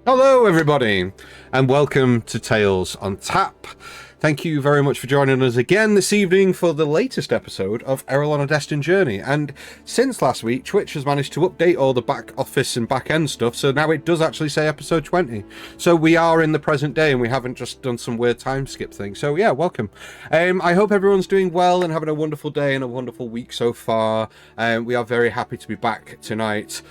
Hello, everybody, and welcome to Tales on Tap. Thank you very much for joining us again this evening for the latest episode of Aerilon: A Destined Journey. And since last week, Twitch has managed to update all the back office and back end stuff, so now it does actually say episode 20. So we are in the present day, and we haven't just done some weird time skip thing. So yeah, welcome. I hope everyone's doing well and having a wonderful day and a wonderful week so far. We are very happy to be back tonight.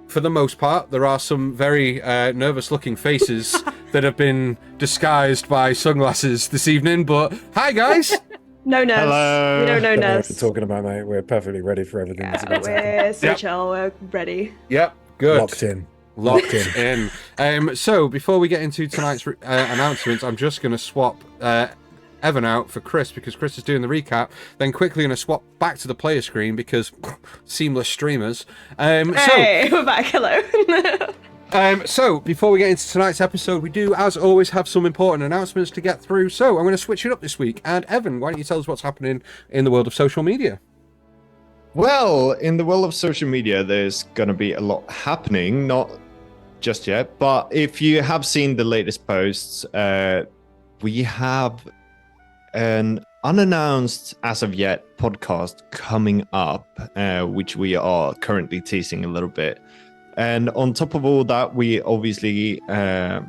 For the most part, there are some very nervous-looking faces that have been disguised by sunglasses this evening, but hi, guys! No nerves. Hello. We don't know Don't know what nerves. you're talking about, mate. We're perfectly ready for everything that's about to happen. We're so Yep. chill. We're ready. Yep, good. Locked in. So, before we get into tonight's announcements, I'm just going to swap Evan out for Chris, because Chris is doing the recap. Then quickly going to swap back to the player screen, because seamless streamers. Hey, we're back. Hello. So, before we get into tonight's episode, we do, as always, have some important announcements to get through. So, I'm going to switch it up this week. And Evan, why don't you tell us what's happening in the world of social media? Well, in the world of social media, there's going to be a lot happening, not just yet, but if you have seen the latest posts, we have an unannounced, as of yet, podcast coming up, which we are currently teasing a little bit. And on top of all that, we obviously have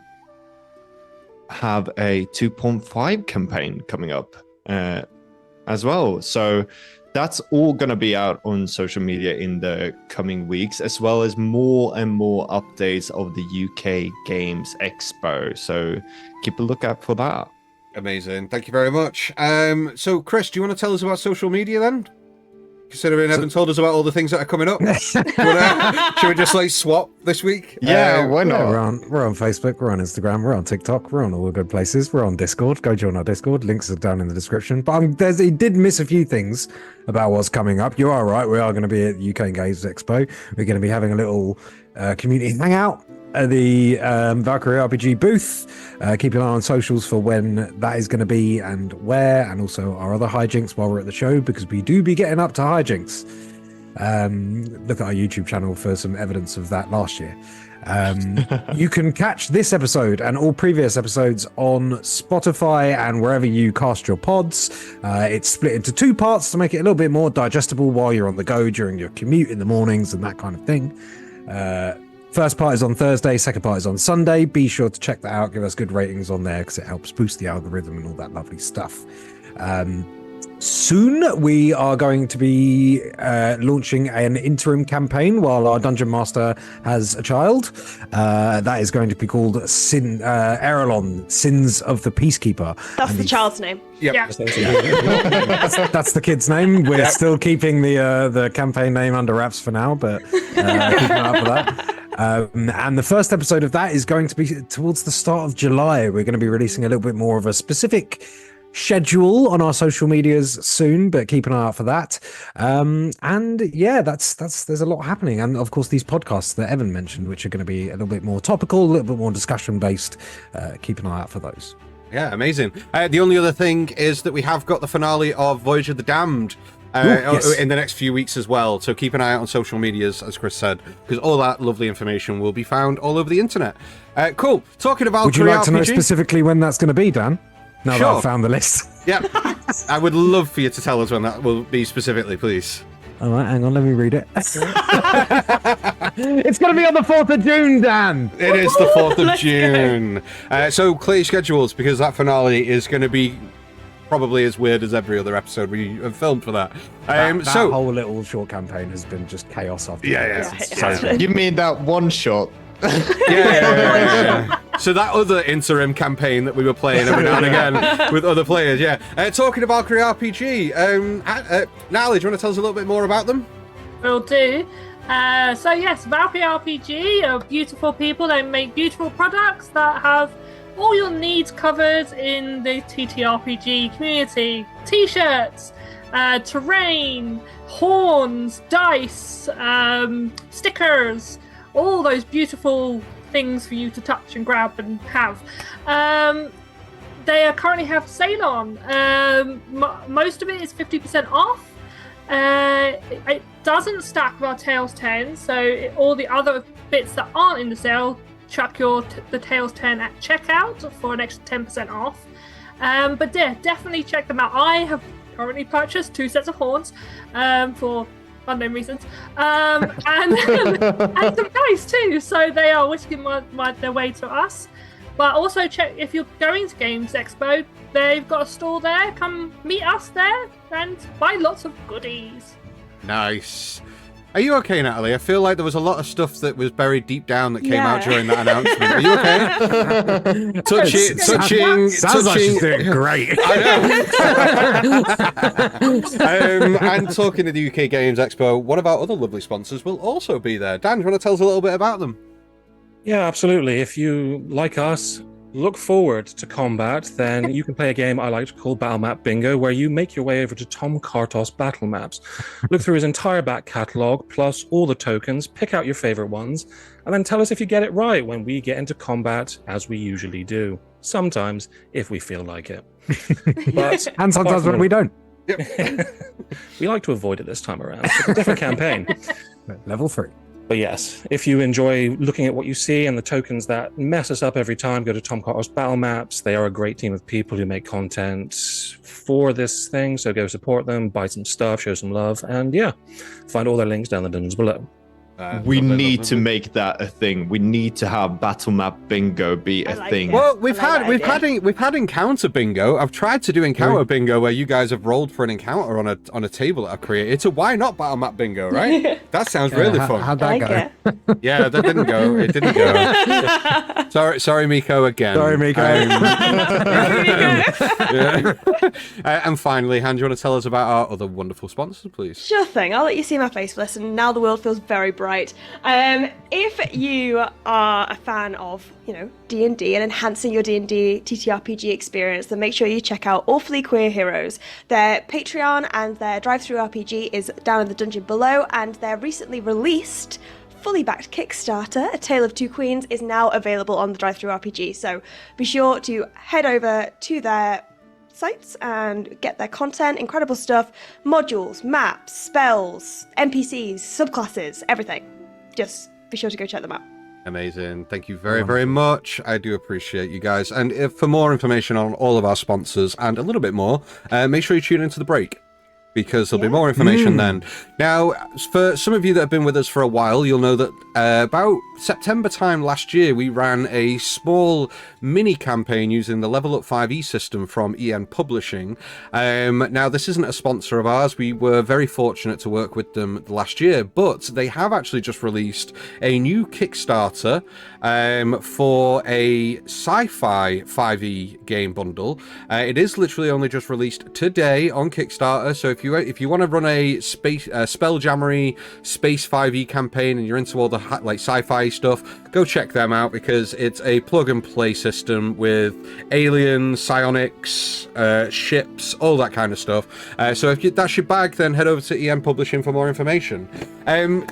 a 2.5 campaign coming up as well. So that's all going to be out on social media in the coming weeks, as well as more and more updates of the UK Games Expo. So keep a lookout for that. Amazing. Thank you very much. So, Chris, do you want to tell us about social media then? Considering Evan told us about all the things that are coming up. Should we just swap this week? Yeah, why not? Yeah, we're on Facebook, we're on Instagram, we're on TikTok, we're on all the good places. We're on Discord. Go join our Discord. Links are down in the description. But he did miss a few things about what's coming up. You are right. We are going to be at UK Games Expo. We're going to be having a little community hangout at the Valkyrie RPG booth. Keep an eye on socials for when that is going to be and where, and also our other hijinks while we're at the show, because we do be getting up to hijinks. Look at our YouTube channel for some evidence of that last year. You can catch this episode and all previous episodes on Spotify and wherever you cast your pods. It's split into two parts to make it a little bit more digestible while you're on the go during your commute in the mornings and that kind of thing. First part is on Thursday, second part is on Sunday. Be sure to check that out. Give us good ratings on there because it helps boost the algorithm and all that lovely stuff. Soon we are going to be launching an interim campaign while our Dungeon Master has a child. That is going to be called Aerilon, Sins of the Peacekeeper. That's the child's name. Yep. Yeah. That's the kid's name. We're still keeping the campaign name under wraps for now, but keep an eye out for that. And the first episode of that is going to be towards the start of July. We're going to be releasing a little bit more of a specific schedule on our social medias soon, but keep an eye out for that. And yeah, there's a lot happening. And of course, these podcasts that Evan mentioned, which are going to be a little bit more topical, a little bit more discussion based. Keep an eye out for those. Yeah, amazing. The only other thing is that we have got the finale of Voyage of the Damned in the next few weeks as well. So keep an eye out on social medias, as Chris said, because all that lovely information will be found all over the internet. Cool. Talking about Would you like RPG, to know specifically when that's going to be, Dan? Now that I've found the list. Yeah. I would love for you to tell us when that will be specifically, please. All right, hang on, let me read it. It's going to be on the 4th of June, Dan. It is the 4th of June. So clear your schedules, because that finale is going to be probably as weird as every other episode we have filmed for that. That whole little short campaign has been just chaos after that. You mean that one shot? Yeah. So that other interim campaign that we were playing every now and again with other players, talking about Valkyrie RPG, Natalie, do you want to tell us a little bit more about them? Will do. So yes, Valkyrie RPG are beautiful people. They make beautiful products that have all your needs covered in the TTRPG community. T-shirts, terrain, horns, dice, stickers, all those beautiful things for you to touch and grab and have. They currently have sale on. Most of it is 50% off. It doesn't stack with our Tales 10, so all the other bits that aren't in the sale chuck the Tales 10 at checkout for an extra 10% off. But yeah, definitely check them out. I have currently purchased 2 sets of horns for unknown reasons, and some dice too. So they are whisking their way to us. But also check if you're going to Games Expo. They've got a stall there. Come meet us there and buy lots of goodies. Nice. Are you okay, Natalie? I feel like there was a lot of stuff that was buried deep down that came out during that announcement. Are you okay? touching. Sounds like she's doing great. I know. And talking to the UK Games Expo, one of our other lovely sponsors will also be there. Dan, do you want to tell us a little bit about them? Yeah, absolutely. If you, like us, look forward to combat, then you can play a game I like to call Battlemap Bingo, where you make your way over to Tom Kartos Battlemaps, look through his entire back catalogue, plus all the tokens, pick out your favourite ones, and then tell us if you get it right when we get into combat, as we usually do. Sometimes, if we feel like it. But And sometimes when we don't. we like to avoid it this time around. It's a different campaign. Level 3. But yes, if you enjoy looking at what you see and the tokens that mess us up every time, go to Tom Carter's Battlemaps. They are a great team of people who make content for this thing, so go support them, buy some stuff, show some love, and yeah, find all their links down in the dungeons below. We need to make that a thing. We need to have Battlemap Bingo be a thing. Well, we've had encounter bingo. I've tried to do encounter bingo where you guys have rolled for an encounter on a table that I've created. So why not Battlemap Bingo, right? That sounds really fun. How'd that go? Yeah, that didn't go. It didn't go. Sorry, Miko again. Sorry, Miko. And finally, Han, do you want to tell us about our other wonderful sponsors, please? Sure thing. I'll let you see my face for this, and now the world feels very bright. If you are a fan of, D&D and enhancing your D&D TTRPG experience, then make sure you check out Awfully Queer Heroes. Their Patreon and their drive-thru RPG is down in the dungeon below, and their recently released fully backed Kickstarter, A Tale of Two Queens, is now available on the drive-thru RPG. So be sure to head over to their sites and get their content, incredible stuff, modules, maps, spells, NPCs, subclasses, everything. Just be sure to go check them out. Amazing. Thank you very, very much. I do appreciate you guys. And if for more information on all of our sponsors and a little bit more, make sure you tune into the break, because there'll be more information then. Now, for some of you that have been with us for a while, you'll know that about September time last year, we ran a small mini campaign using the Level Up 5e system from EN Publishing. Now, this isn't a sponsor of ours. We were very fortunate to work with them last year, but they have actually just released a new Kickstarter for a sci-fi 5e game bundle. It is literally only just released today on Kickstarter, so if you want to run a Spelljammery Space 5e campaign and you're into all the sci-fi stuff, go check them out, because it's a plug and play system with aliens, psionics, ships, all that kind of stuff. So if that's your bag, then head over to EN Publishing for more information.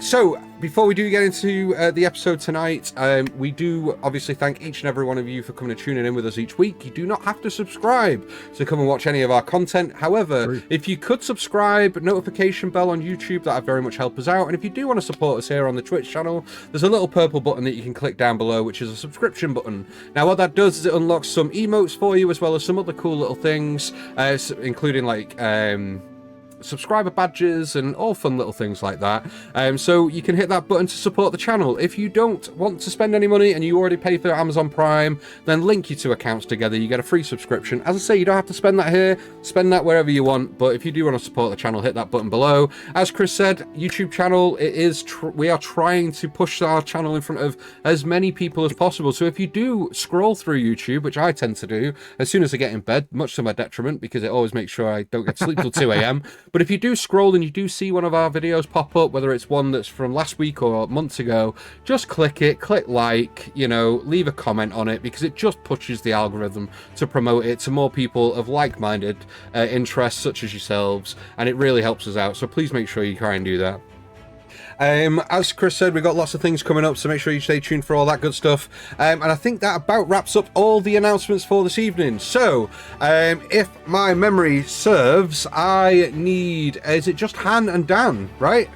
So before we do get into the episode tonight, we do obviously thank each and every one of you for coming and tuning in with us each week. You do not have to subscribe to come and watch any of our content. However, if you could subscribe, notification bell on YouTube, that would very much help us out. And if you do want to support us here on the Twitch channel, there's a little purple button that you can click down below, which is a subscription button. Now, what that does is it unlocks some emotes for you, as well as some other cool little things, including subscriber badges and all fun little things like that. So you can hit that button to support the channel. If you don't want to spend any money and you already pay for Amazon Prime, then link your two accounts together. You get a free subscription. As I say, you don't have to spend that here. Spend that wherever you want. But if you do want to support the channel, hit that button below. As Chris said, YouTube channel, we are trying to push our channel in front of as many people as possible. So if you do scroll through YouTube, which I tend to do as soon as I get in bed, much to my detriment, because it always makes sure I don't get to sleep till 2 a.m. But if you do scroll and you do see one of our videos pop up, whether it's one that's from last week or months ago, just click it, click like, leave a comment on it, because it just pushes the algorithm to promote it to more people of like-minded interests such as yourselves, and it really helps us out. So please make sure you try and do that. As Chris said, we've got lots of things coming up, so make sure you stay tuned for all that good stuff. And I think that about wraps up all the announcements for this evening. So, if my memory serves, I need... Is it just Han and Dan, right?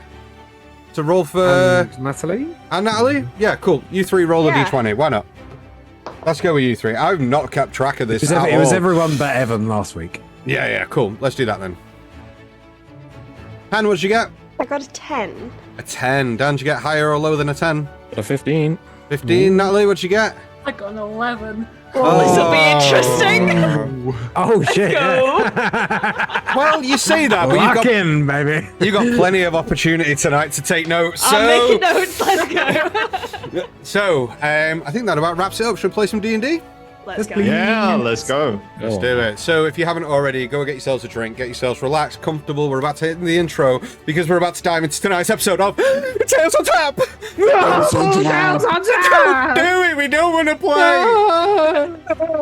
to roll for... And Natalie? And Natalie? Yeah, cool. You three roll Yeah. a d20. Why not? Let's go with you three. I've not kept track of this It at was all. everyone but Evan last week. Yeah, cool. Let's do that then. Han, what did you get? I got a 10. A 10. Dan, did you get higher or lower than a 10? A 15. 15. Natalie, what did you get? I got an 11. Oh, this will be interesting. Oh, shit. Go. Well, you say that, but Lock in, baby. you've got plenty of opportunity tonight to take notes. I'm making notes. Let's go. So, I think that about wraps it up. Should we play some D&D? Let's go. Yeah, let's go. Let's do it. So if you haven't already, go get yourselves a drink, get yourselves relaxed, comfortable. We're about to hit the intro because we're about to dive into tonight's episode of Tales on Tap. Tales on Tap! Don't do it. We don't want to play.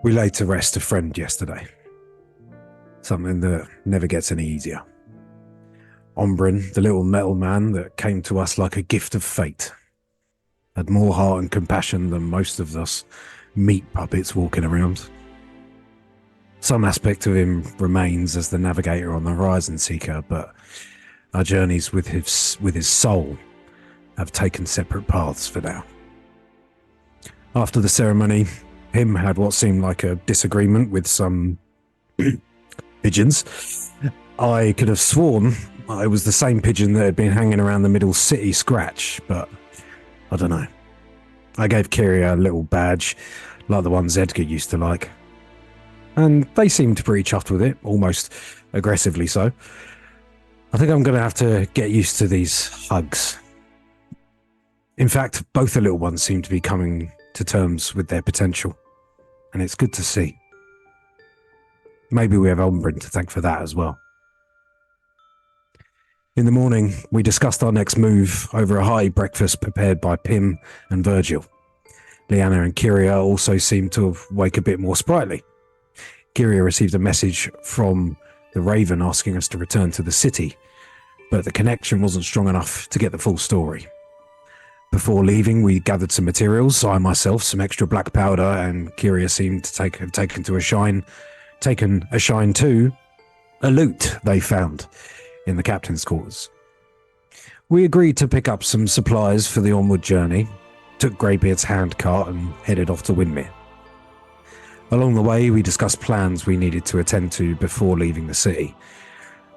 We laid to rest a friend yesterday. Something that never gets any easier. Ombrin, the little metal man that came to us like a gift of fate, had more heart and compassion than most of us meat puppets walking around. Some aspect of him remains as the navigator on the Horizon Seeker, but our journeys with his soul have taken separate paths for now. After the ceremony, Him had what seemed like a disagreement with some pigeons. I could have sworn I was the same pigeon that had been hanging around the middle city scratch, but I don't know. I gave Kiria a little badge, like the ones Edgar used to like. And they seemed pretty chuffed with it, almost aggressively so. I think I'm going to have to get used to these hugs. In fact, both the little ones seem to be coming to terms with their potential. And it's good to see. Maybe we have Ombrin to thank for that as well. In the morning, we discussed our next move over a hearty breakfast prepared by Pim and Virgil. Leanna and Kiria also seemed to wake a bit more sprightly. Kiria received a message from the Raven asking us to return to the city, but the connection wasn't strong enough to get the full story. Before leaving, we gathered some materials, I myself, some extra black powder, and Kiria seemed to have taken a shine to a loot they found in the captain's quarters. We agreed to pick up some supplies for the onward journey, took Greybeard's handcart and headed off to Windmere. Along the way, we discussed plans we needed to attend to before leaving the city.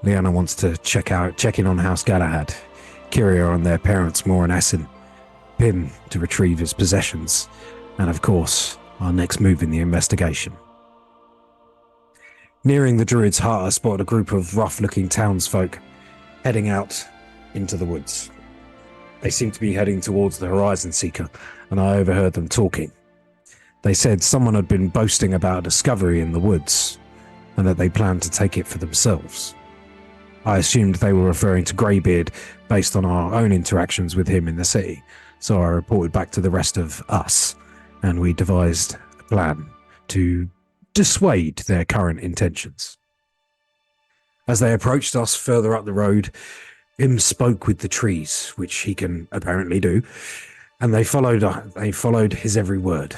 Leanna wants to check in on House Galahad, Kiria on their parents Moore and Essen, Pim to retrieve his possessions, and of course, our next move in the investigation. Nearing the druid's hut, I spotted a group of rough-looking townsfolk heading out into the woods. They seemed to be heading towards the Horizon Seeker, and I overheard them talking. They said someone had been boasting about a discovery in the woods, and that they planned to take it for themselves. I assumed they were referring to Greybeard based on our own interactions with him in the city, so I reported back to the rest of us, and we devised a plan to dissuade their current intentions. As they approached us further up the road, Im spoke with the trees, which he can apparently do, and they followed his every word,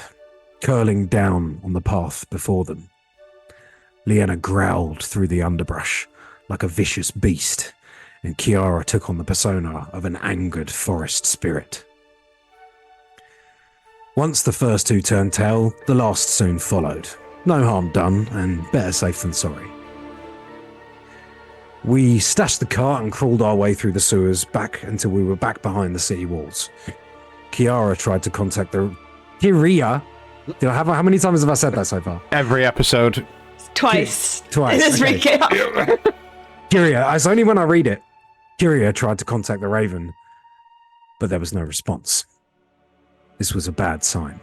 curling down on the path before them. Leanna growled through the underbrush like a vicious beast, and Kiara took on the persona of an angered forest spirit. Once the first two turned tail, the last soon followed, No harm done, and better safe than sorry. We stashed the cart and crawled our way through the sewers back until we were back behind the city walls. Kiara tried to contact the... Kiria? How many times have I said that so far? Every episode. Twice. Twice. It's Okay. really Kiria, it's only when I read it. Kiria tried to contact the Raven, but there was no response. This was a bad sign.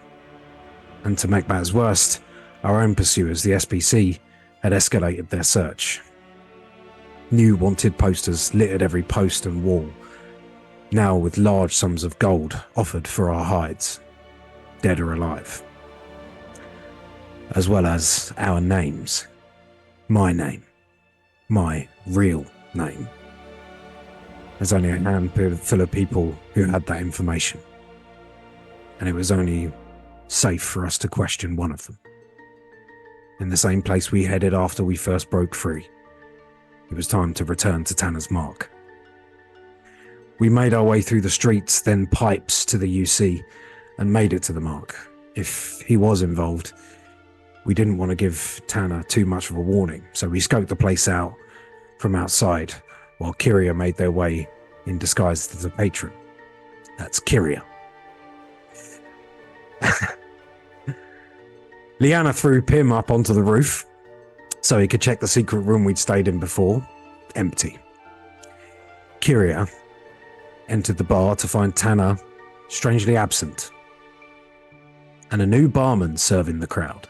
And to make matters worse, our own pursuers, the SPC, had escalated their search. New wanted posters littered every post and wall, now with large sums of gold offered for our hides, dead or alive. As well as our names. My name. My real name. There's only a handful of people who had that information. And it was only safe for us to question one of them. In the same place we headed after we first broke free. It was time to return to Tanner's Mark. We made our way through the streets, then pipes to the UC, and made it to the Mark. If he was involved, we didn't want to give Tanner too much of a warning, so we scoped the place out from outside, while Kiria made their way in disguise as a patron. That's Kiria. Liana threw Pim up onto the roof, so he could check the secret room we'd stayed in before. Empty. Kiria entered the bar to find Tanner strangely absent, and a new barman serving the crowd.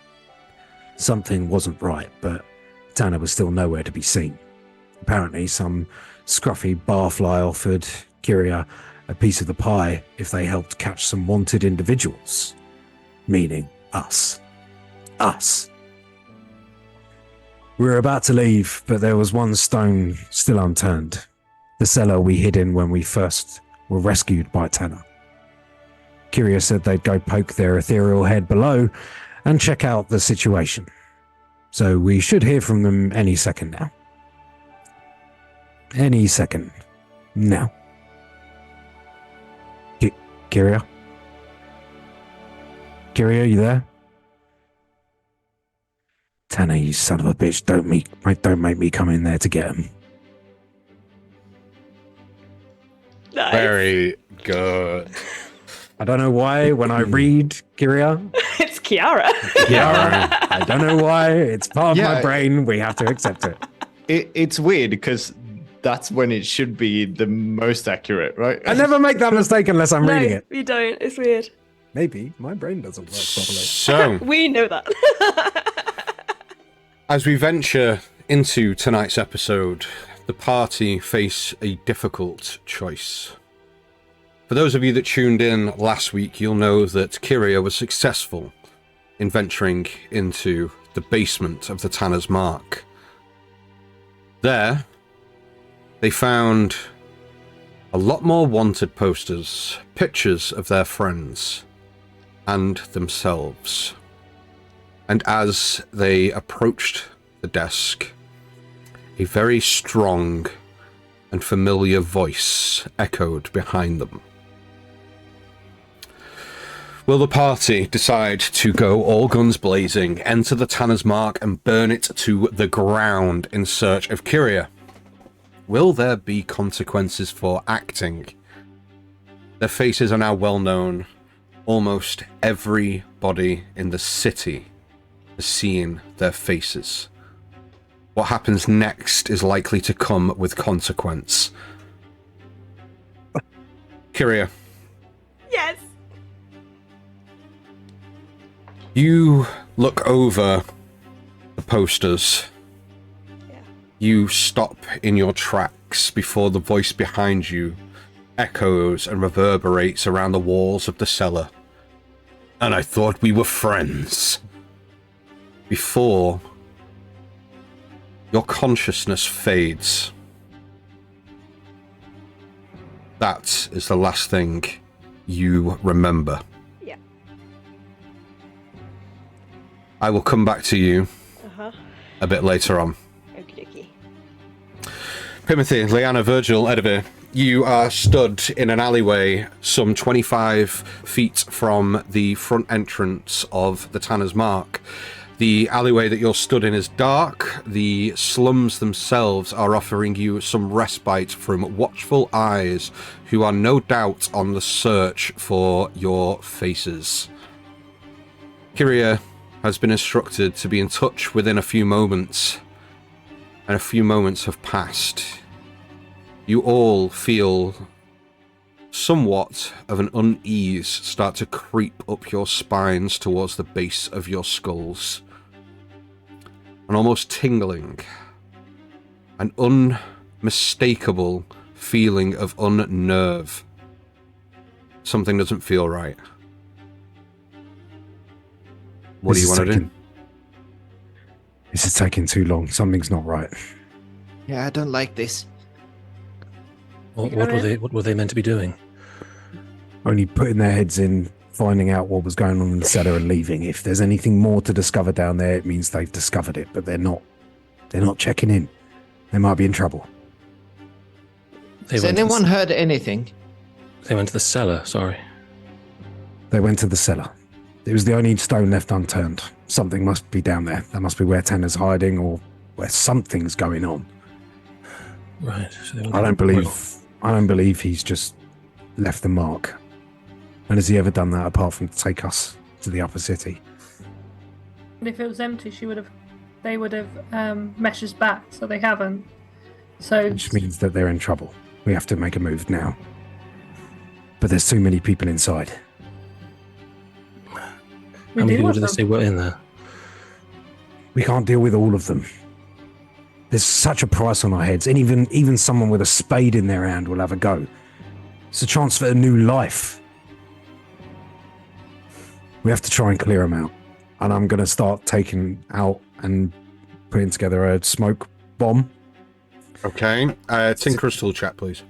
Something wasn't right, but Tanner was still nowhere to be seen. Apparently, some scruffy barfly offered Kiria a piece of the pie if they helped catch some wanted individuals, meaning us. Us. We were about to leave, but there was one stone still unturned. The cellar we hid in when we first were rescued by Tanner. Kiria said they'd go poke their ethereal head below and check out the situation. So we should hear from them any second now. Any second. Now. Kiria? Kiria, you there? Tanner, you son of a bitch, don't make me come in there to get him. Nice. Very good. I don't know why when I read Kiria. It's Kiara. Kiara. I don't know why. It's part of my Yeah. brain. We have to accept it. It's weird because that's when it should be the most accurate, right? I never make that mistake unless I'm No, reading it. you don't. It's weird. Maybe my brain doesn't work properly. So, We know that. as we venture into tonight's episode, the party face a difficult choice. For those of you that tuned in last week, you'll know that Kiria was successful in venturing into the basement of the Tanner's Mark. There, they found a lot more wanted posters, pictures of their friends, and themselves. And as they approached the desk, a very strong and familiar voice echoed behind them. Will the party decide to go all guns blazing, enter the Tanner's Mark and burn it to the ground in search of Kiria? Will there be consequences for acting? Their faces are now well known. Almost everybody in the city has seen their faces. What happens next is likely to come with consequence. Kiria, Yes. you look over the posters. Yeah. You stop in your tracks before the voice behind you echoes and reverberates around the walls of the cellar. And I thought we were friends. Before your consciousness fades. That is the last thing you remember. Yeah. I will come back to you Uh-huh. a bit later on. Okie dokie. Timothy, Liana, Virgil, Edivir, you are stood in an alleyway some 25 feet from the front entrance of the Tanner's Mark. The alleyway that you're stood in is dark. The slums themselves are offering you some respite from watchful eyes who are no doubt on the search for your faces. Kiria has been instructed to be in touch within a few moments, and a few moments have passed. You all feel somewhat of an unease start to creep up your spines towards the base of your skulls. An almost tingling, an unmistakable feeling of unnerve. Something doesn't feel right. What do you want to do? This is taking too long. Something's not right. Yeah, I don't like this. What were they meant to be doing? Only putting their heads in, finding out what was going on in the cellar and leaving. If there's anything more to discover down there, it means they've discovered it, but they're not checking in. They might be in trouble. Has anyone heard anything? They went to the cellar, sorry. They went to the cellar. It was the only stone left unturned. Something must be down there. That must be where Tanner's hiding or where something's going on. Right. So I don't believe he's just left the mark. And has he ever done that apart from take us to the upper city? And if it was empty, they would have meshed us back, so they haven't. So Which means that they're in trouble. We have to make a move now. But there's too many people inside. How many people did they say were in there? We can't deal with all of them. There's such a price on our heads, and even someone with a spade in their hand will have a go. It's a chance for a new life. We have to try and clear them out. And I'm going to start taking out and putting together a smoke bomb. Okay. Tinker's tool chat, please.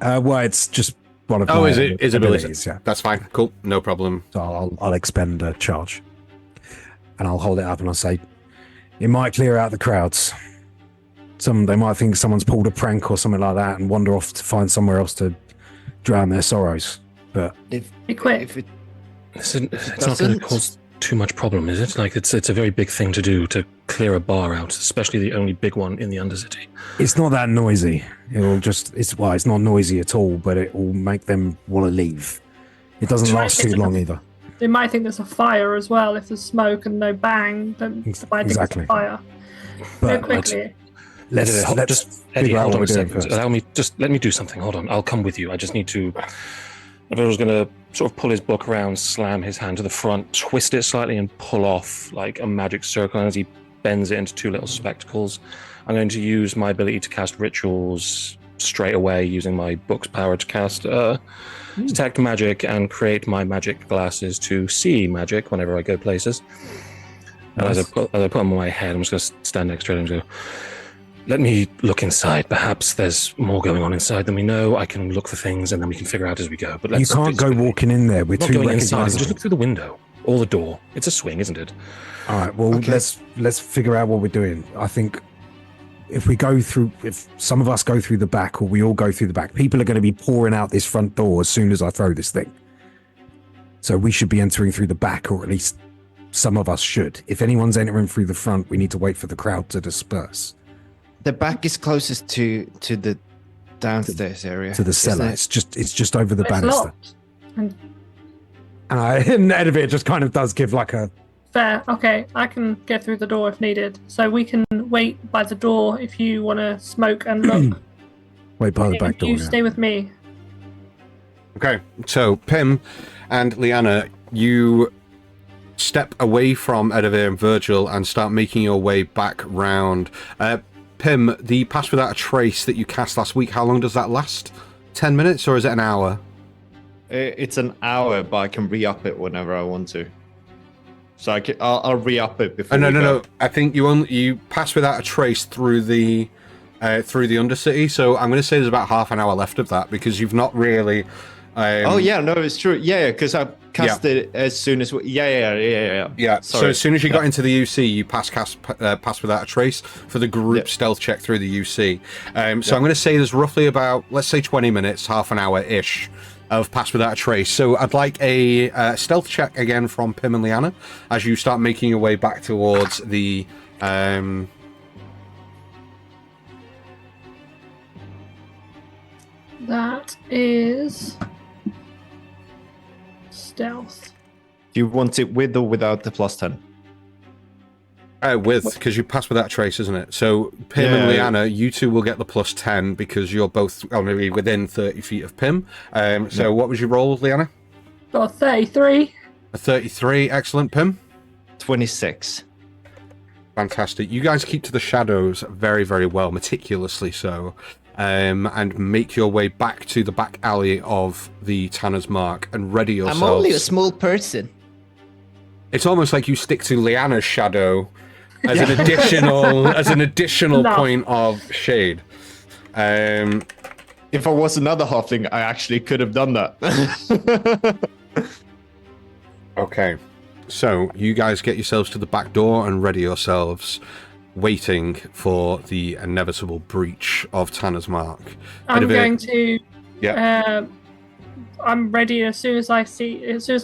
Well, it's just one of my is it abilities? Yeah. That's fine. Cool. No problem. So I'll expend a charge. And I'll hold it up and I'll say, it might clear out the crowds. They might think someone's pulled a prank or something like that and wander off to find somewhere else to drown their sorrows. But be quick. It's not going to cause too much problem, is it? Like it's a very big thing to do to clear a bar out, especially the only big one in the Undercity. It's not that noisy. It's not noisy at all, but it will make them want to leave. It doesn't last too long either. They might think there's a fire as well. If there's smoke and no bang, then they might think it's a fire. But go quickly. Let's figure out what we're doing first. Let me do something. Hold on. I'll come with you. I just need to. Virgil's going to sort of pull his book around, slam his hand to the front, twist it slightly, and pull off like a magic circle. And as he bends it into two little spectacles, I'm going to use my ability to cast rituals straight away using my book's power to cast detect magic and create my magic glasses to see magic whenever I go places. Nice. And as I put them on my head, I'm just going to stand next to it and go, let me look inside. Perhaps there's more going on inside than we know. I can look for things and then we can figure out as we go. But you can't go walking in there. We're too inside. Just look through the window or the door. It's a swing, isn't it? All right. Well, okay. Let's figure out what we're doing. I think if some of us go through the back or we all go through the back, people are going to be pouring out this front door as soon as I throw this thing. So we should be entering through the back, or at least some of us should. If anyone's entering through the front, we need to wait for the crowd to disperse. The back is closest to the downstairs area. To the cellar. It's just over the banister. And Edivir just kind of does give like a... Fair. Okay, I can get through the door if needed. So we can wait by the door if you want to smoke and look. Wait by the back door. You stay with me. Okay, so Pim and Liana, you step away from Edivir and Virgil and start making your way back round. Pim, the Pass Without a Trace that you cast last week, how long does that last? 10 minutes or is it an hour? It's an hour, but I can re-up it whenever I want to. So I'll re-up it before. No. I think you Pass Without a Trace through the Undercity. So I'm going to say there's about half an hour left of that because you've not really. Oh yeah, no, it's true. Yeah, because I cast it as soon as. Yeah. Sorry. So as soon as you got into the UC, you Pass Without a Trace for the group stealth check through the UC. So I'm going to say there's roughly about, let's say 20 minutes, half an hour ish of Pass Without a Trace. So I'd like a stealth check again from Pim and Liana as you start making your way back towards the... That is stealth. Do you want it with or without the +10? With, because you pass without a trace, isn't it? So Pim and Liana, you two will get the +10 because you're both maybe within 30 feet of Pim. So what was your roll, Liana? Got a 33. A 33, excellent. Pim? 26. Fantastic. You guys keep to the shadows very, very well, meticulously so, and make your way back to the back alley of the Tanner's Mark and ready yourselves. I'm only a small person. It's almost like you stick to Liana's shadow as an additional point of shade. If I was another halfling, I actually could have done that. Okay, so you guys get yourselves to the back door and ready yourselves, waiting for the inevitable breach of Tanner's Mark. I'm going to. Yeah. I'm ready as soon as I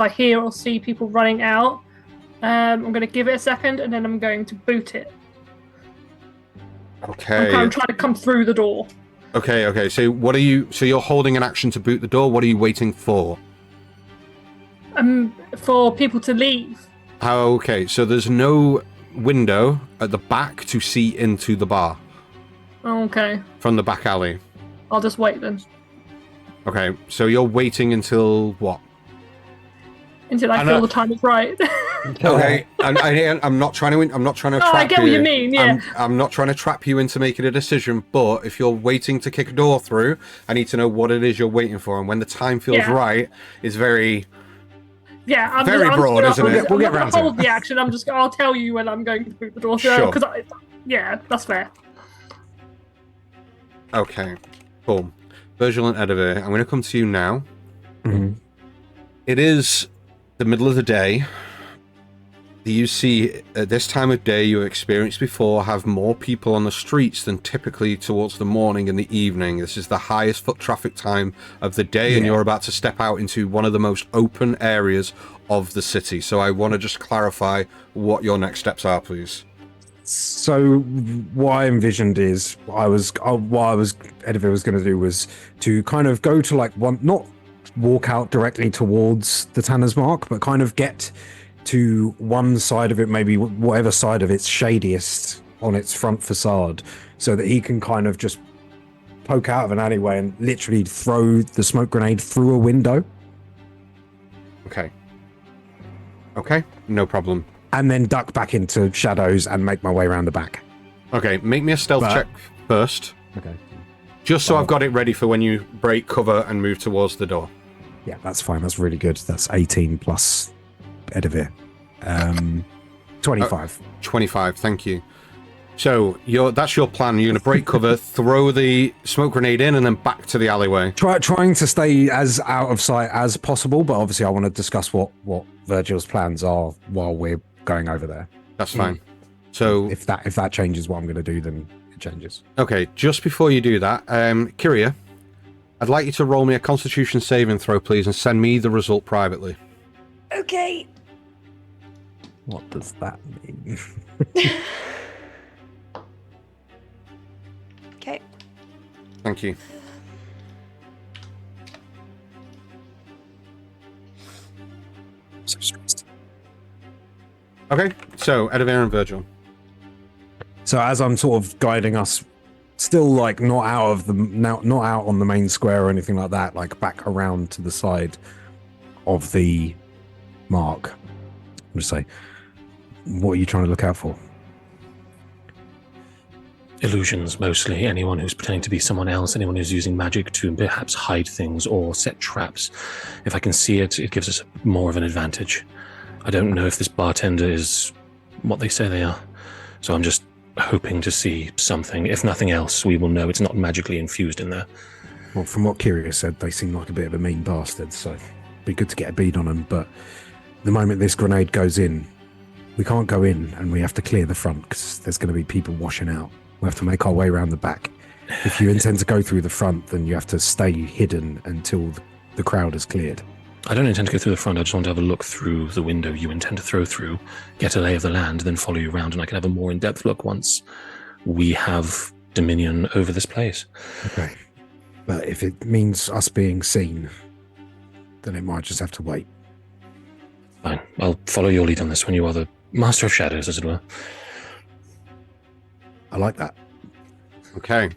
hear or see people running out. I'm going to give it a second, and then I'm going to boot it. Okay. I'm trying to come through the door. Okay. So what are you? So you're holding an action to boot the door. What are you waiting for? For people to leave. Okay. So there's no window at the back to see into the bar. Okay. From the back alley. I'll just wait then. Okay. So you're waiting until what? Until I feel the time is right. Okay, I'm not trying to trap you. I get what you mean. Yeah. I'm not trying to trap you into making a decision, but if you're waiting to kick a door through, I need to know what it is you're waiting for, and when the time feels right, is very very broad, isn't it? We'll get around to hold the action. I'll tell you when I'm going to boot the door. Sure. Because that's fair. Okay, cool. Virgil and Edivir, I'm going to come to you now. Mm-hmm. It is the middle of the day. You see, at this time of day, you experienced before, have more people on the streets than typically towards the morning and the evening. This is the highest foot traffic time of the day, and you're about to step out into one of the most open areas of the city. So I want to just clarify what your next steps are, please. So what I envisioned is, Edivir was going to do was to kind of go to not walk out directly towards the Tanner's Mark, but kind of get to one side of it, maybe whatever side of it's shadiest on its front facade, so that he can kind of just poke out of an alleyway and literally throw the smoke grenade through a window. Okay, no problem. And then duck back into shadows and make my way around the back. Okay, make me a stealth check first. Okay. Just so I've got it ready for when you break cover and move towards the door. Yeah, that's fine. That's really good. That's 18 plus Edivir. 25. 25, thank you. So that's your plan. You're going to break cover, throw the smoke grenade in, and then back to the alleyway. Trying to stay as out of sight as possible, but obviously I want to discuss what Virgil's plans are while we're going over there. That's fine. So if that changes what I'm going to do, then it changes. Okay, just before you do that, Kiria, I'd like you to roll me a Constitution saving throw, please, and send me the result privately. Okay. What does that mean? Okay. Thank you. So stressed. Okay, so Edivir and Virgil. So as I'm sort of guiding us, still not out on the main square or anything like that, back around to the side of the mark. I'm just say, what are you trying to look out for? Illusions, mostly. Anyone who's pretending to be someone else, anyone who's using magic to perhaps hide things or set traps. If I can see it, it gives us more of an advantage. I don't know if this bartender is what they say they are, so I'm just hoping to see something. If nothing else, we will know it's not magically infused in there. Well, from what Kiria said, they seem like a bit of a mean bastard, so it'd be good to get a bead on them, but the moment this grenade goes in, we can't go in, and we have to clear the front, because there's going to be people washing out. We have to make our way around the back. If you intend to go through the front, then you have to stay hidden until the crowd is cleared. I don't intend to go through the front. I just want to have a look through the window you intend to throw through, get a lay of the land, then follow you around, and I can have a more in-depth look once we have dominion over this place. Okay. But if it means us being seen, then it might just have to wait. Fine. I'll follow your lead on this when you are the master of shadows, as it were. I like that. Okay.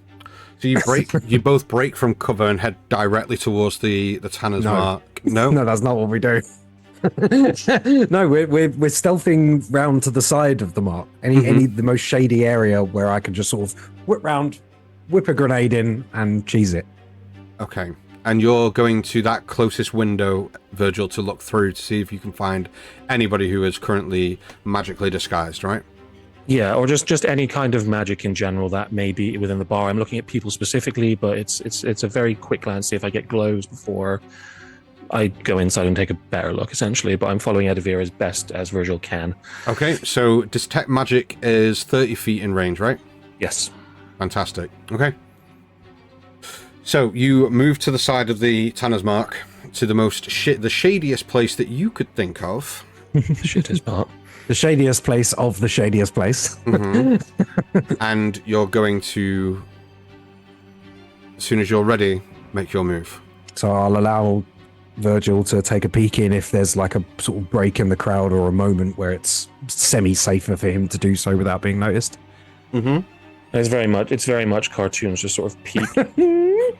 So you both break from cover and head directly towards the Tanner's Mark. No? No, that's not what we do. No, we're stealthing round to the side of the mark. The most shady area where I can just sort of whip round, whip a grenade in, and cheese it. Okay. And you're going to that closest window, Virgil, to look through to see if you can find anybody who is currently magically disguised, right? Yeah, or just any kind of magic in general that may be within the bar. I'm looking at people specifically, but it's a very quick glance, see if I get glows before I go inside and take a better look, essentially. But I'm following Edivir as best as Virgil can. Okay, so detect magic is 30 feet in range, right? Yes. Fantastic. Okay. So you move to the side of the Tanner's Mark to the shadiest place that you could think of. Shit is part. The shadiest place of the shadiest place. And you're going to, as soon as you're ready, make your move. So I'll allow Virgil to take a peek in if there's like a sort of break in the crowd or a moment where it's semi-safer for him to do so without being noticed. It's very much cartoons, just sort of peek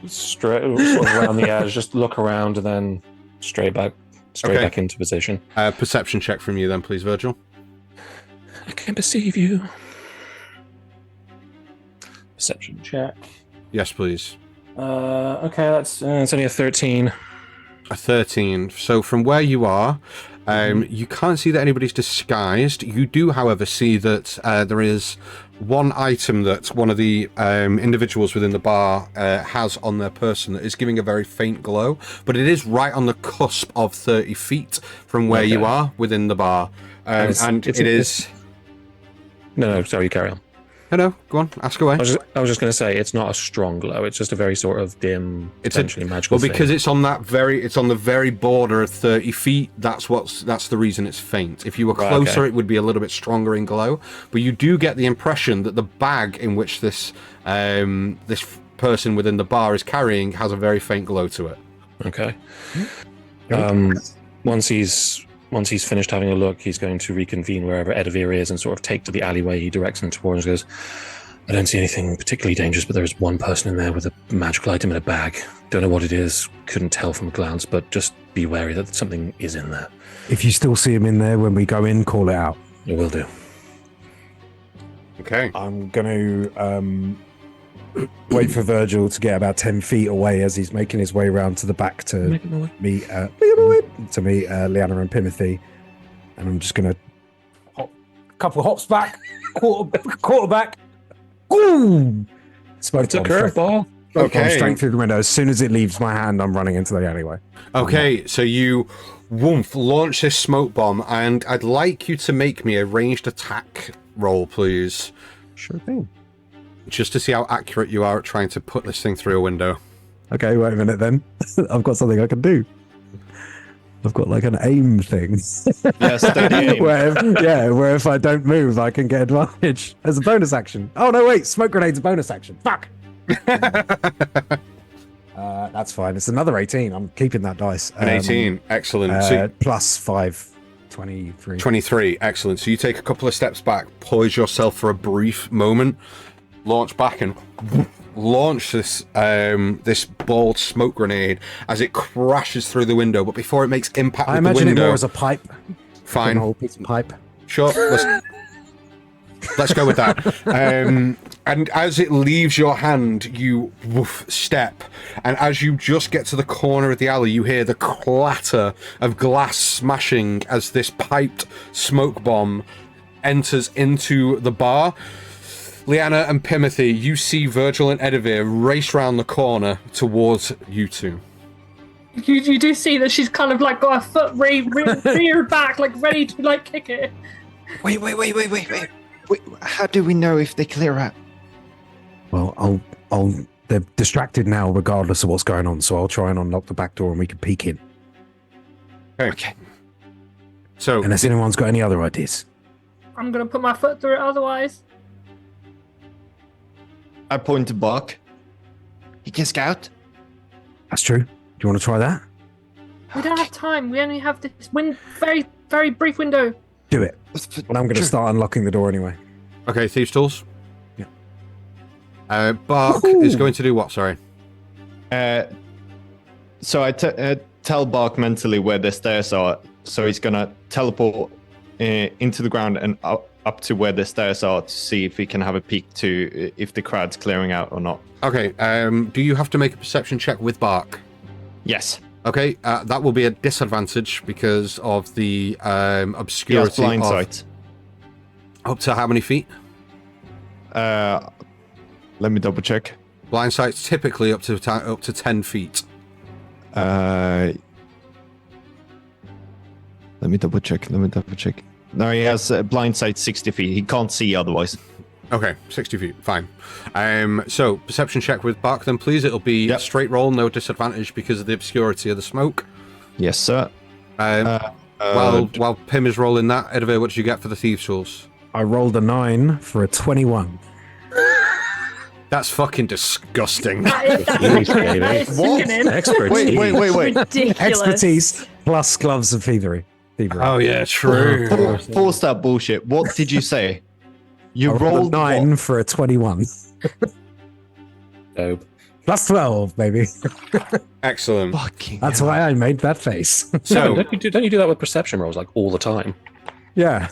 straight sort of around the edge, just look around and then straight back into position. Perception check from you then, please, Virgil. I can't perceive you. Perception check. Yes, please. Okay, that's it's only a 13. A 13. So from where you are, you can't see that anybody's disguised. You do, however, see that there is one item that one of the individuals within the bar has on their person that is giving a very faint glow, but it is right on the cusp of 30 feet from where you are within the bar. And it is... No, sorry, carry on. No, go on, ask away. I was just going to say it's not a strong glow. It's just a very sort of dim, potentially magical. Well, because it's on the very border of 30 feet. That's the reason it's faint. If you were closer, it would be a little bit stronger in glow. But you do get the impression that the bag in which this person within the bar is carrying has a very faint glow to it. Okay. Once he's finished having a look, he's going to reconvene wherever Edivir is and sort of take to the alleyway he directs him towards and goes, I don't see anything particularly dangerous, but there's one person in there with a magical item in a bag. Don't know what it is, couldn't tell from a glance, but just be wary that something is in there. If you still see him in there when we go in, call it out. I will do. Okay. I'm going to wait for Virgil to get about 10 feet away as he's making his way around to the back to meet Liana and Timothy, and I'm just going to hop a couple of hops back, quarterback. Ooh! Smoke it's a curveball. Okay. Straight through the window. As soon as it leaves my hand, I'm running into the alleyway. Okay, so you launch this smoke bomb, and I'd like you to make me a ranged attack roll, please. Sure thing. Just to see how accurate you are at trying to put this thing through a window. Okay, wait a minute then. I've got something I can do. I've got like an aim thing. Yeah, steady aim. where if I don't move, I can get advantage as a bonus action. Oh, no, wait. Smoke grenade's a bonus action. Fuck. That's fine. It's another 18. I'm keeping that dice. An 18. Excellent. Plus 5. 23. 23. Excellent. So you take a couple of steps back, poise yourself for a brief moment, launch back and launch this balled smoke grenade as it crashes through the window. But before it makes impact with the window... I imagine it more as a pipe. Fine. A whole piece of pipe. Sure. Let's go with that. And as it leaves your hand, you step. And as you just get to the corner of the alley, you hear the clatter of glass smashing as this piped smoke bomb enters into the bar. Liana and Timothy, you see Virgil and Edivir race round the corner towards you two. You do see that she's kind of like got her foot reared back, like ready to like kick it. Wait. How do we know if they clear out? Well, I'll they're distracted now, regardless of what's going on. So I'll try and unlock the back door, and we can peek in. Okay. So, Unless anyone's got any other ideas. I'm gonna put my foot through it otherwise. I point to Buck. He can scout. That's true. Do you want to try that? We don't have time. We only have this very, very brief window. Do it. And I'm going to start unlocking the door anyway. okay, thieves' tools. Yeah. Bark is going to do what? Sorry. So I tell Bark mentally where the stairs are. So he's gonna teleport into the ground and up to where the stairs are to see if he can have a peek to if the crowd's clearing out or not. Okay. Do you have to make a perception check with Bark? Yes. Okay, that will be a disadvantage because of the He has obscurity. blind of, sight. Up to how many feet? Let me double check. Blind sight's typically up to 10 feet. Let me double check. No, he has blind sight 60 feet. He can't see otherwise. Okay, 60 feet, fine. So, perception check with Bark then, please. It'll be a straight roll, no disadvantage because of the obscurity of the smoke. Yes, sir. While Pim is rolling that, Edivir, what did you get for the Thieves' Tools? I rolled a 9 for a 21. That's fucking disgusting. That is sickening. Expertise. Wait. Ridiculous. Expertise plus gloves of thievery. Oh, yeah, true. Pause that bullshit. What did you say? You I rolled a 9 what? for a 21. Dope. Plus 12, baby. Excellent. Fucking That's hell. why I made that face. So, don't you do that with perception rolls like all the time? Yeah.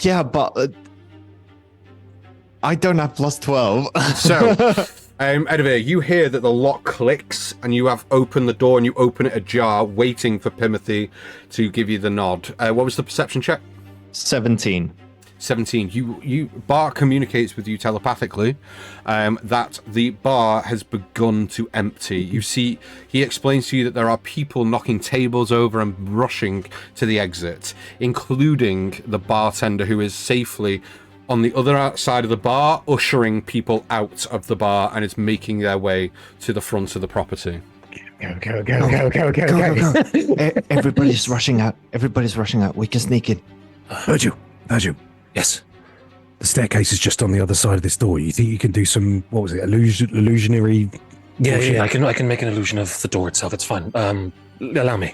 Yeah, but I don't have plus 12. So, Edivir, you hear that the lock clicks and you have opened the door and you open it ajar, waiting for Timothy to give you the nod. What was the perception check? 17. 17. Bar communicates with you telepathically that the bar has begun to empty. You see, he explains to you that there are people knocking tables over and rushing to the exit, including the bartender who is safely on the other side of the bar, ushering people out of the bar and is making their way to the front of the property. Go. Everybody's rushing out. We can sneak in. Virgil. Yes. The staircase is just on the other side of this door. You think you can do some, what was it, illusionary? Yeah. I can make an illusion of the door itself. It's fine. Allow me.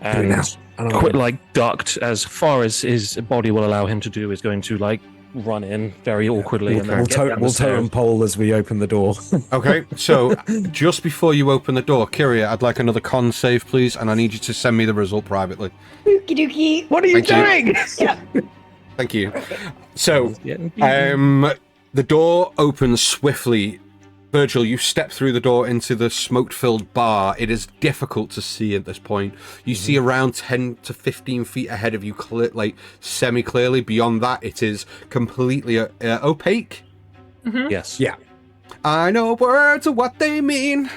Do it now. And quite ducked as far as his body will allow him to do is going to run in very awkwardly. We'll totem pole as we open the door. Okay, so just before you open the door, Kiria, I'd like another con save, please, and I need you to send me the result privately. Okie dokie. What are you Thank doing? Yeah. Thank you. So, the door opens swiftly. Virgil, you step through the door into the smoke-filled bar. It is difficult to see at this point. You see around 10 to 15 feet ahead of you, semi-clearly. Beyond that, it is completely opaque. Mm-hmm. Yes. Yeah. I know words of what they mean.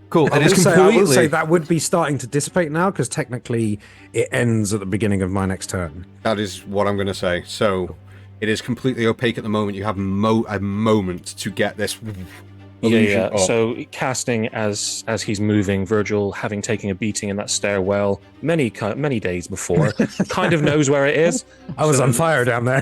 Cool. I will say that would be starting to dissipate now, because technically it ends at the beginning of my next turn. That is what I'm going to say. So, it is completely opaque at the moment. You have a moment to get this illusion up. So casting as he's moving, Virgil, having taken a beating in that stairwell many days before, kind of knows where it is. I was on fire down there.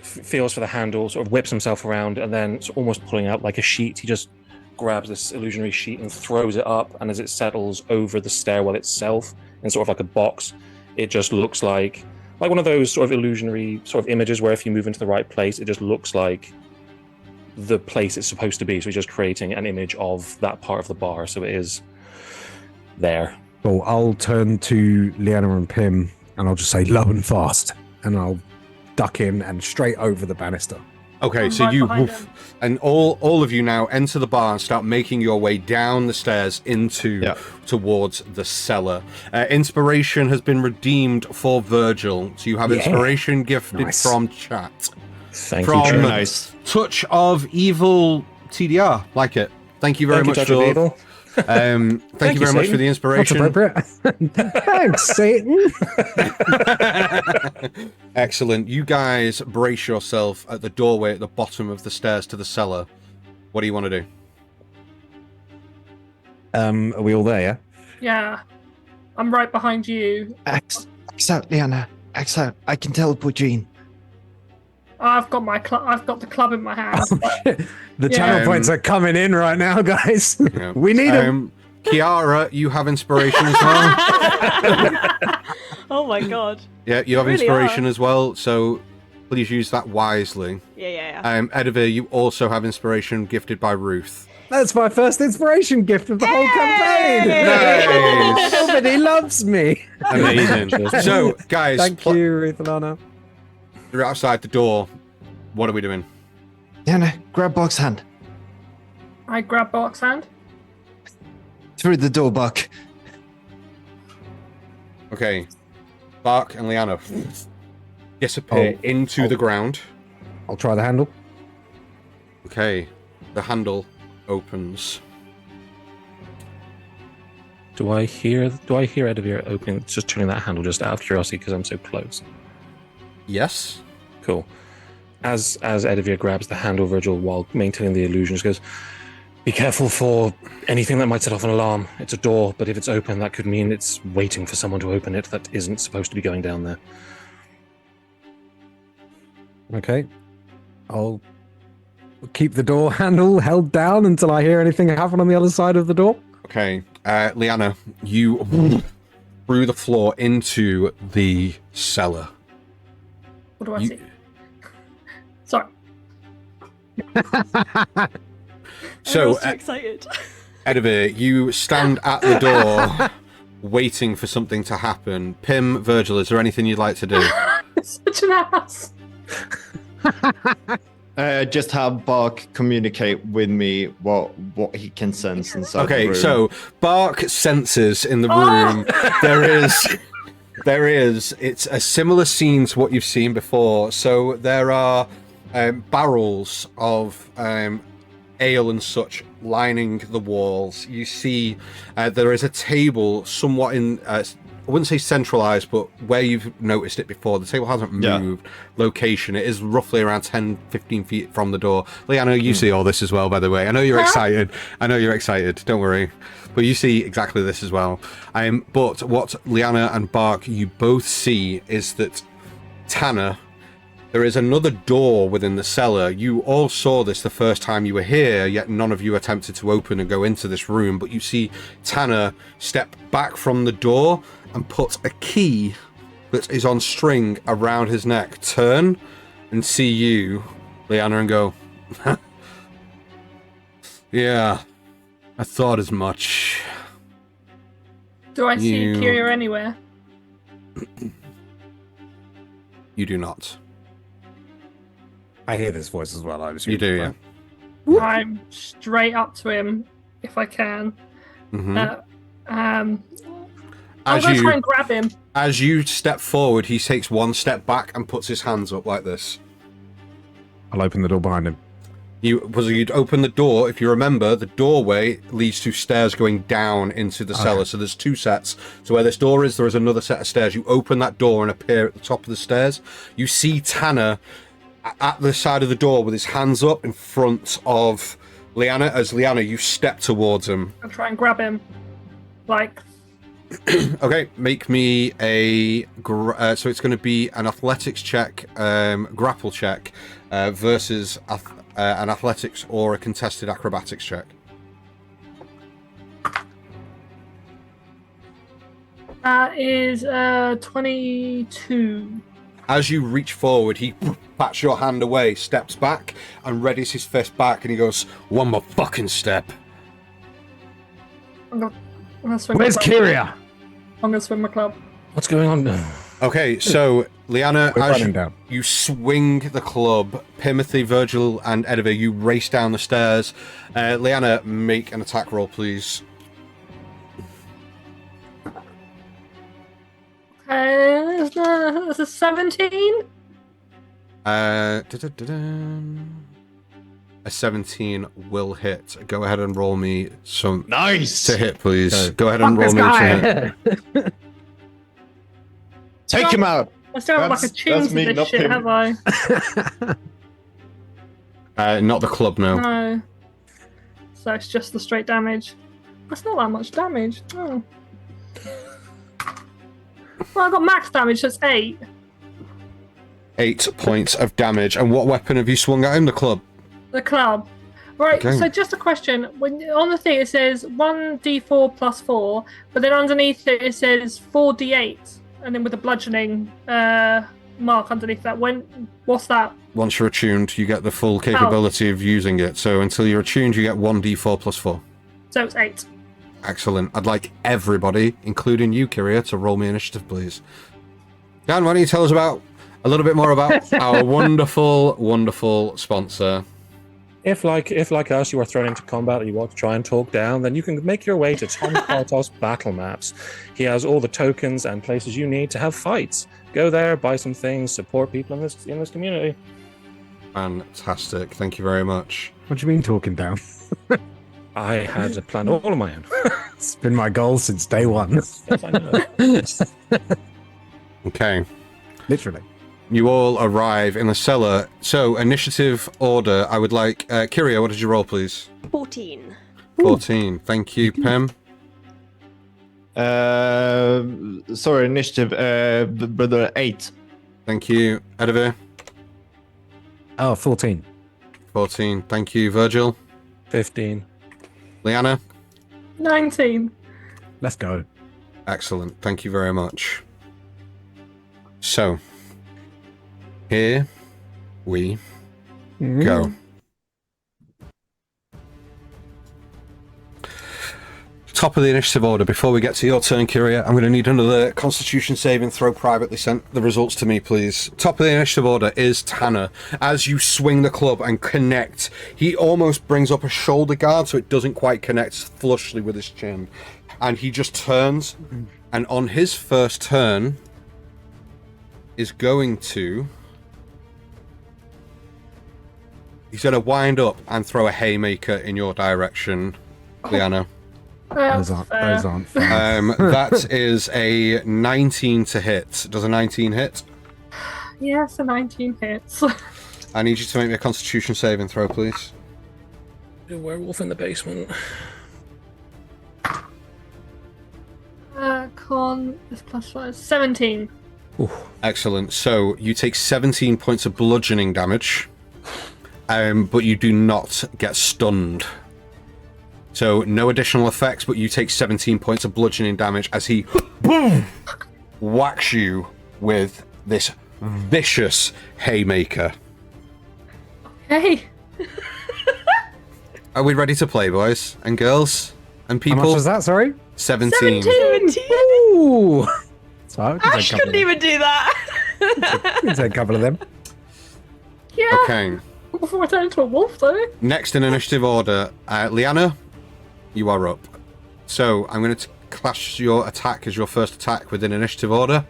Feels for the handle, sort of whips himself around, and then almost pulling out like a sheet. He just grabs this illusionary sheet and throws it up, and as it settles over the stairwell itself in sort of like a box, it just looks like one of those sort of illusionary sort of images where if you move into the right place, it just looks like the place it's supposed to be. So he's just creating an image of that part of the bar, so it is there. Well, I'll turn to Leanna and Pim, and I'll just say low and fast, and I'll duck in and straight over the banister. Okay, I'm so right you behind woof, him. and all of you now enter the bar and start making your way down the stairs towards the cellar. Inspiration has been redeemed for Virgil, so you have inspiration gifted from chat. Thank From you. Nice. Touch of Evil TDR, like it. Thank you very much, Judge of Phil. Evil. Thank you very much for the That's inspiration. appropriate. Thanks, Satan. Excellent. You guys brace yourself at the doorway at the bottom of the stairs to the cellar. What do you want to do? Are we all there? Yeah. Yeah. I'm right behind you. Excellent, Liana. Excellent. I can teleport you in. I've got the club in my hand. The channel points are coming in right now, guys. Yeah. We need them. Kiara, you have inspiration as well. Oh my god. Yeah, you have Really inspiration are. as well, so please use that wisely. Yeah. Edivir, you also have inspiration gifted by Ruth. That's my first inspiration gift of the whole campaign. Nice. Nobody loves me. Amazing. So, guys, Thank you, Ruth and Anna. you're outside the door. What are we doing? Liana, grab Buck's hand. I grab Bark's hand. Through the door, Buck. Okay. Bark and Liana disappear into the ground. I'll try the handle. Okay. The handle opens. Do I hear Edivir opening, just turning that handle just out of curiosity because I'm so close? Yes. Cool. As Edivir grabs the handle, Virgil, while maintaining the illusion, just goes, "Be careful for anything that might set off an alarm. It's a door, but if it's open, that could mean it's waiting for someone to open it that isn't supposed to be going down there." Okay. I'll keep the door handle held down until I hear anything happen on the other side of the door. Okay. Liana, you through the floor into the cellar. What do I You- see? Sorry. So, so excited. Edivir, you stand at the door waiting for something to happen. Pim, Virgil, is there anything you'd like to do? Such an ass. Just have Buck communicate with me what he can sense inside the Okay, room. so Bark senses in the Oh! room. There is. It's a similar scene to what you've seen before. So there are barrels of ale and such lining the walls. You see there is a table somewhat in, I wouldn't say centralized, but where you've noticed it before. The table hasn't moved location. It is roughly around 10, 15 feet from the door. Liana, you see all this as well, by the way. I know you're excited. Don't worry. But you see exactly this as well. But what Liana and Bark, you both see is that Tanner, there is another door within the cellar. You all saw this the first time you were here, yet none of you attempted to open and go into this room. But you see Tanner step back from the door and put a key that is on string around his neck, turn and see you, Liana, and go, "Yeah, I thought as much." Do I see You- Kiria anywhere? You do not. I hear this voice as well. I assume. You do, yeah. I'm straight up to him if I can. Mhm. I'm As going to try you and grab him. as you step forward, he takes one step back and puts his hands up like this. I'll open the door behind him. You'd open the door. If you remember, the doorway leads to stairs going down into the cellar. So there's two sets. So where this door is, there is another set of stairs. You open that door and appear at the top of the stairs. You see Tanner at the side of the door with his hands up in front of Liana. As Liana, you step towards him. I'll try and grab him. Like, Okay, make me a so it's going to be an athletics check, grapple check, versus an athletics or a contested acrobatics check. that is 22. As you reach forward, he pats your hand away, steps back, and readies his fist back, and he goes, "One more fucking step." I'm gonna swing Where's my club. Kiria? I'm gonna swing my club. What's going on? Okay, so Liana, We're as running down. you swing the club, Timothy, Virgil, and Edivir, you race down the stairs. Liana, make an attack roll, please. This is 17. A 17 will hit. Go ahead and roll me some Nice. to hit, please. Go. Go ahead and roll me to hit. Take him out. I still have like a tune to me, this not shit, him. have I? Not the club, no. No. So it's just the straight damage. That's not that much damage. Oh. Well, I got max damage, so it's 8. 8 points of damage. And what weapon have you swung at him? The club. The club. Right, Okay. so just a question. When on the thing it says 1d4 plus 4, but then underneath it says 4d8, and then with a bludgeoning mark underneath that. What's that? Once you're attuned, you get the full capability of using it. So until you're attuned, you get 1d4 plus 4. So it's 8. Excellent. I'd like everybody, including you, Kiria, to roll me initiative, please. Dan, why don't you tell us a little bit more about our wonderful, wonderful sponsor? If like us, you are thrown into combat and you want to try and talk down, then you can make your way to Tom Kartos Battlemaps. He has all the tokens and places you need to have fights. Go there, buy some things, support people in this community. Fantastic. Thank you very much. What do you mean talking down? I had a plan all of my own. It's been my goal since day one. Yes, I know. Okay. Literally. You all arrive in the cellar. So, initiative order. I would like... Kiria, what did you roll, please? 14. 14. Thank you, Pem. Sorry, initiative. Brother 8. Thank you, Edivir. Oh, 14. 14. Thank you, Virgil. 15. Liana. 19. Let's go. Excellent. Thank you very much. So, here we go. Top of the initiative order. Before we get to your turn, Kiria, I'm going to need another Constitution saving throw privately. Sent the results to me, please. Top of the initiative order is Tanner. As you swing the club and connect, he almost brings up a shoulder guard so it doesn't quite connect flushly with his chin. And he just turns, and on his first turn is going to... He's going to wind up and throw a haymaker in your direction, Liana. Those aren't fair. That is a 19 to hit. Does a 19 hit? Yes, a 19 hits. I need you to make me a Constitution saving throw, please. The werewolf in the basement. Con is plus 5. 17. Excellent. So you take 17 points of bludgeoning damage, but you do not get stunned. So no additional effects, but you take 17 points of bludgeoning damage as he boom, whacks you with this vicious haymaker. Hey. Are we ready to play, boys and girls and people? How much was that, sorry? 17. 17! Ooh! So Ash couldn't even do that. You can take a couple of them. Yeah. Okay. Before I turn into a wolf, though. Next in initiative order, Liana, you are up. So I'm going to class your attack as your first attack within initiative order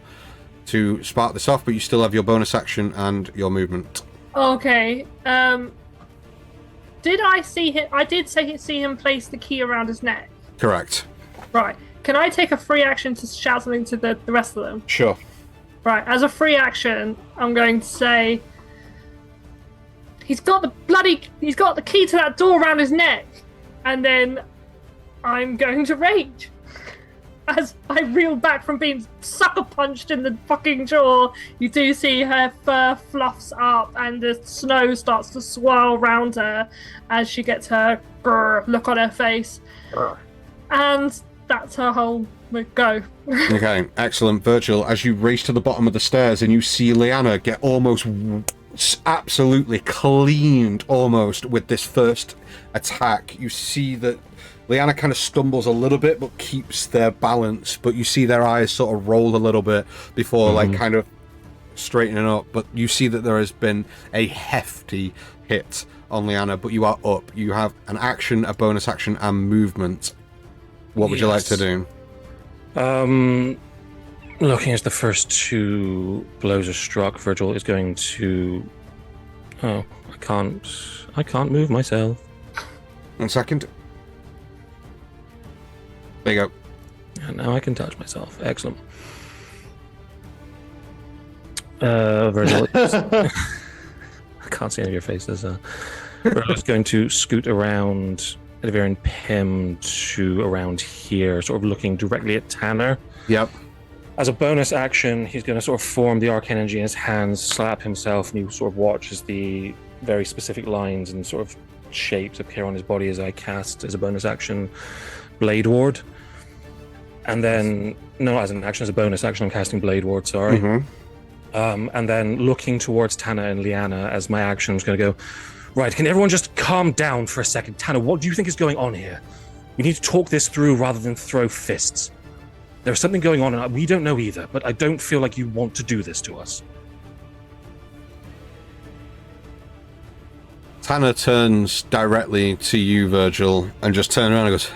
to spark this off, but you still have your bonus action and your movement. Okay. Did I see him? I did see him place the key around his neck. Correct. Right. Can I take a free action to shout something to the rest of them? Sure. Right. As a free action, I'm going to say, he's got the key to that door around his neck, and then I'm going to rage. As I reel back from being sucker punched in the fucking jaw, you do see her fur fluffs up and the snow starts to swirl around her as she gets her grr look on her face. And that's her whole go. Okay, excellent. Virgil, as you race to the bottom of the stairs and you see Liana get almost absolutely cleaned almost with this first attack, you see that Liana kind of stumbles a little bit but keeps their balance, but you see their eyes sort of roll a little bit before like kind of straightening up, but you see that there has been a hefty hit on Liana, but you are up. You have an action, a bonus action, and movement. What would you like to do? Looking as the first two blows are struck, Virgil is going to Oh, I can't move myself. 1 second. There you go. And now I can touch myself. Excellent. Virgil, I can't see any of your faces. Virgil's going to scoot around Edivir and Pim to around here, sort of looking directly at Tanner. Yep. As a bonus action, he's going to sort of form the arcane energy in his hands, slap himself, and you sort of watch as the very specific lines and sort of shapes appear on his body as I cast, as a bonus action, Blade Ward. And then, no, as an action, as a bonus action, I'm casting Blade Ward, sorry. Mm-hmm. And then looking towards Tanner and Liana as my action, is going to go, right, can everyone just calm down for a second? Tanner, what do you think is going on here? We need to talk this through rather than throw fists. There's something going on, and we don't know either, but I don't feel like you want to do this to us. Tanner turns directly to you, Virgil, and just turns around and goes,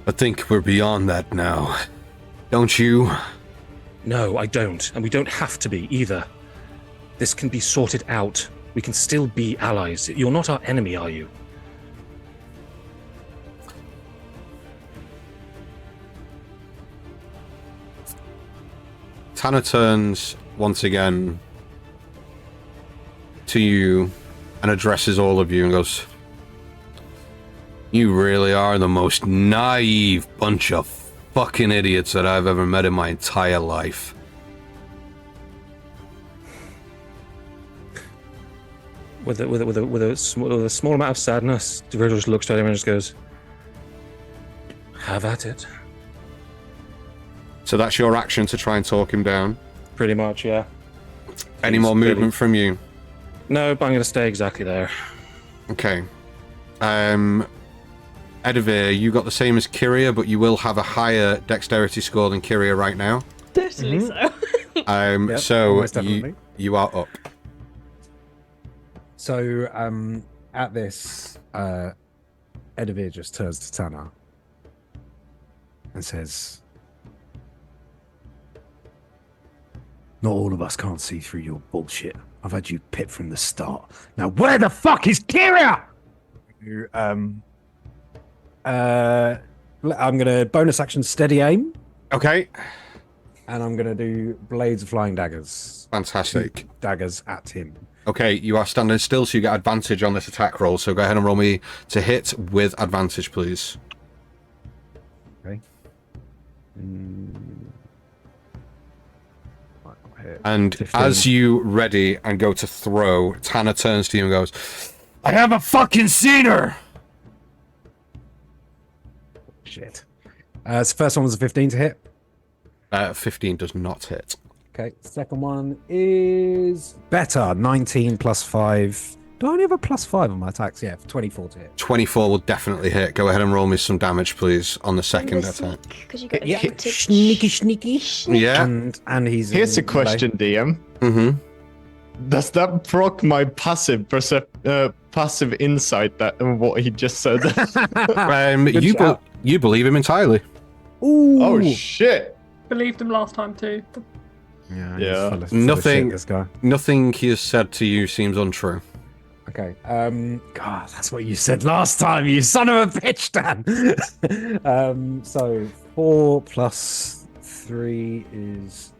I think we're beyond that now. Don't you? No, I don't, and we don't have to be either. This can be sorted out. We can still be allies. You're not our enemy, are you? Tanner turns once again to you and addresses all of you and goes, you really are the most naive bunch of fucking idiots that I've ever met in my entire life. With a small amount of sadness, Virgil just looks at him and just goes, have at it. So that's your action to try and talk him down. Pretty much, yeah. Any more movement from you? No, but I'm going to stay exactly there. Okay. Edivir, you got the same as Kiria, but you will have a higher dexterity score than Kiria right now. Certainly so. Yep, So almost definitely. you are up. So at this, Edivir just turns to Tanner and says, not all of us can't see through your bullshit. I've had you picked from the start. Now where the fuck is Kiria? I'm gonna bonus action steady aim, Okay. and I'm gonna do blades of flying daggers. Fantastic. 2 daggers at him. Okay, you are standing still, so you get advantage on this attack roll. So go ahead and roll me to hit with advantage, please. Okay. And 15. as you ready and go to throw, Tanner turns to you and goes, I haven't fucking seen her! Shit. So first one was a 15 to hit. 15 does not hit. Okay. Second one is better. 19 plus 5. Do I only have a plus 5 on my attacks? Yeah, 24 to hit. 24 will definitely hit. Go ahead and roll me some damage, please, on the second attack. Because you get Yeah. advantage. Sneaky. Yeah. And he's Here's a in question, DM. Mm-hmm. Does that proc my passive insight that what he just said? Good You shout. you believe him entirely. Ooh. Oh shit! Believed him last time too. Yeah. Yeah. Full of Nothing- shit, this guy. Nothing he has said to you seems untrue. Okay. God, that's what you said last time, you son of a bitch, Dan. So 4 plus 3 is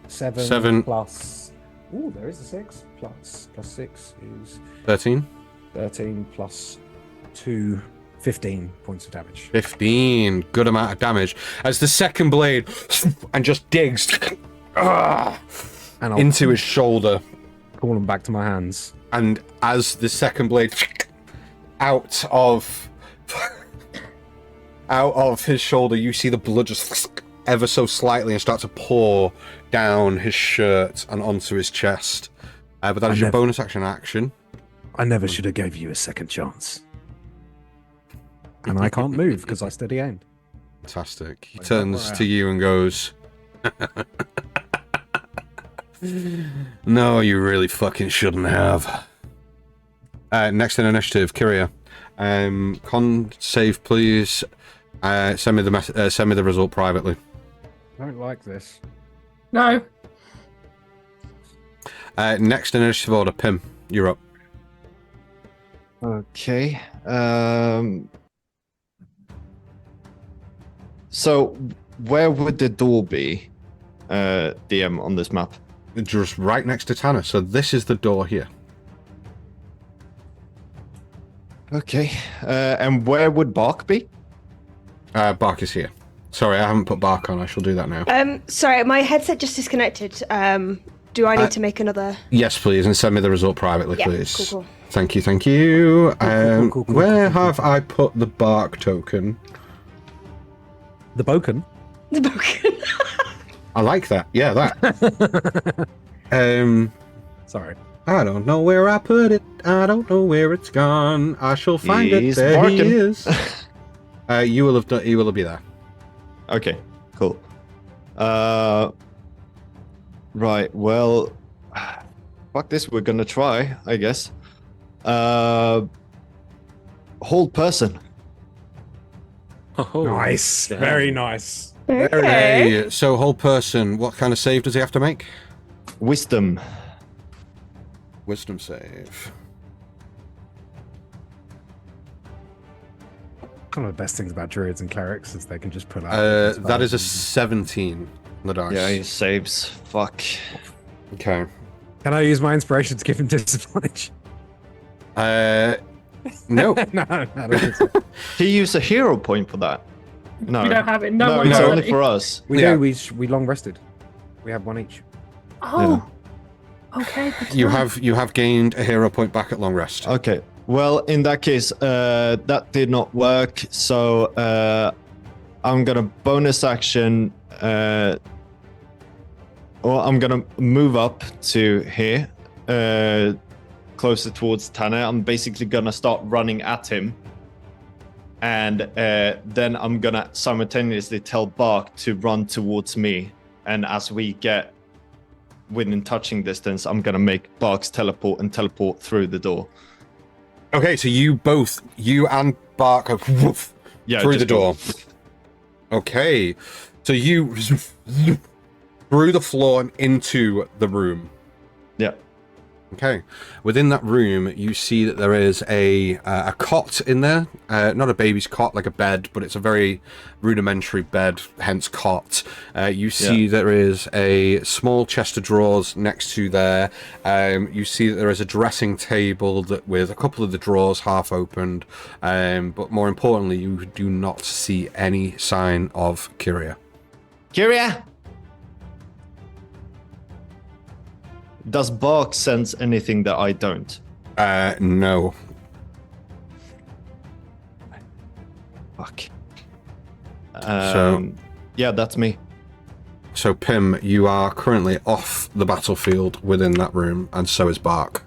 7. 7. Plus. Ooh, there is a 6. Plus 6 is 13? 13 plus 2. 15 points of damage. 15. Good amount of damage. As the second blade and just digs And I'll into his shoulder. call him back to my hands. And as the second blade out of his shoulder, you see the blood just ever so slightly and start to pour down his shirt and onto his chest. But that is your bonus action. I never should have gave you a second chance. And I can't move because I steady aimed. Fantastic. He Like, turns right. to you and goes, no, you really fucking shouldn't have. Next in initiative, Kiria. Con save, please. Send me the result privately. I don't like this. No. Next in initiative order, Pim, you're up. Okay. So, where would the door be, DM, on this map? Just right next to Tanner. So this is the door here. Okay. And where would Bark be? Bark is here. Sorry, I haven't put Bark on. I shall do that now. Sorry, my headset just disconnected. Do I need to make another? Yes, please, and send me the result privately, Yeah, please. cool. Thank you, thank you. Cool. Where have I put the Bark token? The Boken. The broken. I like that. Yeah, that. Sorry. I don't know where I put it. I don't know where it's gone. I shall find He's it. There barking. he is. You will have done. You will be there. Okay, cool. Right, well, fuck this, we're gonna try, I guess. Hold person. Oh, Nice. yeah. Very nice. Okay. Hey, so whole person. What kind of save does he have to make? Wisdom. Wisdom save. One of the best things about druids and clerics is they can just pull out. That is a 17 on the dice. Yeah, he saves. Fuck. Okay. Can I use my inspiration to give him disadvantage? No. no, I don't think so. He used a hero point for that. No. We don't have it. No, No, one's it's no. only ready. for us. We Yeah. do. We long rested. We have one each. Oh. Okay. good to You know. have gained a hero point back at long rest. Okay. Well, in that case, that did not work. So I'm gonna bonus action, or I'm gonna move up to here, closer towards Tanner. I'm basically gonna start running at him, and then I'm gonna simultaneously tell Bark to run towards me. And as we get within touching distance, I'm gonna make Bark's teleport through the door. Okay, so you and Bark go woof, Yeah, through the just go. door. Okay, so you through the floor and into the room. Yeah. Okay, within that room, you see that there is a cot in there. Not a baby's cot, like a bed, but it's a very rudimentary bed, hence cot. You see there is a small chest of drawers next to there. You see that there is a dressing table with a couple of the drawers half opened. But more importantly, you do not see any sign of Kiria. Kiria! Does Bark sense anything that I don't? No. Fuck. So- Yeah, that's me. So, Pim, you are currently off the battlefield within that room, and so is Bark.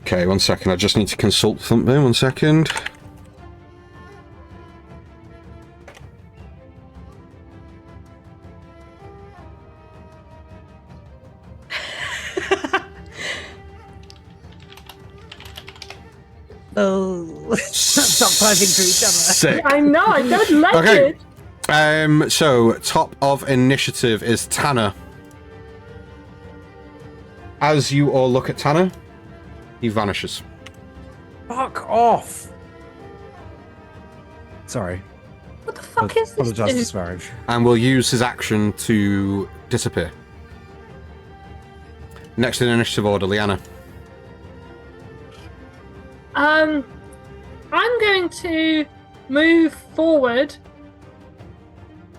Okay, 1 second. I just need to consult something. 1 second. Oh, stop typing to each other. Sick. I know. I don't like Okay. it. So top of initiative is Tanner. As you all look at Tanner, he vanishes. Fuck off. Sorry. What the fuck is this? Apologize to dude? swearing. And will use his action to disappear. Next in initiative order, Liana. I'm going to move forward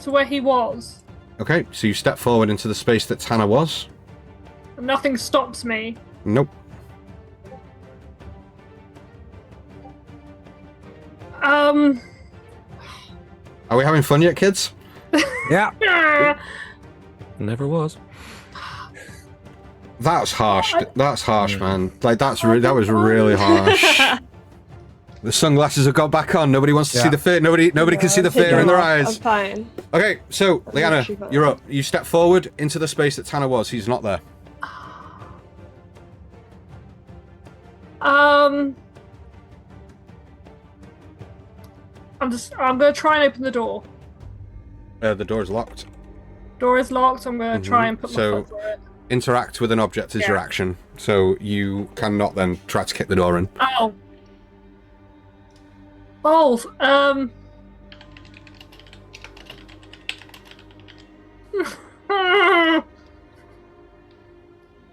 to where he was. Okay, so you step forward into the space that Tanner was. Nothing stops me. Nope. Um. Are we having fun yet, kids? Yeah. ah, Never was. That's harsh. That's harsh, man. Like that was really harsh. The sunglasses have got back on. Nobody wants to see Yeah. the fear. Nobody can see the Take fear in them their off. eyes. I'm fine. Okay, so Liana, actually got you're that. up. You step forward into the space that Tanner was. He's not there. I'm gonna try and open the door. The door is locked. Door is locked. I'm going to try and put my So- foot through it. Interact with an object is your Yeah. action, so you cannot then try to kick the door in. Oh. Balls.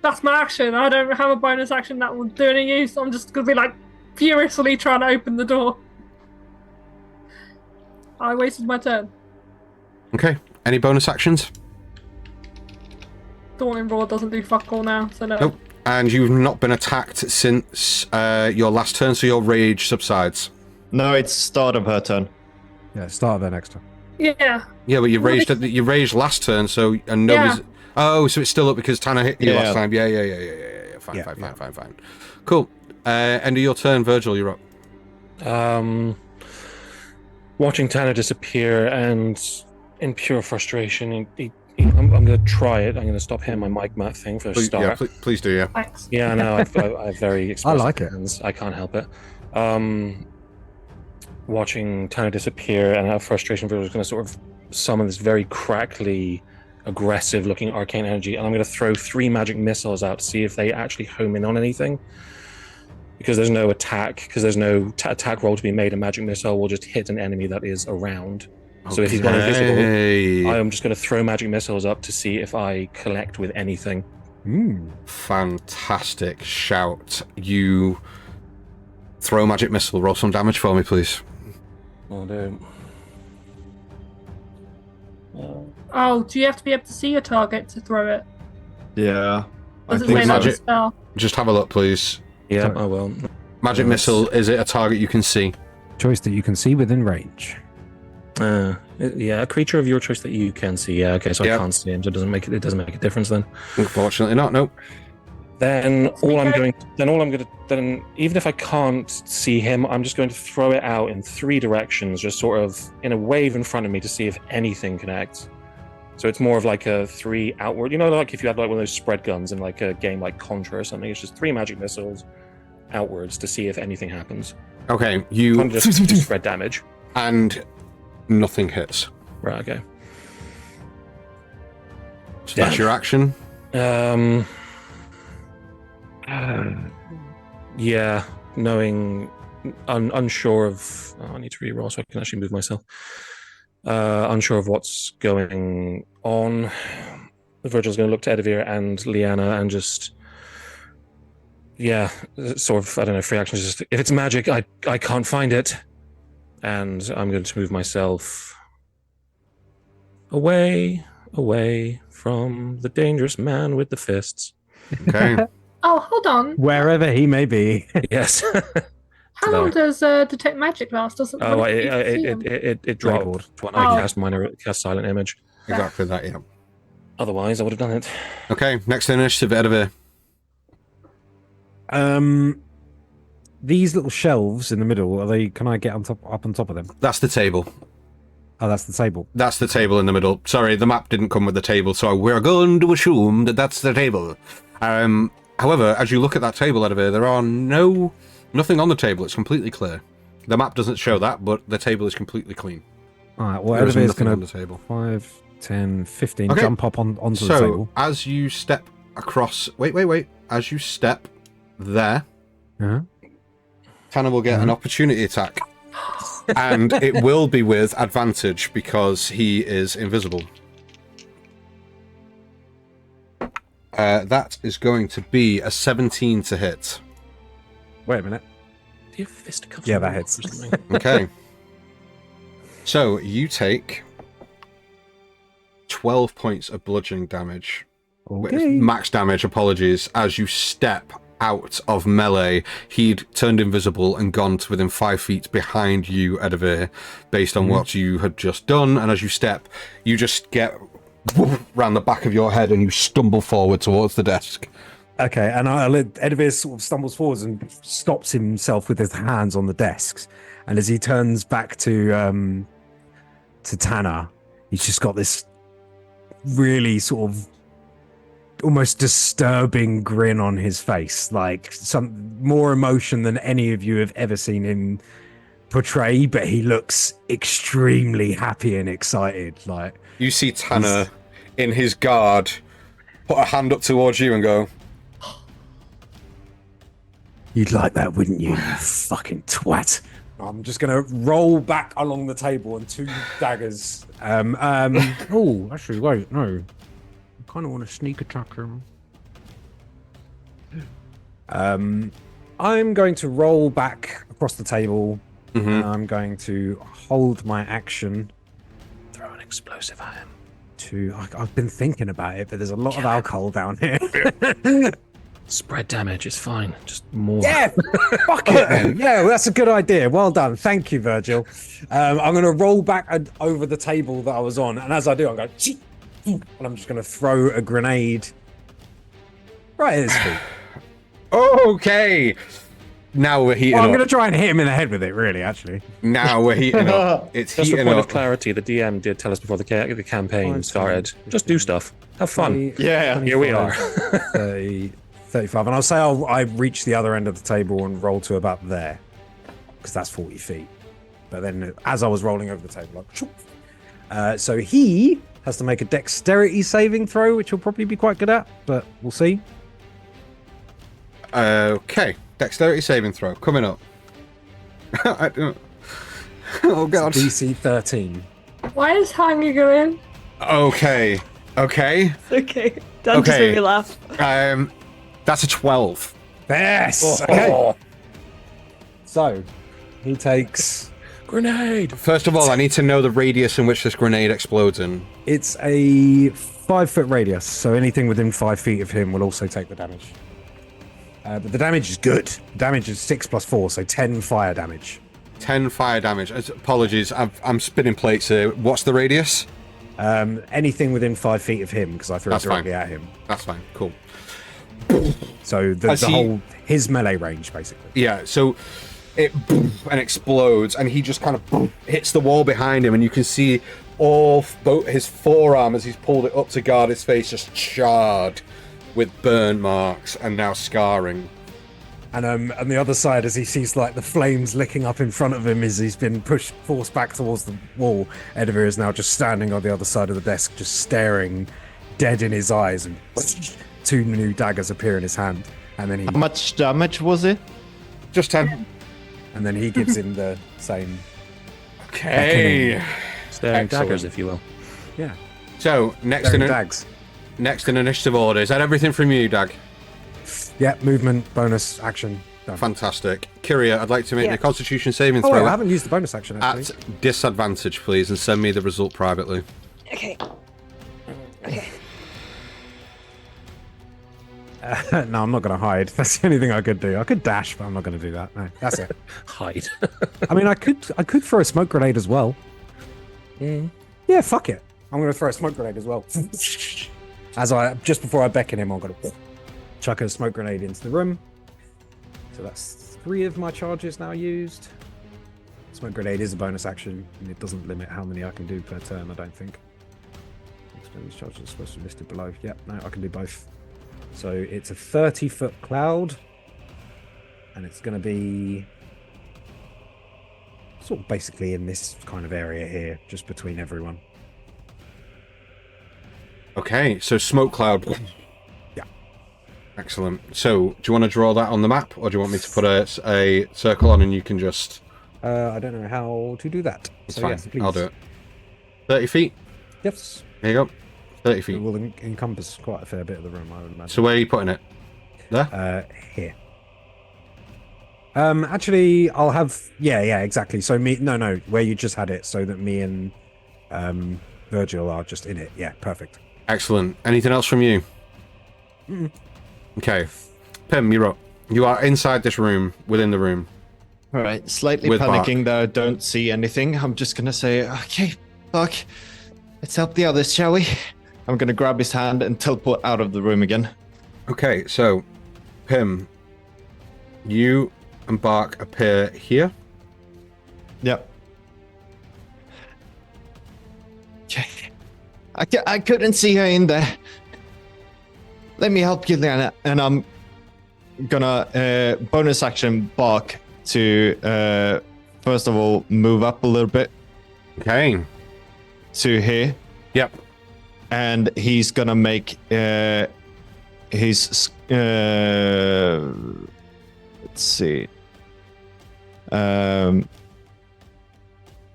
That's my action. I don't have a bonus action that will do any use. I'm just going to be like furiously trying to open the door. I wasted my turn. Okay. Any bonus actions? Dawning Roar doesn't do fuck all now, so no. Nope. And you've not been attacked since your last turn, so your rage subsides. No, it's start of her turn. Yeah, start there next time. Yeah. Yeah, but you Well, raged you raged last turn, so and nobody's. Yeah. Oh, so it's still up because Tanner hit you Yeah. last time. Yeah. Fine, Yeah, fine. Cool. End of your turn, Virgil. You're up. Watching Tanner disappear and in pure frustration, I'm going to try it. I'm going to stop hitting my mic mat thing for a Please, start. yeah, please do. Yeah. Thanks. Yeah, I know. I've very expressive like it. hands. I can't help it. Watching Tanner disappear and out of frustration, Virgil's going to sort of summon this very crackly, aggressive-looking arcane energy, and I'm going to throw 3 magic missiles out to see if they actually home in on anything. Because there's no attack, because there's no attack roll to be made, a magic missile will just hit an enemy that is around. So if he's gone invisible, Okay. I am just going to throw magic missiles up to see if I collect with anything. Fantastic shout. You throw magic missile. Roll some damage for me, please. Will do. Oh, do you have to be able to see your target to throw it? Yeah. Does it think say that magic- spell? Just have a look, please. Yeah, Sorry. I will. Magic missile, is it a target you can see? Choice that you can see within range. Yeah, a creature of your choice that you can see. Yeah, okay, so Yeah. I can't see him, so it doesn't make a difference then. Unfortunately not, nope. Then Okay. then even if I can't see him, I'm just going to throw it out in 3 directions, just sort of in a wave in front of me to see if anything connects. So it's more of like a 3 outward, like if you had like one of those spread guns in like a game like Contra or something, it's just 3 magic missiles outwards to see if anything happens. Okay, you Kind of just spread damage. and nothing hits. Right, okay. So that's your action. Yeah, knowing, unsure of. Oh, I need to re-roll so I can actually move myself. Unsure of what's going on. Virgil's going to look to Edivir and Liana and just, yeah, sort of, I don't know, free action. Just if it's magic, I can't find it, and I'm going to move myself away from the dangerous man with the fists. Okay. Oh, hold on. Wherever he may be. Yes. How long does detect magic last? Doesn't Oh, what if you can see him? it dropped when I cast silent image. Exactly that, yeah. Otherwise, I would have done it. Okay, next initiative, Edivir. These little shelves in the middle, are they? Can I get up on top of them? That's the table. Oh, that's the table. That's the table in the middle. Sorry, the map didn't come with the table, so we're going to assume that that's the table. However, as you look at that table, Edivir, there are nothing on the table. It's completely clear. The map doesn't show that, but the table is completely clean. All right. Well, There is Edivir's nothing going on the to table. 5, 10, 15 Okay. jump up onto the So, table. as you step across... Wait. As you step there, Uh-huh. Tanner will get an opportunity attack. And it will be with advantage because he is invisible. That is going to be a 17 to hit. Wait a minute. Do you have fisticuffs? Yeah, on that the hits. wall or something? Okay. So you take 12 points of bludgeoning damage. Okay. Max damage, apologies, as you step out of melee. He'd turned invisible and gone to within 5 feet behind you, Edivir, based on what you had just done. And as you step, you just get round the back of your head and you stumble forward towards the desk. Okay, and Edivir sort of stumbles forwards and stops himself with his hands on the desks. And as he turns back to Tanner, he's just got this really sort of almost disturbing grin on his face, like some more emotion than any of you have ever seen him portray. But he looks extremely happy and excited. Like You see Tanner in his guard, put a hand up towards you and go, You'd like that, wouldn't you, you fucking twat? I'm just gonna roll back along the table and 2 daggers. Oh, actually, wait, no. I kind of want to sneak attack him. I'm going to roll back across the table. And I'm going to hold my action. Throw an explosive at him. I've been thinking about it, but there's a lot of alcohol down here. Spread damage, it's fine. Just more. Yeah, fuck it then. Yeah, well, that's a good idea. Well done. Thank you, Virgil. I'm going to roll back over the table that I was on. And as I do, I'm going, and I'm just going to throw a grenade right at his feet. okay. Now we're heating I'm up. going to try and hit him in the head with it, really, actually. Now we're heating up. It's Just for heating point up. of clarity, the DM did tell us before the campaign started. Just do stuff. Have fun. Yeah, here we are. 30, 35. And I'll say I reach the other end of the table and roll to about there. Because that's 40 feet. But then as I was rolling over the table, so he has to make a dexterity saving throw, which he'll probably be quite good at, but we'll see. Okay. Dexterity saving throw coming up. I don't. Oh god. DC 13. Why is Hangy going? Okay. Okay. Don't just make me laugh. That's a 12. Yes. Okay. So he takes. Grenade! First of all, I need to know the radius in which this grenade explodes in. It's a 5-foot radius, so anything within 5 feet of him will also take the damage. But the damage is good. The damage is 6 + 4, so 10 fire damage. 10 fire damage. Apologies, I'm spinning plates here. What's the radius? Anything within 5 feet of him, because I threw it That's directly fine. at him. That's fine. Cool. So the he- whole his melee range, basically. Yeah, so it and explodes, and he just kind of hits the wall behind him, and you can see both his forearm as he's pulled it up to guard his face just charred with burn marks and now scarring. And on the other side, as he sees like the flames licking up in front of him as he's been forced back towards the wall, Edivir is now just standing on the other side of the desk, just staring dead in his eyes, and 2 new daggers appear in his hand. And then How much damage was it? Just 10. and then he gives him the same. Okay. Staring Excellent. daggers, if you will. Yeah. So, next Staring in dags. initiative order. Is that everything from you, Dag? Yeah, movement, bonus, action. Done. Fantastic. Kiria, I'd like to make Yeah. the Constitution saving Oh, wait, throw I haven't used the bonus action actually. at disadvantage, please, and send me the result privately. Okay. No, I'm not going to hide. That's the only thing I could do. I could dash, but I'm not going to do that. No, that's it. Hide. I mean, I could throw a smoke grenade as well. Yeah, fuck it. I'm going to throw a smoke grenade as well. Just before I beckon him, I'm going to chuck a smoke grenade into the room. So that's 3 of my charges now used. Smoke grenade is a bonus action, and it doesn't limit how many I can do per turn, I don't think. These charges are supposed to be listed below. Yep, no, I can do both. So it's a 30-foot cloud, and it's going to be sort of basically in this kind of area here, just between everyone. Okay, so smoke cloud. Yeah. Excellent. So, do you want to draw that on the map, or do you want me to put a circle on and you can just... I don't know how to do that. It's So fine, yes, please. I'll do it. 30 feet? Yes. There you go. 30 It feet. will encompass quite a fair bit of the room, I would imagine. So where are you putting it? There? Here. Actually, I'll have... Yeah, exactly. So No, where you just had it, so that me and Virgil are just in it. Yeah, perfect. Excellent. Anything else from you? Okay. Pim, you're up. You are inside this room, within the room. All right, slightly With panicking that I don't see anything. I'm just gonna say, okay, fuck, let's help the others, shall we? I'm gonna grab his hand and teleport out of the room again. Okay, so, Pim, you and Bark appear here. Yep. Okay. I couldn't see her in there. Let me help you, Lana. And I'm gonna bonus action Bark to first of all move up a little bit Okay. to here. Yep. and he's gonna make his let's see,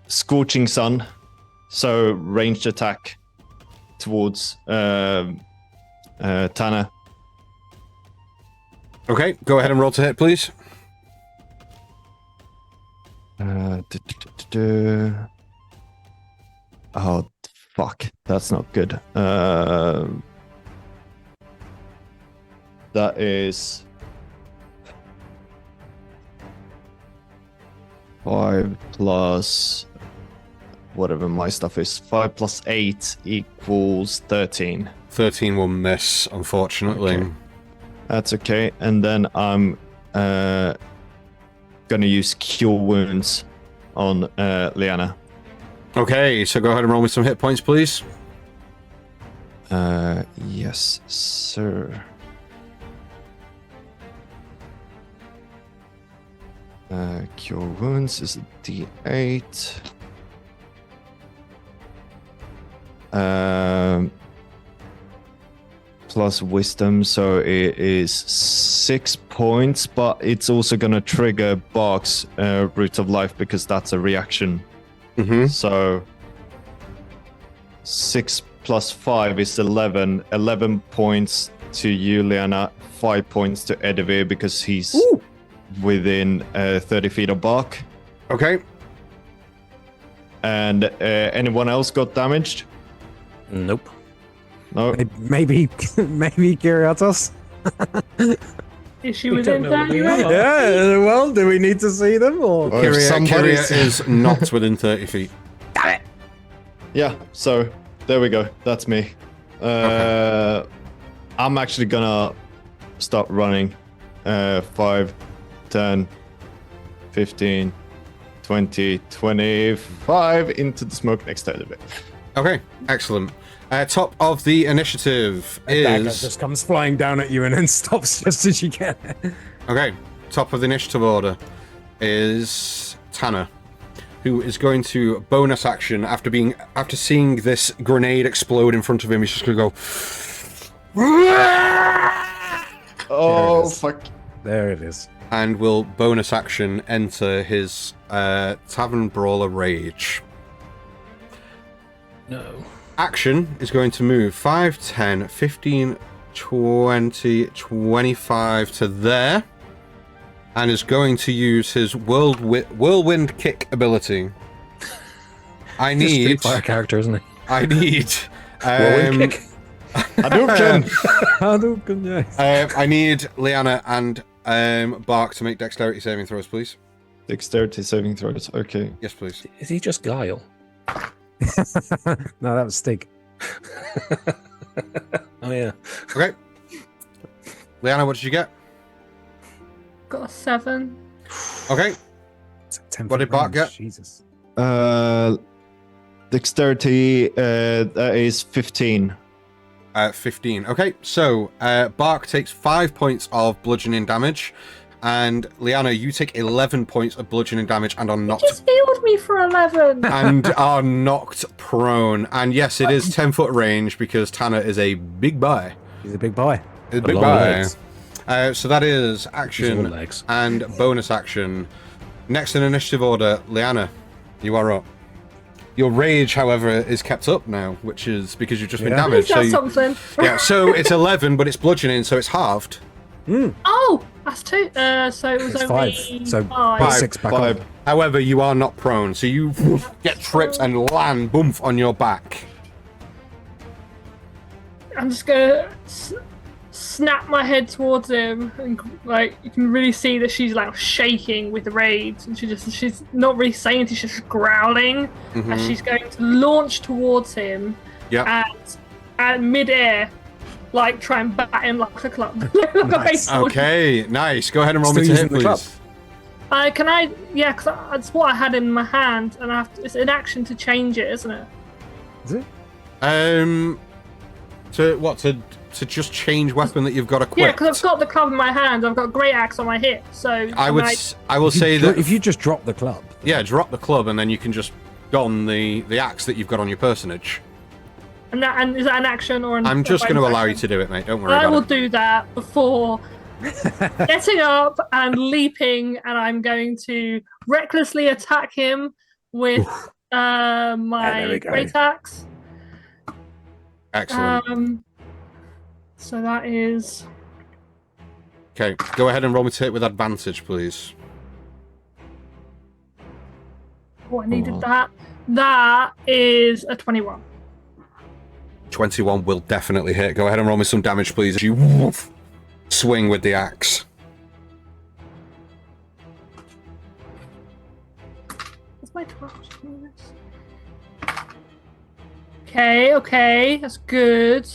Scorching Sun, so ranged attack towards Tanner. Okay, go ahead and roll to hit, please. Oh, fuck. That's not good. That is 5 plus whatever my stuff is. 5 plus 8 equals 13. 13 will miss, unfortunately. Okay. That's okay. And then I'm gonna use Cure Wounds on Liana. Okay, so go ahead and roll me some hit points, please. Yes, sir. Cure Wounds is a D8. Plus Wisdom, so it is 6 points, but it's also gonna trigger Bark's Root of Life because that's a reaction. Mm-hmm. So 6 plus 5 is 11. 11 points to you, Liana. 5 points to Edivir because he's within 30 feet of Bark. Okay. And anyone else got damaged? Nope. No. Maybe Kiriatos? Is she We within don't know where 30 they range? are. Yeah, well, do we need to see them or? Or if Kiria somebody's- is not within 30 feet. Yeah, so there we go. That's me. I'm actually gonna start running. 5, 10, 15, 20, 25 into the smoke next to it. Okay, excellent. Top of the initiative Dagger is... just comes flying down at you and then stops just as you get it. Okay, top of the initiative order is Tanner, who is going to bonus action after seeing this grenade explode in front of him. He's just going to go... Oh, is. fuck. There it is. and will bonus action enter his Tavern Brawler Rage. No. Action is going to move 5, 10, 15, 20, 25 to there, and is going to use his whirlwind kick ability. I He's a Street need... Fighter character, isn't he? I need... Whirlwind kick. Hadouken! yes. I need Liana and Bark to make dexterity saving throws, please. Dexterity saving throws. Okay. Yes, please. Is he just Guile? No, that was Stig. Oh yeah. Okay. Liana, what did you get? Got a 7. Okay. It's a 10 What did foot Bart range, get? Jesus. Dexterity that is 15. 15. Okay, so Bark takes 5 points of bludgeoning damage, and Liana, you take 11 points of bludgeoning damage and are knocked Just healed me for 11. and are knocked prone. And yes, it is 10-foot range because Tanner is a big boy. He's a big boy. A big long boy. legs. So that is He's all action legs. and bonus action. Next in initiative order, Liana, you are up. Your rage, however, is kept up now, which is because you've just been Yeah. damaged. That's So something. yeah, so it's 11, but it's bludgeoning, so it's halved. Oh, that's 2. So it was It's only 5. So 5. put 6 back on. 5. However, you are not prone, so you get tripped and land boomf on your back. I'm just gonna snap my head towards him, and like you can really see that she's like shaking with rage, and she's not really saying anything, she's just growling as she's going to launch towards him, Yeah. and at mid-air, like try and bat him like a club. Like a Nice. baseball. Okay, nice. Go ahead and roll Still me to hit, using the club. please. Can I? Yeah, because that's what I had in my hand, and I have to, it's an action to change it, isn't it? Is it? To just change weapon that you've got equipped? Yeah, because I've got the club in my hand, I've got a great axe on my hip, so I will say If you- that if you just drop the club. yeah, drop the club and then you can just don the axe that you've got on your personage. And is that an action or an? I'm just going to allow you action? to do it, mate. Don't worry I will about it. do that before getting up and leaping, and I'm going to recklessly attack him with there my we go. great axe. Excellent. So that is Okay, go ahead and roll me to hit with advantage, please. I needed that. That is a 21. 21 will definitely hit. Go ahead and roll me some damage, please, as you swing with the axe. What's my 12? Okay, that's good.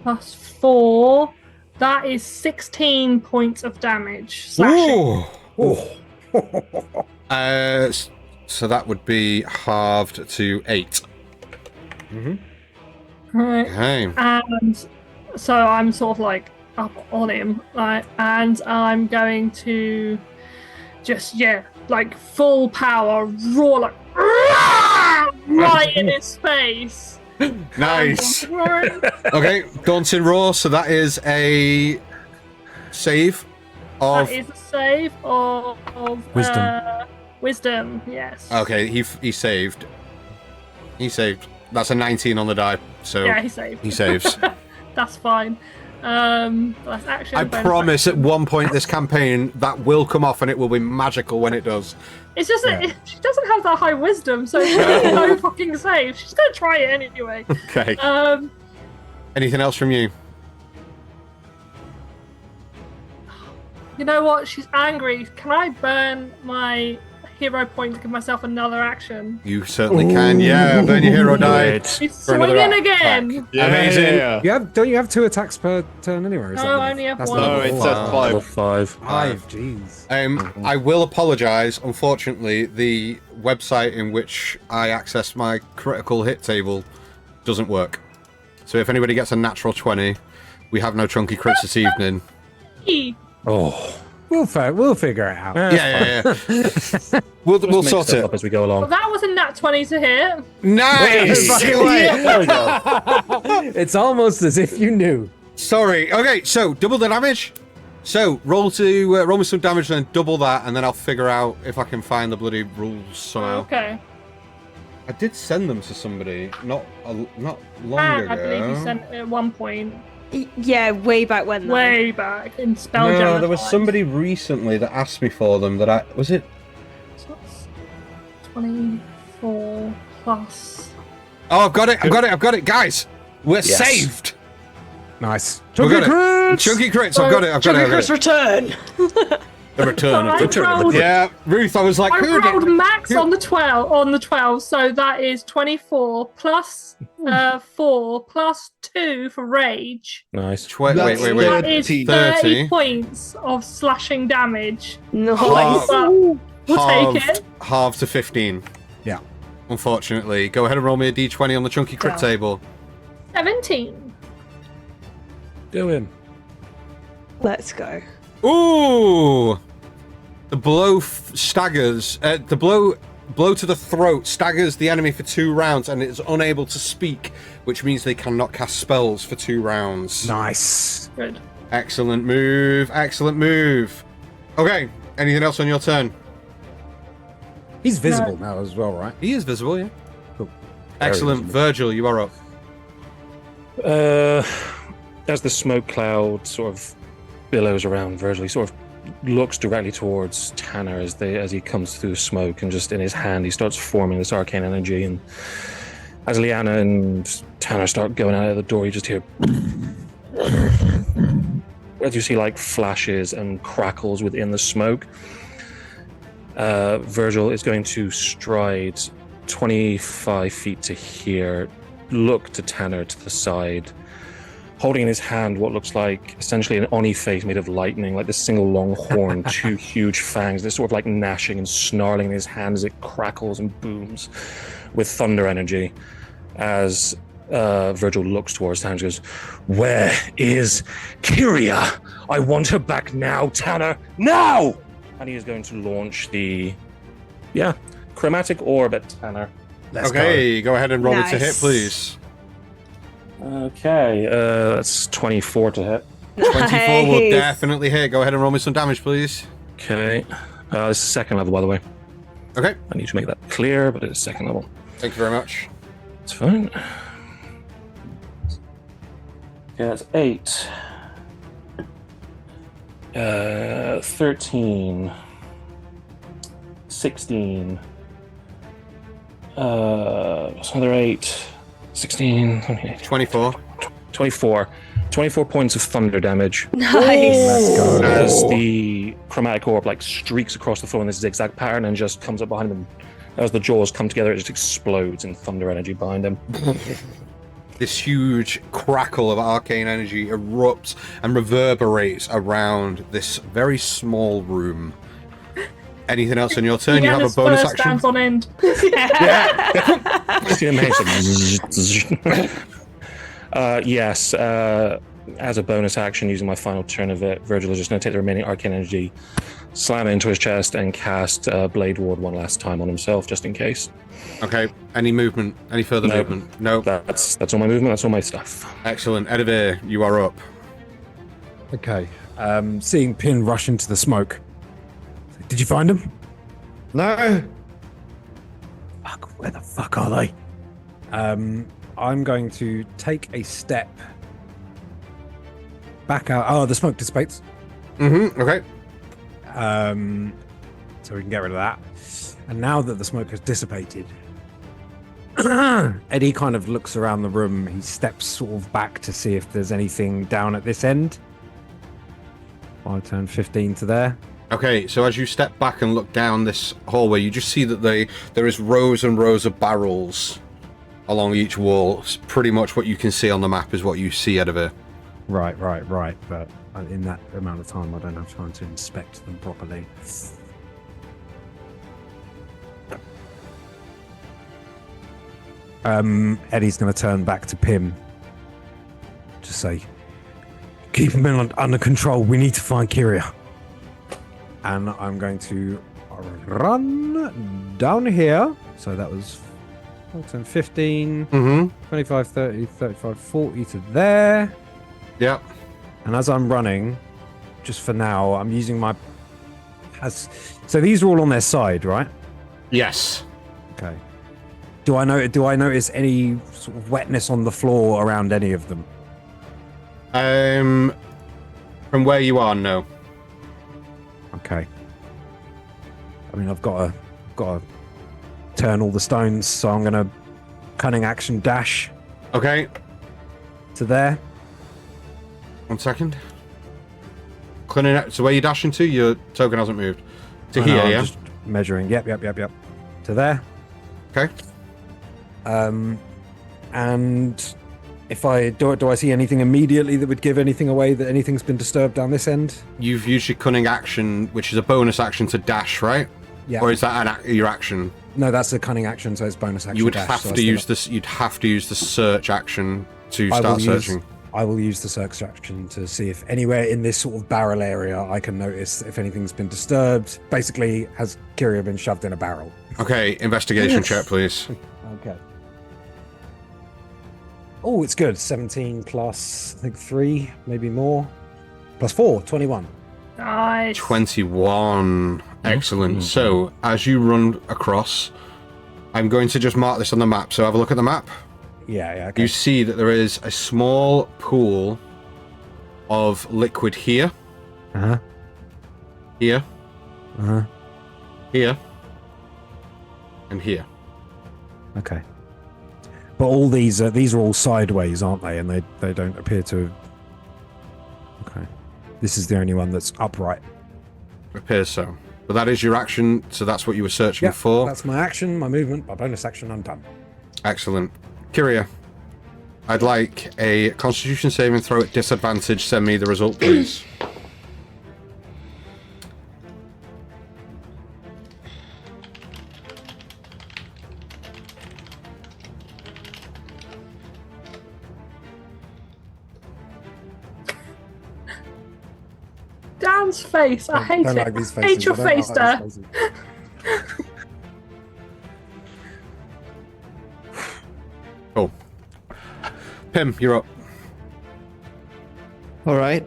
Plus 4. That is 16 points of damage. Slashing. So that would be halved to 8. Right. Okay. And so I'm sort of like up on him, and I'm going to just like full power roar like right in his face. Nice. Okay, daunting roar. So that is a save of. That is a save of Wisdom. Wisdom, yes. Okay, he saved. He saved. That's a 19 on the die. So Yeah, he saved. he saves. That's fine. That's action. I bonus promise action. at one point this campaign that will come off and it will be magical when it does. It's just that she doesn't have that high wisdom, so it's really no fucking save. She's gonna try it anyway. Okay. Anything else from you? You know what? She's angry. Can I burn my hero point to give myself another action? You certainly can. Yeah, burn your hero die. Great. She's For another swinging attack. again. Amazing. Don't you have 2 attacks per turn anyway? Or is No, that I only have that's one. No, level it's four. at Level 5. 5. 5, jeez. I will apologise. Unfortunately, the website in which I access my critical hit table doesn't work. So if anybody gets a natural 20, we have no chunky crits this evening. Oh. We'll figure it out. Yeah. We'll We'll sort it it. up as we go Well, along. that was a nat 20 to hit. Nice. There we go. It's almost as if you knew. Sorry. Okay, so double the damage. So roll me some damage, then double that, and then I'll figure out if I can find the bloody rules somehow. Okay. I did send them to somebody not long And ago. I believe you sent it at one point, Yeah, way back when. Though. way back in Spelljammer. No, there was times. somebody recently that asked me for them. Was it? So that's 24 plus. Oh, I've got it, guys. We're Yes. saved. Nice. We got Chunky it. crits! Chunky crits. I've got it. Chunky Chris return. The return So of I the rolled- Yeah, Ruth. I was like, I who did? rolled max on the 12, so that is 24 plus 4 plus 2 for rage. Nice. Wait. That is 30. 30 points of slashing damage. Nice. But we'll take it. Halved to 15. Yeah. Unfortunately, go ahead and roll me a d20 on the chunky crit Go. table. 17. Do him. Let's go. Ooh! The blow staggers. The blow to the throat staggers the enemy for 2 rounds and is unable to speak, which means they cannot cast spells for 2 rounds. Nice. Good. Excellent move. Excellent move. Okay. Anything else on your turn? He's visible now as well, right? He is visible, yeah. Cool. Excellent. visible. Virgil, you are up. As the smoke cloud sort of billows around Virgil, he sort of looks directly towards Tanner as he comes through smoke, and just in his hand he starts forming this arcane energy. And as Liana and Tanner start going out of the door, you just hear as you see like flashes and crackles within the smoke. Virgil is going to stride 25 feet to here, look to Tanner to the side, holding in his hand what looks like essentially an Oni face made of lightning, like this single long horn, 2 huge fangs. They're sort of like gnashing and snarling in his hand as it crackles and booms with thunder energy. As Virgil looks towards Tanner and goes, "Where is Kiria? I want her back now, Tanner, now!" And he is going to launch the, chromatic orb at Tanner. Let's Okay, go ahead and roll it to hit, Nice. please. Okay, that's 24 to hit. 24 will Nice. definitely hit. Go ahead and roll me some damage, please. Okay, this is second level, by the way. Okay. I need to make that clear, but it's second level. Thank you very much. It's fine. Okay, that's 8. 13. 16. Another 8. 16. 24. 24. 24 points of thunder damage. Nice. Let's go. As the chromatic orb like streaks across the floor in this zigzag pattern and just comes up behind them. As the jaws come together, it just explodes in thunder energy behind him. This huge crackle of arcane energy erupts and reverberates around this very small room. Anything else on your turn? You have a bonus action? Stands on end. See him yes. As a bonus action, using my final turn of it, Virgil is just going to take the remaining arcane energy, slam it into his chest, and cast Blade Ward one last time on himself, just in case. Okay. Any movement? Any further No. movement? No. That's all my movement. That's all my stuff. Excellent. Edivir, you are up. Okay. Seeing Pin rush into the smoke. Did you find him? No. Fuck, where the fuck are they? I'm going to take a step back out. Oh, the smoke dissipates. Okay. So we can get rid of that. And now that the smoke has dissipated, Eddie kind of looks around the room. He steps sort of back to see if there's anything down at this end. I turn 15 to there. Okay, so as you step back and look down this hallway, you just see that there is rows and rows of barrels along each wall. It's pretty much what you can see on the map is what you see, Edivir. Right. But in that amount of time, I don't have time to inspect them properly. Eddie's going to turn back to Pim to say, keep him under control. We need to find Kiria. And I'm going to run down here. So that was 14, 15, 25, 30, 35, 40 to there. Yep. And as I'm running, just for now, I'm using my... So these are all on their side, right? Yes. Okay. Do I notice any sort of wetness on the floor around any of them? From where you are, no. Okay. I mean, I've got to turn all the stones, so I'm gonna cunning action dash Okay. to there. 1 second. So where you dashing to? Your token hasn't moved. To I know, here, I'm yeah? just measuring. Yep. To there. Okay. And if I do I see anything immediately that would give anything away that anything's been disturbed down this end? You've used your cunning action, which is a bonus action to dash, right? Yeah. Or is that your action? No, that's a cunning action, so it's bonus action. You would dash, have so to I still- use this. You'd have to use the search action to I start will use- searching. I will use the search action to see if anywhere in this sort of barrel area I can notice if anything's been disturbed. Basically, has Kiria been shoved in a barrel? Okay, investigation check, please. Okay. Oh, it's good. 17 plus, I think 3, maybe more. Plus 4, 21. Nice. 21. Excellent. So, as you run across, I'm going to just mark this on the map. So, have a look at the map. Yeah, okay. You see that there is a small pool of liquid here, Uh-huh. here, Uh-huh. here, and here. Okay. But all these are all sideways, aren't they? And they don't appear to... Okay. This is the only one that's upright. It appears so. But that is your action, so that's what you were searching Yep, for. that's my action, my movement, my bonus action, I'm done. Excellent. Kiria, I'd like a Constitution saving throw at disadvantage. Send me the result, please. Dan's face. I hate don't it. like these I faces. hate your I don't face, like Dan. these faces. Cool. Pim, you're up. All right.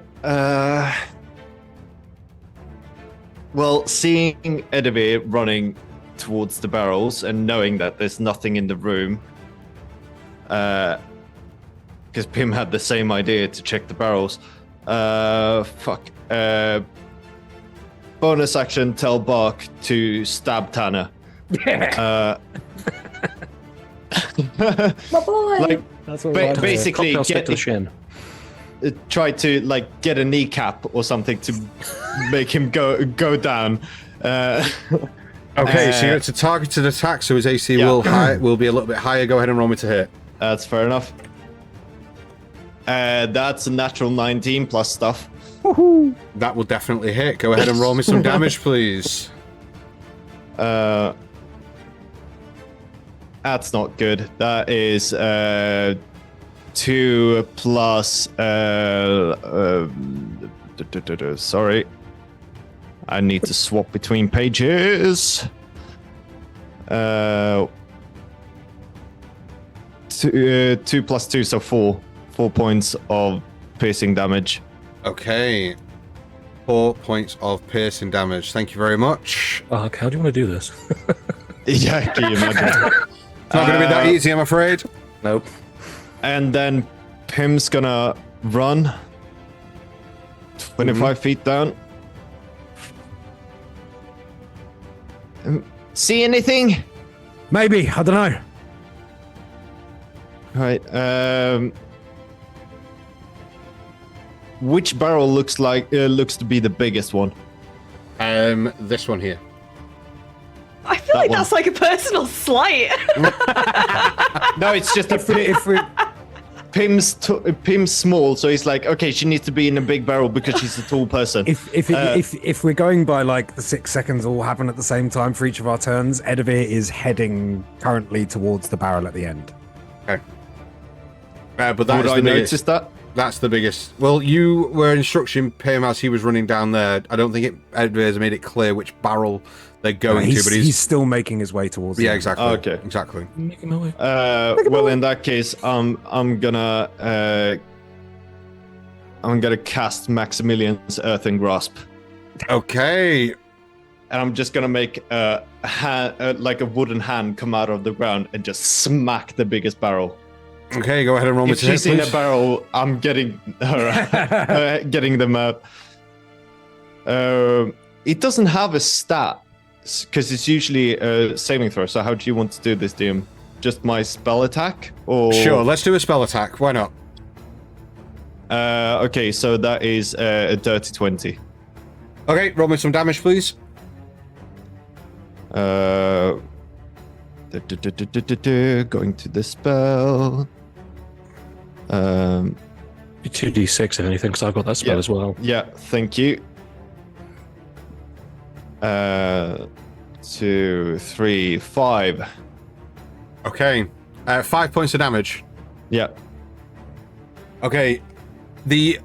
Well, seeing Edivir running towards the barrels and knowing that there's nothing in the room, because Pim had the same idea to check the barrels. Bonus action, tell Bark to stab Tanner. My boy. Like, That's what we like to hear. basically, Cocktail stick to the shin. try to like get a kneecap or something to make him go down. Okay, so it's a targeted attack, so his AC will be a little bit higher. Go ahead and roll me to hit. That's fair enough. That's a natural 19 plus stuff. That will definitely hit. Go ahead and roll me some damage, please. That's not good. That is 2 plus. Sorry, I need to swap between pages. 2 plus 2, so 4 points of piercing damage. Okay. 4 points of piercing damage. Thank you very much. How do you want to do this? Yeah, can you imagine? It's not going to be that easy, I'm afraid. Nope. And then Pim's gonna run 25 feet down. See anything? Maybe, I don't know. Right. Which barrel looks to be the biggest one? This one here. I feel like that's like a personal slight. No, it's just If we Pim's small, so he's like, okay, she needs to be in a big barrel because she's a tall person. if we're going by like the 6 seconds all happen at the same time for each of our turns, Edivir is heading currently towards the barrel at the end. Okay. But that's Would I the biggest. notice that? That's the biggest. Well, you were instructing Pim as he was running down there. I don't think Edward has made it clear which barrel they're going to, but he's still making his way towards. yeah, the exactly. Oh, okay. Exactly. Making my way. Well, in that case, I'm gonna cast Maximilian's Earthen Grasp, Okay. and I'm just gonna make a hand, like a wooden hand, come out of the ground and just smack the biggest barrel. Okay, go ahead and roll me If to hit, she's in a please. barrel, I'm getting her, getting them out. It doesn't have a stat because it's usually a saving throw. So how do you want to do this, DM? Just my spell attack, or Sure, let's do a spell attack. Why not? Okay, so that is a dirty 20. Okay, roll me some damage, please. Going to the spell. 2d6 if anything, because I've got that spell Yeah. as well. Yeah, thank you. 2, 3, 5. Okay. 5 points of damage. Yeah. Okay. The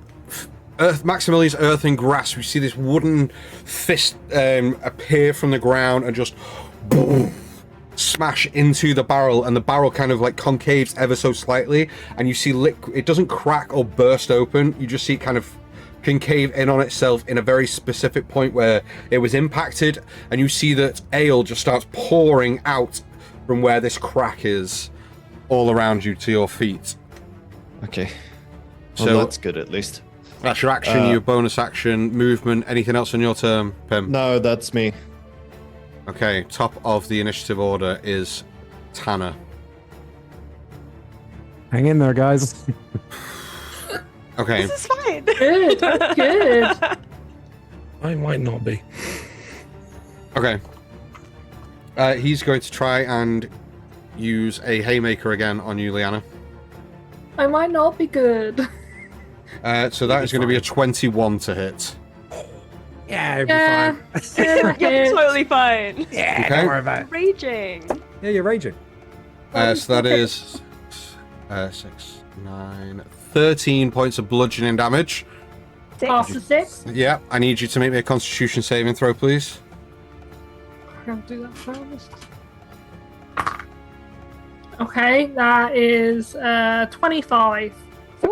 Maximilian's Earthen Grasp, you see this wooden fist appear from the ground and just boom, smash into the barrel, and the barrel kind of like concaves ever so slightly, and you see it doesn't crack or burst open, you just see it kind of concave in on itself in a very specific point where it was impacted, and you see that ale just starts pouring out from where this crack is all around you to your feet. Okay. Well, So that's good at least. that's your action, your bonus action, movement, anything else on your turn, Pim? No, that's me. Okay, top of the initiative order is Tanner. Hang in there, guys. Okay, This is fine. Good, good. I might not be. okay. He's going to try and use a haymaker again on you, Liana. I might not be good. So that is going to be a 21 to hit. Yeah, it'll Yeah. be fine. You're totally fine. Yeah, Okay. don't worry about it. Raging. Yeah, you're raging. So that is 6, 9, 13 points of bludgeoning damage. After 6. Yeah, I need you to make me a Constitution saving throw, please. I can't do that first. Okay, that is 25.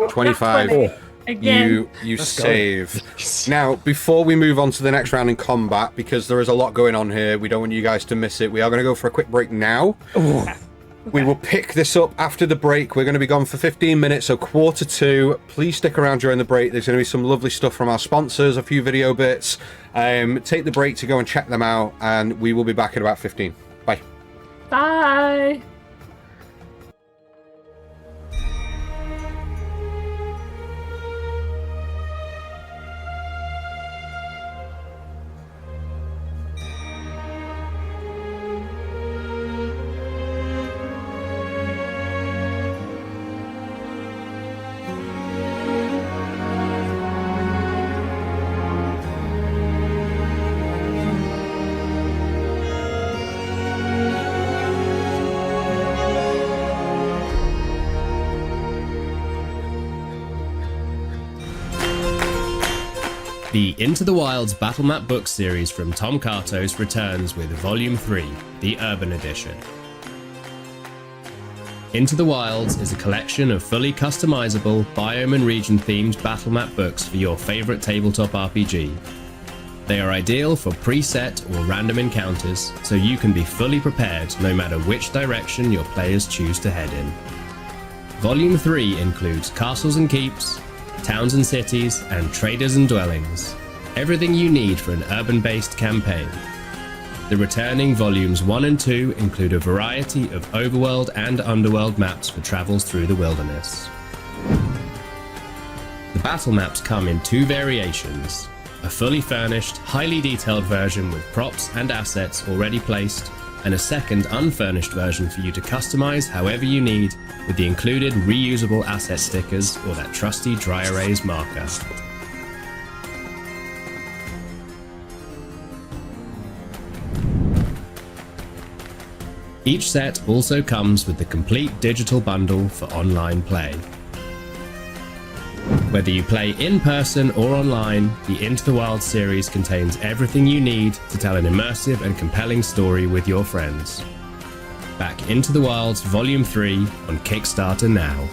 25. 20. Again. You Let's go. save. Now, before we move on to the next round in combat, because there is a lot going on here, we don't want you guys to miss it. We are going to go for a quick break now. We will pick this up after the break. We're going to be gone for 15 minutes, so 1:45. Please stick around during the break. There's going to be some lovely stuff from our sponsors, a few video bits. Take the break to go and check them out, and we will be back in about 15. Bye. Bye. The Into the Wilds Battlemap book series from Tom Kartos returns with Volume 3, the Urban Edition. Into the Wilds is a collection of fully customizable, biome and region themed battlemap books for your favourite tabletop RPG. They are ideal for preset or random encounters, so you can be fully prepared no matter which direction your players choose to head in. Volume 3 includes castles and keeps, towns and cities, and traders and dwellings. Everything you need for an urban-based campaign. The returning volumes 1 and 2 include a variety of overworld and underworld maps for travels through the wilderness. The battle maps come in 2 variations: a fully furnished, highly detailed version with props and assets already placed, and a second unfurnished version for you to customize however you need with the included reusable asset stickers or that trusty dry erase marker. Each set also comes with the complete digital bundle for online play. Whether you play in person or online, the Into the Wild series contains everything you need to tell an immersive and compelling story with your friends. Back Into the Wilds Volume 3 on Kickstarter now.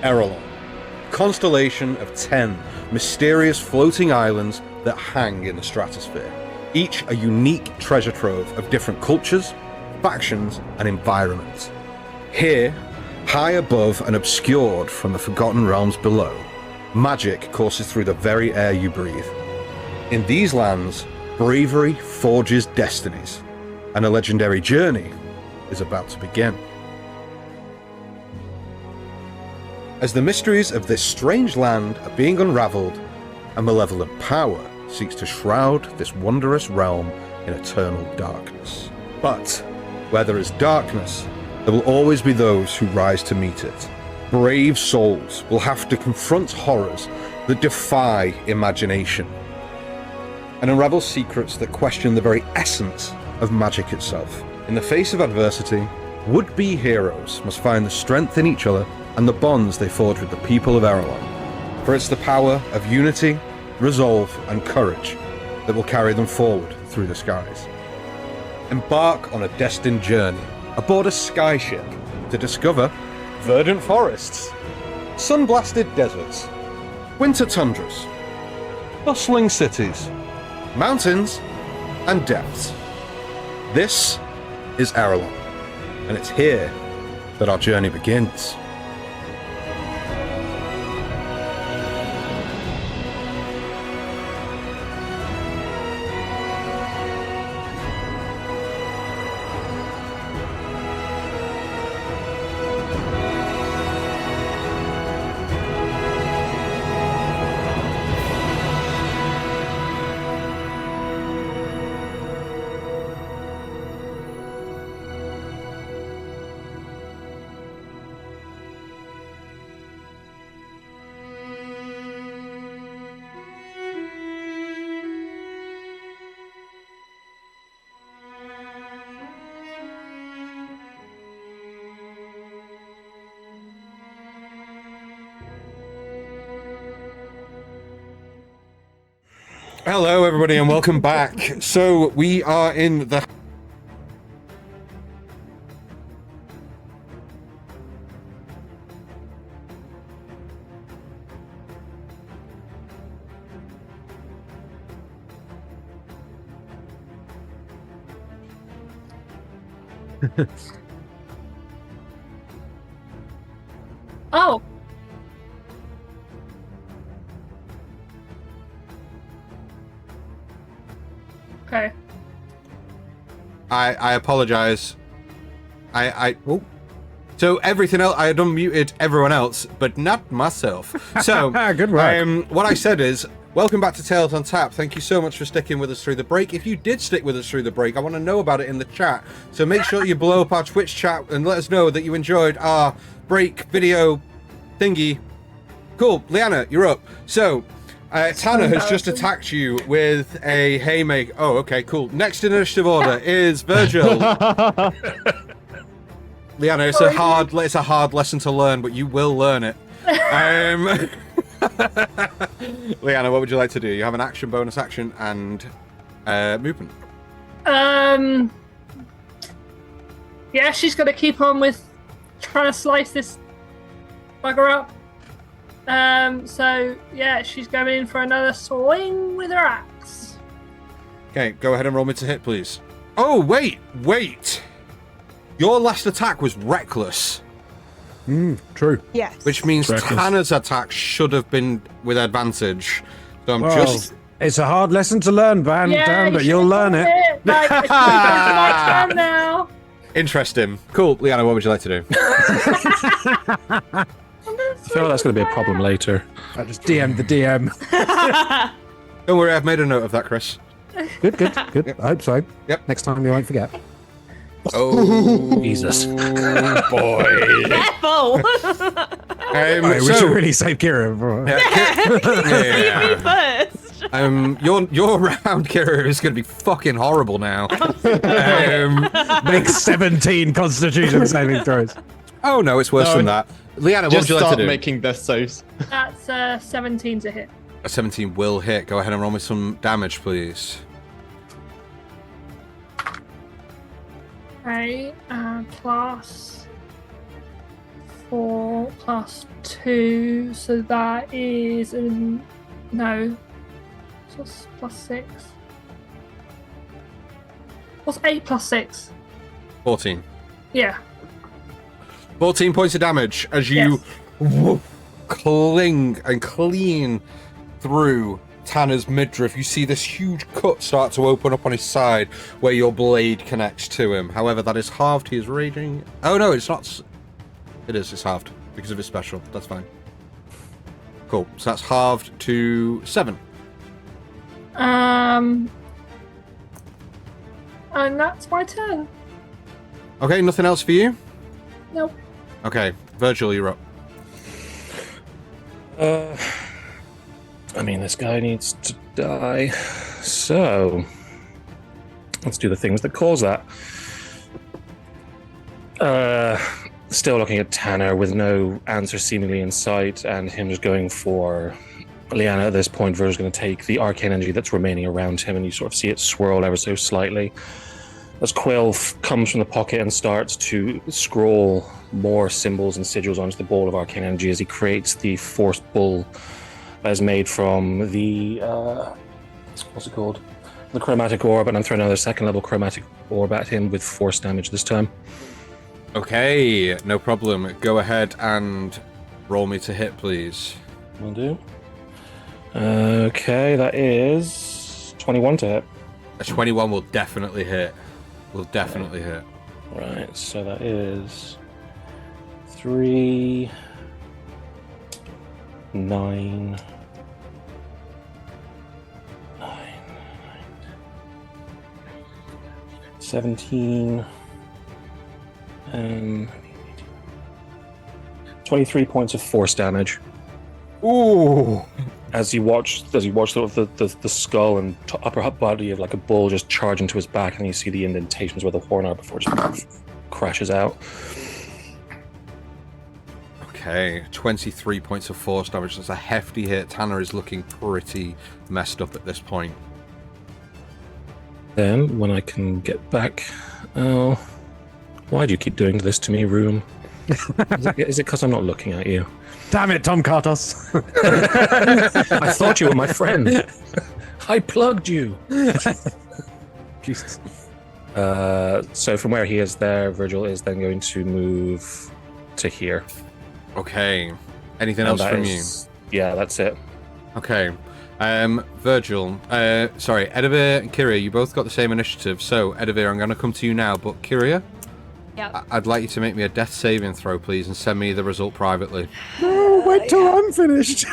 Aerilon, constellation of 10 mysterious floating islands that hang in the stratosphere, each a unique treasure trove of different cultures, factions, and environments. Here, high above and obscured from the forgotten realms below, magic courses through the very air you breathe. In these lands, bravery forges destinies, and a legendary journey is about to begin. As the mysteries of this strange land are being unraveled, a malevolent power seeks to shroud this wondrous realm in eternal darkness. But where there is darkness, there will always be those who rise to meet it. Brave souls will have to confront horrors that defy imagination and unravel secrets that question the very essence of magic itself. In the face of adversity, would-be heroes must find the strength in each other and the bonds they forge with the people of Aerilon. For it's the power of unity, resolve, and courage that will carry them forward through the skies. Embark on a destined journey aboard a skyship to discover verdant forests, sun-blasted deserts, winter tundras, bustling cities, mountains, and depths. This is Aerilon, and it's here that our journey begins. Hello, everybody, and welcome back. So we are in the... Oh. Okay. I apologize. Oh. So everything else, I had unmuted everyone else, but not myself. So Good work. what I said is, welcome back to Tales on Tap. Thank you so much for sticking with us through the break. If you did stick with us through the break, I want to know about it in the chat. So make sure you blow up our Twitch chat and let us know that you enjoyed our break video thingy. Cool, Liana, you're up. So, Tanner has just attacked you with a haymaker. Oh, okay, cool. Next in initiative order is Virgil. Liana, it's a hard lesson to learn, but you will learn it. Liana, what would you like to do? You have an action, bonus action, and movement. Yeah, she's gonna keep on with trying to slice this bugger up. So yeah, she's going in for another swing with her axe. Okay, go ahead and roll me to hit, please. Oh, wait. Your last attack was reckless, True. Yes. which means Reckless. Tanner's attack should have been with advantage. So I'm Well, just... it's a hard lesson to learn, Dan, but you you'll should've learn done it. Like, it's my turn now. Interesting. Cool. Liana, what would you like to do? I feel like that's going to be a problem later. I just DM'd the DM. Don't worry, I've made a note of that, Chris. Good. I hope so. Yep. Next time you won't forget. Oh, Jesus. boy. Careful! Right, we should really save Kira. Yeah. Me first! Your round, Kira, is going to be fucking horrible now. Make 17 Constitution saving throws. Oh no, it's worse than that. Liana, what would Just you like start to do? making death saves. That's 17 to hit. A 17 will hit. Go ahead and roll me some damage, please. Right, plus 4 plus 2, so that is no. So it's plus 6. What's 8 plus 6? 14. Yeah. 14 points of damage as you cling and clean through Tanner's midriff. You see this huge cut start to open up on his side where your blade connects to him. However, that is halved. He is raging. Oh no, it's not. It is. It's halved because of his special. That's fine. Cool. So that's halved to 7. And that's my turn. Okay, nothing else for you? Nope. Okay, Virgil, you're up. I mean, this guy needs to die. So, let's do the things that cause that. Still looking at Tanner with no answer seemingly in sight, and him just going for Leanna at this point. Virgil's going to take the arcane energy that's remaining around him, and you sort of see it swirl ever so slightly. As Quill comes from the pocket and starts to scroll more symbols and sigils onto the ball of arcane energy as he creates the forced bull that is made from the what's it called? The chromatic orb, and I'm throwing another second level chromatic orb at him with force damage this time. Okay, no problem. Go ahead and roll me to hit, please. Will do. Okay, that is 21 to hit. A 21 will definitely hit. Will definitely hit. Right, so that is 3, 9, 17, and 23 points of force damage. Ooh! As you watch sort of the skull and upper body of like a bull just charge into his back, and you see the indentations where the horn are before it just crashes out. Okay, 23 points of force damage. That's a hefty hit. Tanner is looking pretty messed up at this point. Then, when I can get back... Oh, why do you keep doing this to me, Room? Is it because I'm not looking at you? Damn it, Tom Kartos. I thought you were my friend. I plugged you. Jesus. So from where he is there, Virgil is then going to move to here. Okay. Anything And else that from is- Yeah, that's it. you? Okay. Virgil. Sorry, Edivir and Kiria, you both got the same initiative. So, Edivir, I'm going to come to you now, but Kiria, Yep. I'd like you to make me a death saving throw, please, and send me the result privately. No, wait till I'm finished.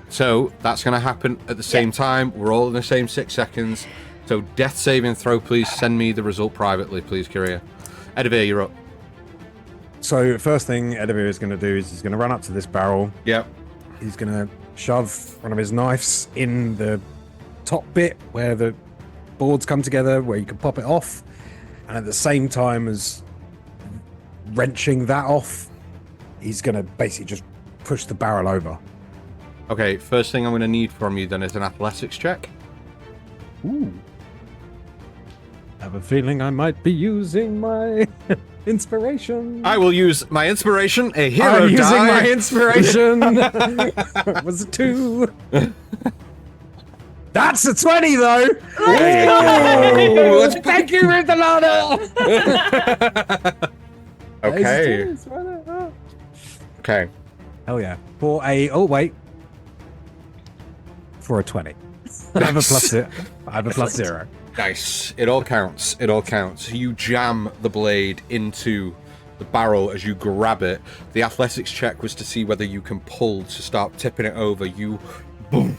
So, that's going to happen at the same time. We're all in the same 6 seconds. So, death saving throw, please, send me the result privately, please, Kiria. Edivir, you're up. So, first thing Edivir is going to do is he's going to run up to this barrel. Yep. He's going to shove one of his knives in the top bit where the boards come together, where you can pop it off. And at the same time as wrenching that off, he's going to basically just push the barrel over. Okay, first thing I'm going to need from you then is an athletics check. Ooh. I have a feeling I might be using my inspiration. I will use my inspiration, a hero I'm using die. my inspiration. It was a 2. That's a 20, though. There you Oh, let's Thank you, Rintalana. Okay. Okay. Hell yeah. For a for a 20. I have a plus it. I have a plus 0. Nice. It all counts. It all counts. You jam the blade into the barrel as you grab it. The athletics check was to see whether you can pull to start tipping it over. You boom,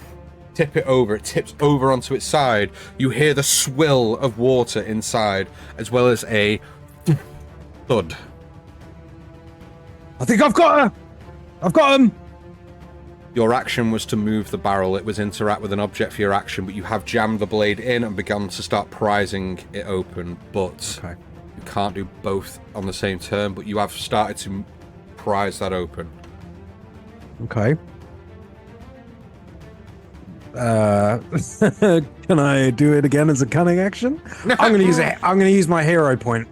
tip it over. It tips over onto its side. You hear the swill of water inside, as well as a thud. I think I've got her. I've got him. Your action was to move the barrel. It was interact with an object for your action, but you have jammed the blade in and begun to start prizing it open. But Okay. you can't do both on the same turn, but you have started to prise that open. Okay. Can I do it again as a cunning action? I'm gonna use it. I'm gonna use my hero point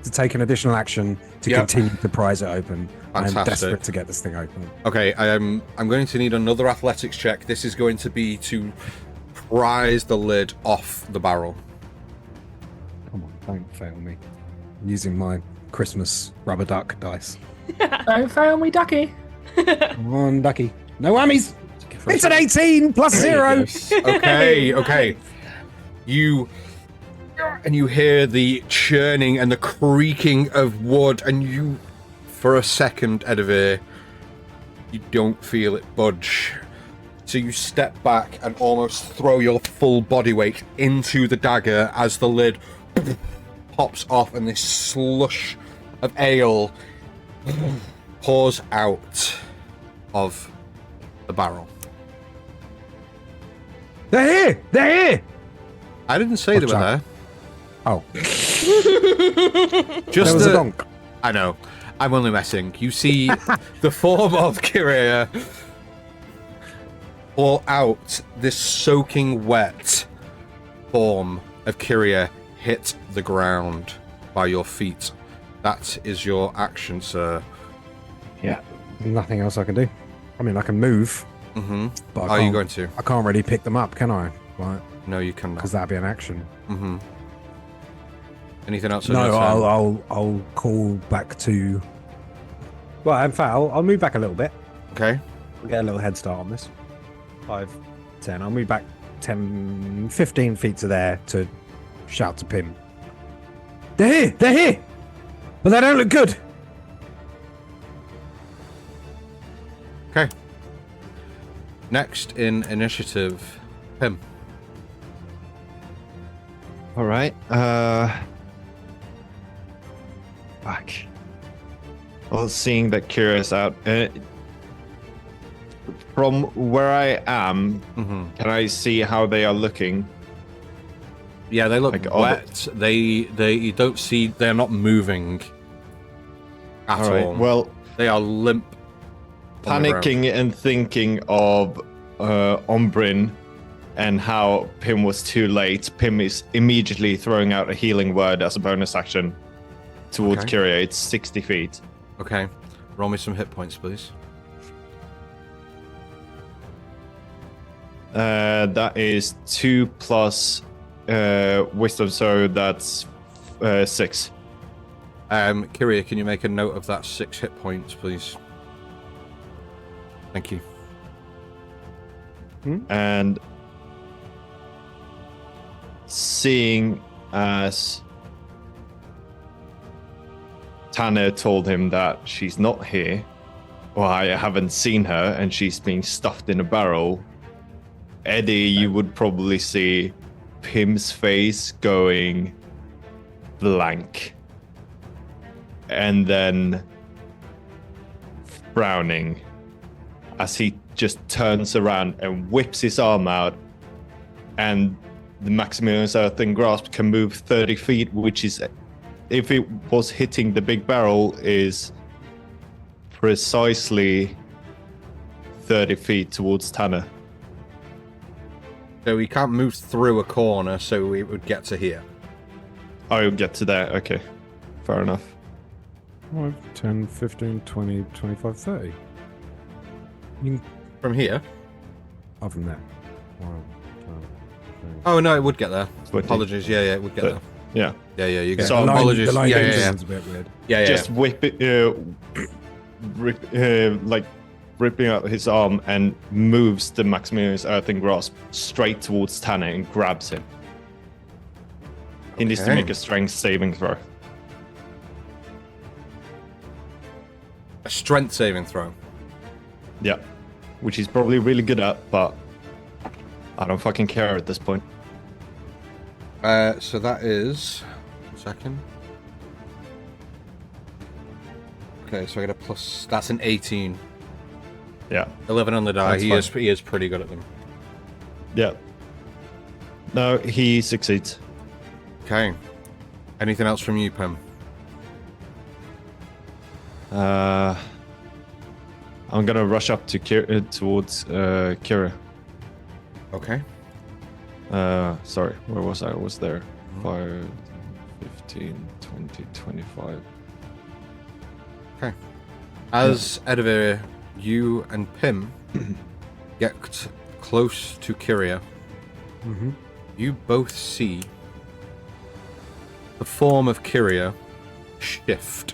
to take an additional action to Yep. continue to prise it open. I'm Fantastic. desperate to get this thing open. Okay, I'm going to need another athletics check. This is going to be to prise the lid off the barrel. Come on, don't fail me. I'm using my Christmas rubber duck dice. Don't fail me, Ducky. Come on, ducky. No whammies! It's an 18 plus 0! Yes. Okay. You hear the churning and the creaking of wood, and you, for a second, Edivir, you don't feel it budge. So you step back and almost throw your full body weight into the dagger as the lid pops off and this slush of ale pours out of the barrel. They're here! They're here! I didn't say they Watch were out. there. Oh, Just there was a donk. I know. I'm only messing. You see the form of Kiria pour out this soaking wet form of Kiria hit the ground by your feet. That is your action, sir. Yeah, nothing else I can do. I mean, I can move, Mm-hmm. but Are you going to? I can't really pick them up, can I? Right, No, you cannot. because that'd be an action. Mm-hmm. Anything else? on No, your turn? I'll call back to. Well, in fact, I'll move back a little bit. Okay. We'll get a little head start on this. 5, 10. I'll move back 10, 15 feet to there to shout to Pim. They're here! They're here! But they don't look good! Okay. Next in initiative, Pim. All right. Back. Well, seeing that Kirias out, from where I am, Mm-hmm. can I see how they are looking? Yeah, they look Like, all wet. They you don't see. They're not moving at All right. all. Well, They are limp. on the ground. panicking and thinking of Ombrin and how Pim was too late. Pim is immediately throwing out a healing word as a bonus action towards Okay. Kiria. It's 60 feet. Okay. Roll me some hit points, please. That is 2 plus wisdom, so that's 6. Kiria, can you make a note of that 6 hit points, please? Thank you. And seeing as Tanner told him that she's not here, or I haven't seen her, and she's being stuffed in a barrel, Eddie, you would probably see Pim's face going blank. And then frowning as he just turns around and whips his arm out, and the Maximilian's Earthen Grasp can move 30 feet, which is, if it was hitting the big barrel, is precisely 30 feet towards Tanner. So we can't move through a corner, so we would get to here. I'll get to there. Okay, fair enough. 5, 10, 15, 20, 25, 30. You can, From here? other than that. 1, 2, 3. Oh no, it would get there. 20. Apologies. Yeah, it would get there. Yeah, Yeah, you get So there. the line- Apologies. The line yeah, changes yeah, is a bit weird. yeah. just whip it, ripping out his arm and moves the Maximilian's Earthen Grasp straight towards Tanner and grabs him. He needs to Okay. make a strength saving throw. A strength saving throw. Yeah, which he's probably really good at, but I don't fucking care at this point. So that is... 1 second. Okay, so I get a plus... That's an 18. Yeah, 11 on the die. That's He is pretty good at them. yeah. No, he succeeds. Okay. Anything else from you, Pim? I'm gonna rush up to towards Kira. Okay. Sorry, where was I? I was there. 5, 15, 20, 25. Okay. As Edivir, you and Pim get close to Kiria, you both see the form of Kiria shift.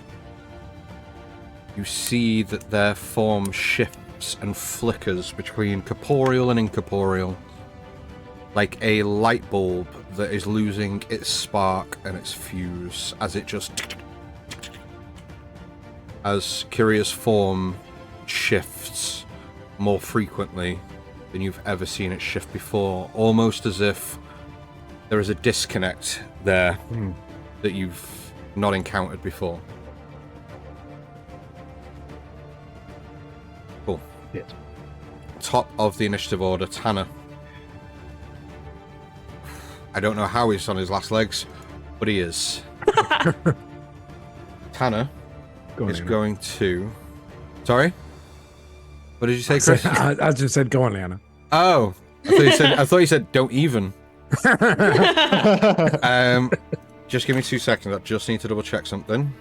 You see that their form shifts and flickers between corporeal and incorporeal, like a light bulb that is losing its spark and its fuse as it just... As Kiria's form shifts more frequently than you've ever seen it shift before, almost as if there is a disconnect there that you've not encountered before. Cool. Yes. Top of the initiative order, Tanner. I don't know how he's on his last legs, but he is. Tanner is going to... Sorry? What did you say, Chris? I just said, go on, Leanna. Oh, I thought you said don't even. Just give me 2 seconds. I just need to double check something.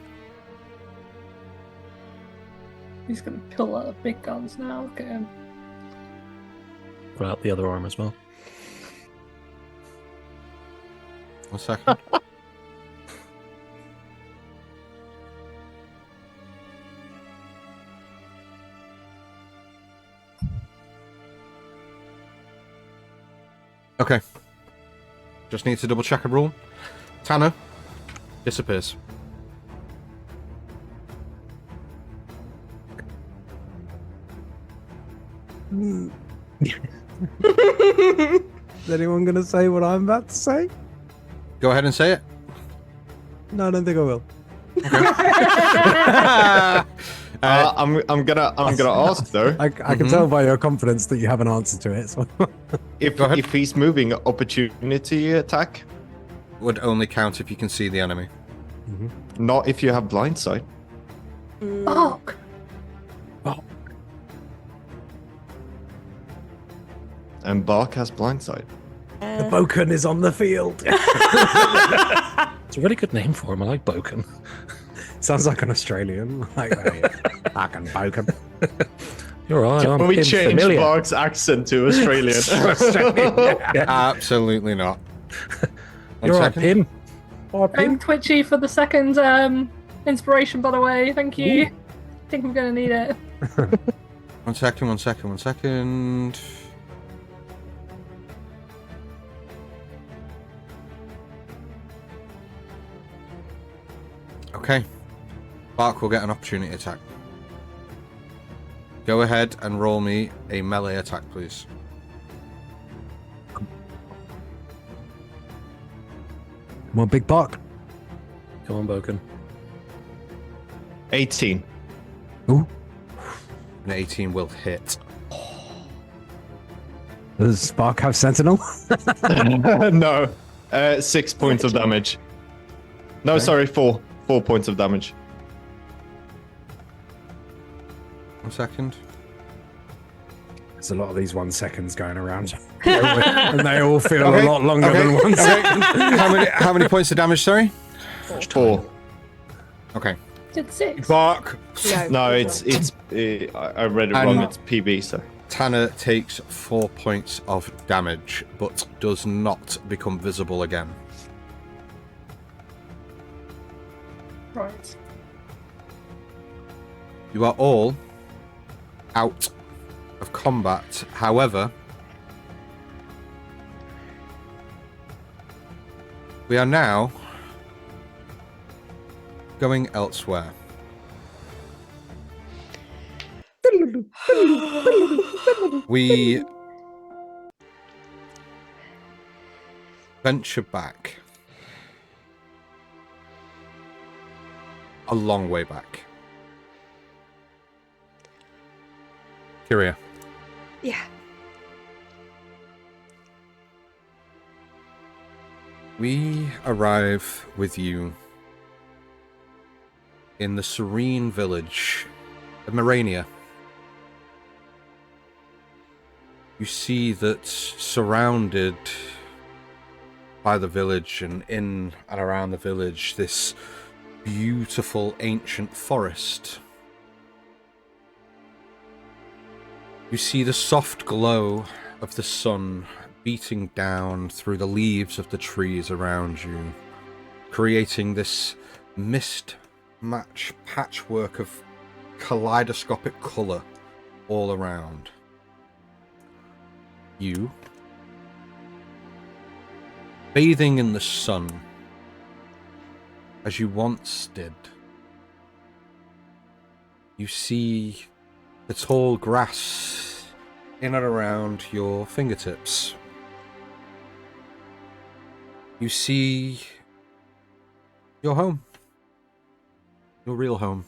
He's gonna pull out the big guns now. Look at him. Pull out the other arm as well. 1 second. Okay. Just need to double check a rule. Tanner disappears. Is anyone going to say what I'm about to say? Go ahead and say it. No, I don't think I will. I'm gonna ask though. I can tell by your confidence that you have an answer to it. So. If he's moving, opportunity attack. Would only count if you can see the enemy. Not if you have blind sight. Fuck. And Bark has blind sight. The Boken is on the field. It's a really good name for him. I like Boken. Sounds like an Australian. Like, fucking Boken. You're right. Can we change Bark's accent to Australian? Absolutely not. You're right, Pim. I'm twitchy for the second inspiration, by the way. Thank you. I think I'm gonna need it. 1 second, 1 second, 1 second. Okay. Bark will get an opportunity attack. Go ahead and roll me a melee attack, please. Come on, Big Bark. Come on, Boken. 18. Ooh. An 18 will hit. Does Bark have Sentinel? No. 6 points of damage. No, Okay. sorry, 4. 4 points of damage. 1 second. There's a lot of these 1 seconds going around. And they all feel a lot longer than 1 second. How many points of damage, sorry? 4. Okay. Did 6. Bark. No, it's I read it wrong. It's PB, so. Tanner takes 4 points of damage, but does not become visible again. Right. You are all out of combat. However, we are now going elsewhere. We venture back. A long way back. Kiria. Yeah. We arrive with you in the serene village of Morania. You see that surrounded by the village and in and around the village, this beautiful ancient forest. You see the soft glow of the sun beating down through the leaves of the trees around you, creating this mist-match patchwork of kaleidoscopic colour all around. You, bathing in the sun, as you once did, you see the tall grass in and around your fingertips. You see your home, your real home.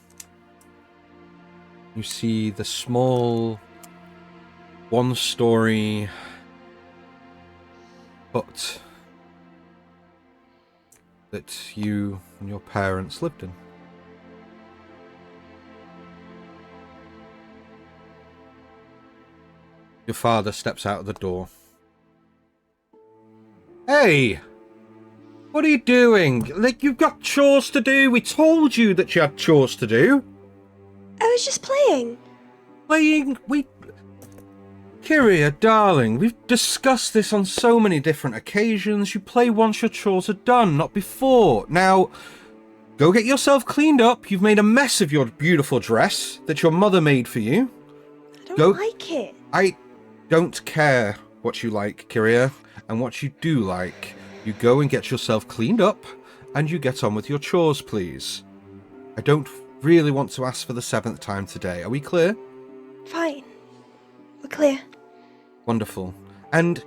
You see the small, one-story hut that you and your parents lived in. Your father steps out of the door. Hey! What are you doing? Like, you've got chores to do. We told you that you had chores to do. I was just playing. Kiria, darling, we've discussed this on so many different occasions. You play once your chores are done, not before. Now, go get yourself cleaned up. You've made a mess of your beautiful dress that your mother made for you. I don't like it. I don't care what you like, Kiria, and what you do like. You go and get yourself cleaned up, and you get on with your chores, please. I don't really want to ask for the 7th time today. Are we clear? Fine. We're clear. Wonderful. And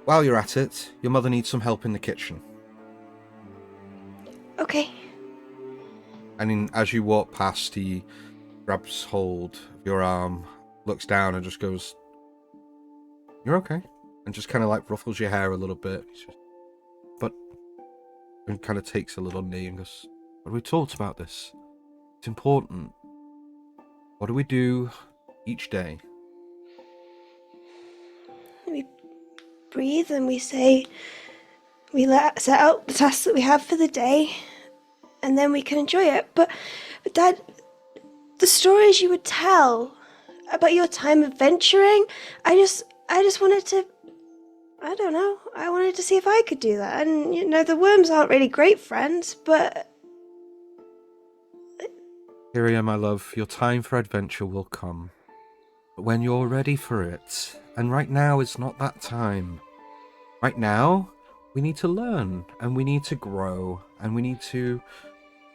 while you're at it, your mother needs some help in the kitchen. Okay. And as you walk past, he grabs hold of your arm, looks down and just goes, "You're okay." And just kind of like ruffles your hair a little bit. And kind of takes a little knee and goes, "But we talked about this. It's important. What do we do each day?" We breathe and we say, set out the tasks that we have for the day, and then we can enjoy it. But Dad, the stories you would tell about your time adventuring, I just wanted to, I don't know, I wanted to see if I could do that. And, you know, the worms aren't really great friends, but... Kiria, my love, your time for adventure will come. But when you're ready for it, and right now is not that time. Right now, we need to learn, and we need to grow, and we need to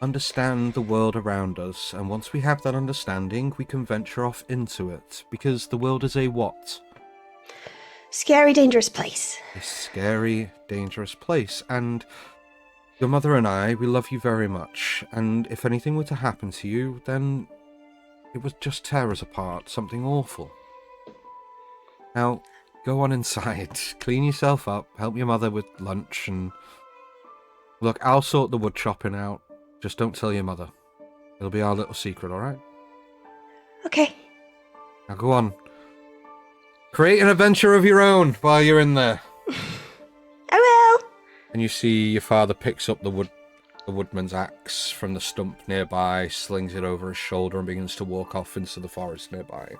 understand the world around us. And once we have that understanding, we can venture off into it. Because the world is a what? Scary, dangerous place. A scary, dangerous place. And your mother and I, we love you very much. And if anything were to happen to you, then it would just tear us apart. Something awful. Now, go on inside. Clean yourself up. Help your mother with lunch. And look, I'll sort the wood chopping out. Just don't tell your mother. It'll be our little secret, alright? Okay. Now go on. Create an adventure of your own while you're in there. I will. And you see your father picks up the woodman's axe from the stump nearby, slings it over his shoulder and begins to walk off into the forest nearby.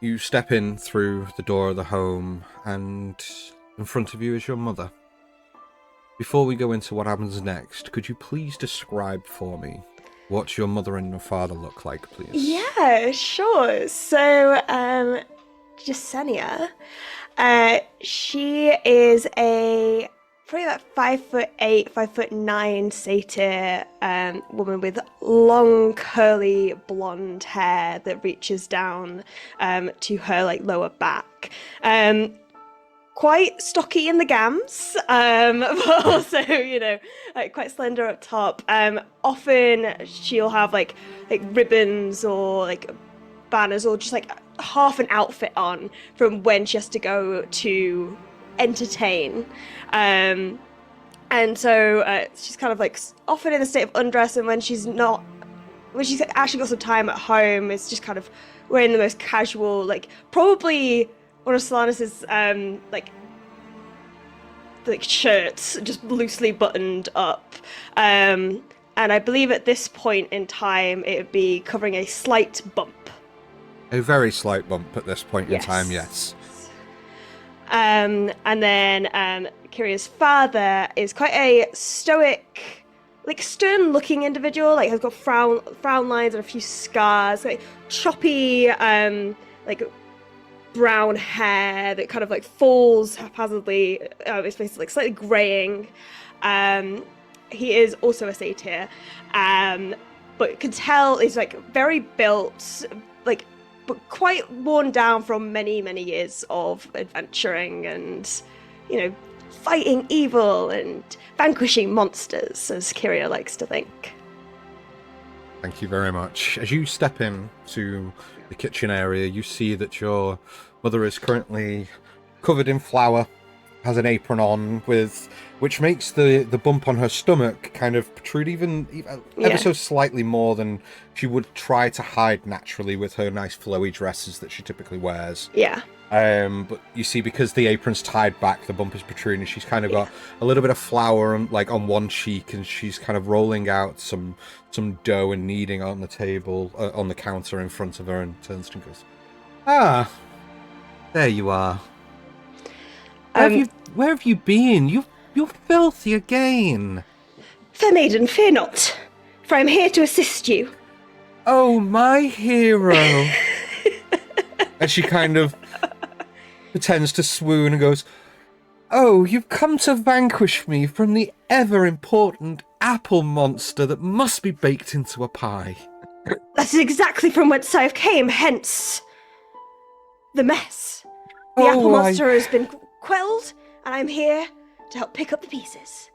You step in through the door of the home, and in front of you is your mother. Before we go into what happens next, could you please describe for me what your mother and your father look like, please? Yeah, sure. So, Jasenia, she is a probably about 5'8", 5'9" satyr woman with long curly blonde hair that reaches down to her like lower back. Quite stocky in the gams, but also, you know, like quite slender up top. Often she'll have like ribbons or like banners or just like half an outfit on from when she has to go to entertain. And so she's kind of like often in a state of undress, and when she's actually got some time at home, it's just kind of wearing the most casual, like probably one of Solanus's like like shirts just loosely buttoned up. And I believe at this point in time it would be covering a slight bump. A very slight bump at this point in Yes. time, yes. And then Kiria's father is quite a stoic, like stern-looking individual. Like has got frown lines and a few scars. Like choppy, like brown hair that kind of like falls haphazardly. His face is like slightly graying. He is also a satyr, but you can tell he's like very built, like, but quite worn down from many, many years of adventuring and, you know, fighting evil and vanquishing monsters, as Kiria likes to think. Thank you very much. As you step in to the kitchen area, you see that your mother is currently covered in flour, has an apron on, which makes the bump on her stomach kind of protrude ever so slightly more than she would try to hide naturally with her nice flowy dresses that she typically wears. Yeah. But you see, because the apron's tied back, the bump is protruding. She's kind of got a little bit of flour on one cheek, and she's kind of rolling out some dough and kneading on the table, on the counter in front of her, and turns to and goes, "Ah, there you are. Where have you been? You're filthy again." Fair maiden, fear not, for I am here to assist you. Oh, my hero. And she kind of pretends to swoon and goes, "Oh, you've come to vanquish me from the ever-important apple monster that must be baked into a pie." That is exactly from whence I have came, hence the mess. The apple monster has been quelled, and I'm here to help pick up the pieces.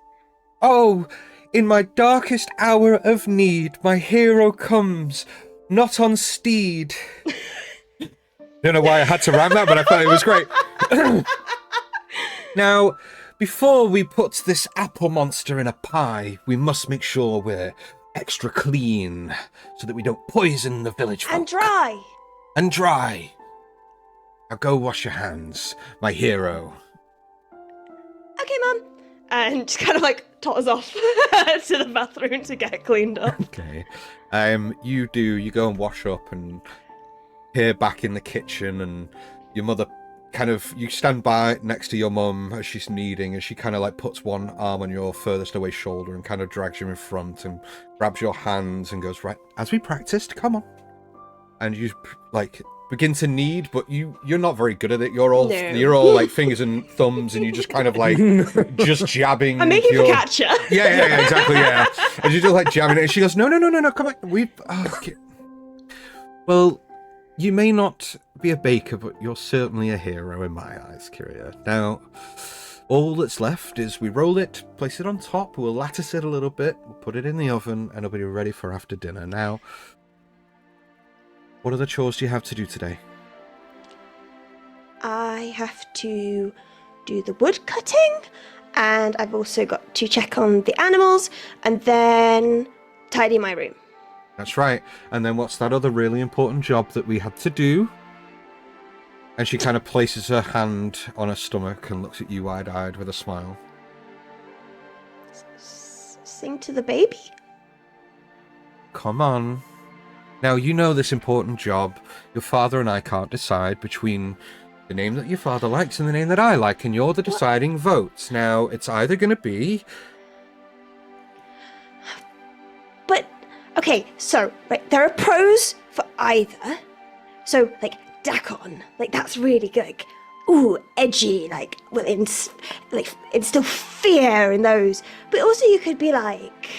Oh, in my darkest hour of need, my hero comes, not on steed. Don't know why I had to rhyme that, but I thought it was great. Now, before we put this apple monster in a pie, we must make sure we're extra clean, so that we don't poison the village folk. And dry. And dry. Now go wash your hands, my hero. Okay, Mum. And just kind of like totters off to the bathroom to get cleaned up. Okay. You go and wash up, and here back in the kitchen, and your mother you stand by next to your mum as she's kneading, and she kind of like puts one arm on your furthest away shoulder and kind of drags you in front and grabs your hands and goes, "Right, as we practiced, come on." And you like begin to knead, but you're not very good at it. You're all like fingers and thumbs, and you just kind of like just jabbing. I'm making focaccia. Yeah, exactly, yeah. And you just like jabbing it, and she goes, no, come on, okay. Well, you may not be a baker, but you're certainly a hero in my eyes, Kiria. Now, all that's left is we roll it, place it on top, we'll lattice it a little bit, we'll put it in the oven, and it'll be ready for after dinner. Now, what other chores do you have to do today? I have to do the wood cutting, and I've also got to check on the animals, and then tidy my room. That's right. And then what's that other really important job that we had to do? And she kind of places her hand on her stomach and looks at you wide-eyed with a smile. Sing to the baby? Come on. Now, you know this important job. Your father and I can't decide between the name that your father likes and the name that I like, and you're the deciding vote. Now, it's either going to be... But, okay, so, right, there are pros for either. So, like, Dakon, like, that's really good. Like, ooh, edgy, like, will instill fear in those. But also you could be like...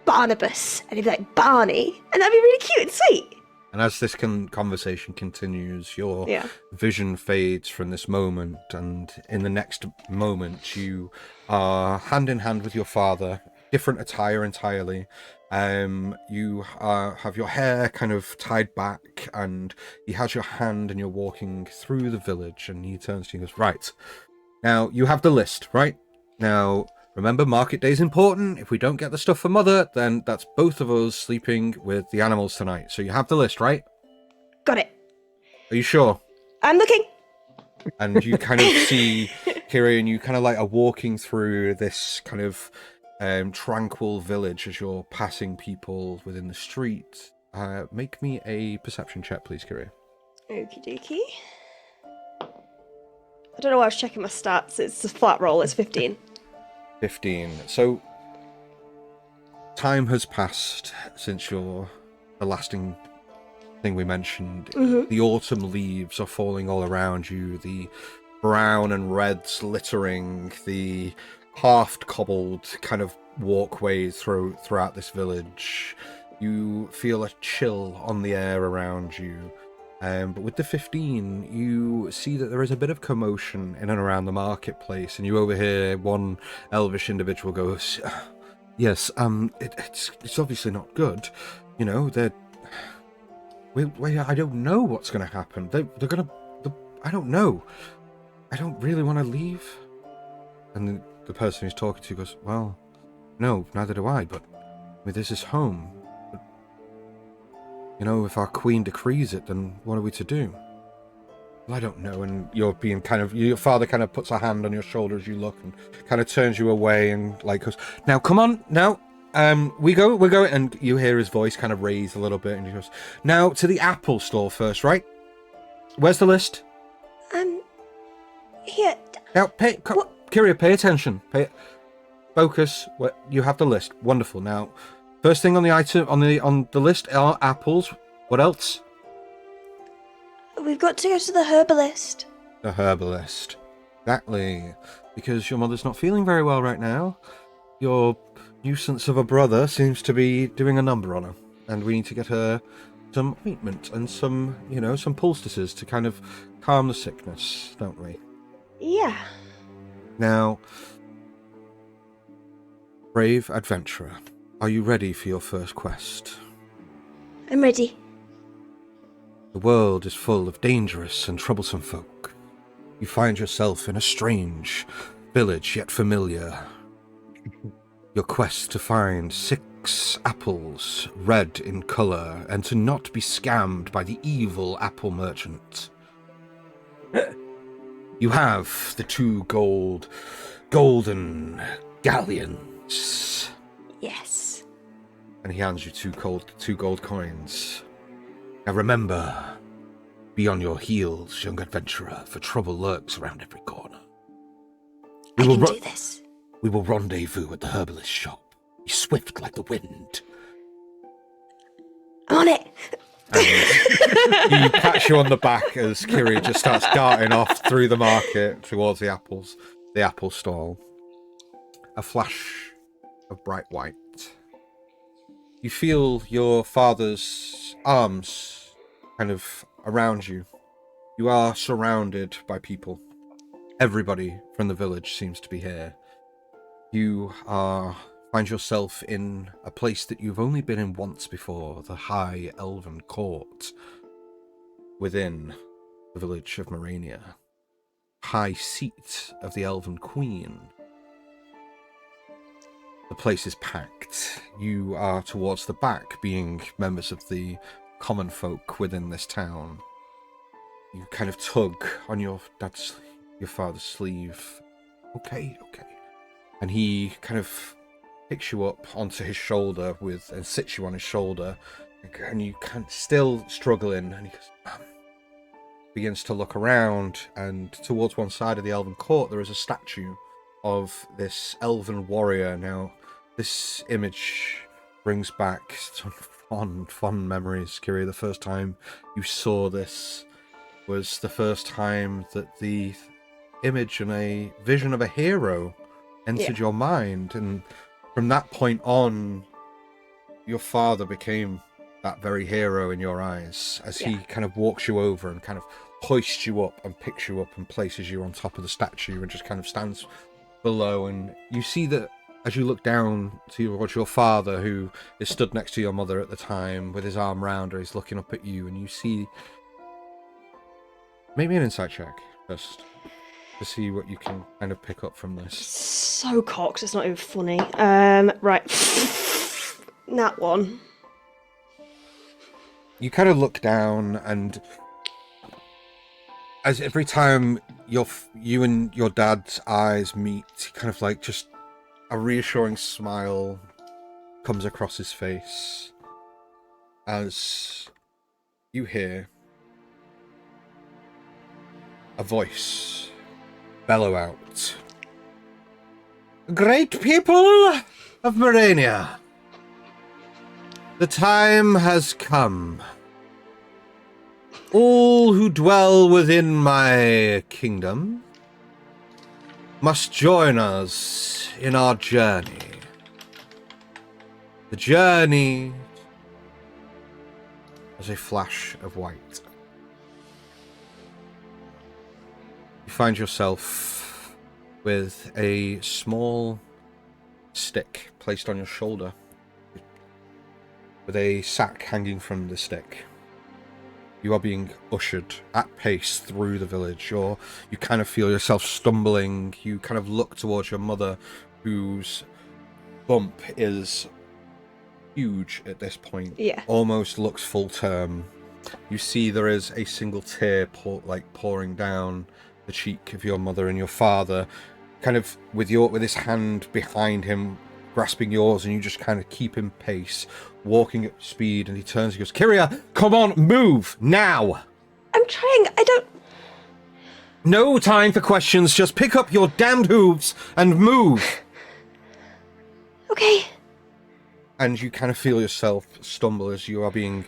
Barnabas, and he'd be like Barney, and that'd be really cute and sweet. And as this conversation continues, your vision fades from this moment, and in the next moment, you are hand in hand with your father, different attire entirely. You have your hair kind of tied back, and he has your hand, and you're walking through the village, and he turns to you and goes, "Right, now you have the list, right? Now, remember, market day's important. If we don't get the stuff for Mother, then that's both of us sleeping with the animals tonight. So you have the list, right?" Got it. Are you sure? I'm looking. And you kind of see Kiria, and you kind of like are walking through this kind of tranquil village as you're passing people within the street. Make me a perception check, please, Kiria. Okie dokie. I don't know why I was checking my stats. It's a flat roll. It's 15. 15. So, time has passed since the lasting thing we mentioned. Mhm. The autumn leaves are falling all around you, the brown and reds littering the half-cobbled kind of walkways throughout this village. You feel a chill on the air around you. But with the 15, you see that there is a bit of commotion in and around the marketplace, and you overhear one elvish individual goes, "Yes, it's obviously not good. You know, I don't know what's going to happen. I don't know. I don't really want to leave." And the person who's talking to you goes, "Well, no, neither do I, but this is home. But, you know, if our queen decrees it, then what are we to do?" "Well, I don't know." And you're being your father kind of puts a hand on your shoulder as you look and kind of turns you away and like goes, "Now, come on, now. We go, and you hear his voice kind of raise a little bit, and he goes, "Now to the Apple store first, right? Where's the list?" Here. Now, Kiria, pay attention. Focus. You have the list. Wonderful. Now, first thing on the item on the list are apples. What else? We've got to go to the herbalist. The herbalist. Exactly. Because your mother's not feeling very well right now. Your nuisance of a brother seems to be doing a number on her, and we need to get her some ointment and some poultices to kind of calm the sickness, don't we? Yeah. Now, brave adventurer, are you ready for your first quest? I'm ready. The world is full of dangerous and troublesome folk. You find yourself in a strange village yet familiar. Your quest to find 6 apples, red in colour, and to not be scammed by the evil apple merchant. You have the 2 golden galleons. Yes. And he hands you 2 gold coins. Now remember, be on your heels, young adventurer, for trouble lurks around every corner. I can do this. We will rendezvous at the herbalist shop. Be swift like the wind. I'm on it. And he pats you on the back as Kiria just starts darting off through the market towards the apple stall. A flash of bright white. You feel your father's arms kind of around you. You are surrounded by people. Everybody from the village seems to be here. You find yourself in a place that you've only been in once before, the High Elven Court, within the village of Morania, high seat of the Elven Queen. The place is packed. You are towards the back, being members of the common folk within this town. You kind of tug on your father's sleeve. Okay. And he kind of picks you up onto his shoulder and sits you on his shoulder, and you can still struggling, and he goes, begins to look around, and towards one side of the Elven Court there is a statue of this elven warrior. Now, this image brings back some fond memories, Kiria. The first time you saw this was the first time that the image and a vision of a hero entered your mind, and from that point on, your father became that very hero in your eyes as he kind of walks you over and kind of hoists you up and picks you up and places you on top of the statue and just kind of stands below. And you see that as you look down towards your father, who is stood next to your mother at the time with his arm round her, he's looking up at you, and you see... Make me an insight check first, to see what you can kind of pick up from this. So cocked, it's not even funny. Right. That one. You kind of look down, and as every time you and your dad's eyes meet, kind of like just a reassuring smile comes across his face as you hear a voice bellow out. Great people of Morania, the time has come. All who dwell within my kingdom must join us in our journey. The journey is a flash of white. You find yourself with a small stick placed on your shoulder, with a sack hanging from the stick. You are being ushered at pace through the village. You kind of feel yourself stumbling. You kind of look towards your mother, whose bump is huge at this point. Yeah. Almost looks full term. You see there is a single tear pouring down the cheek of your mother, and your father kind of with his hand behind him grasping yours, and you just kind of keep him pace, walking at speed, and he turns and goes, Kiria, come on, move, now! I'm trying, I don't... No time for questions, just pick up your damned hooves and move! Okay. And you kind of feel yourself stumble as you are being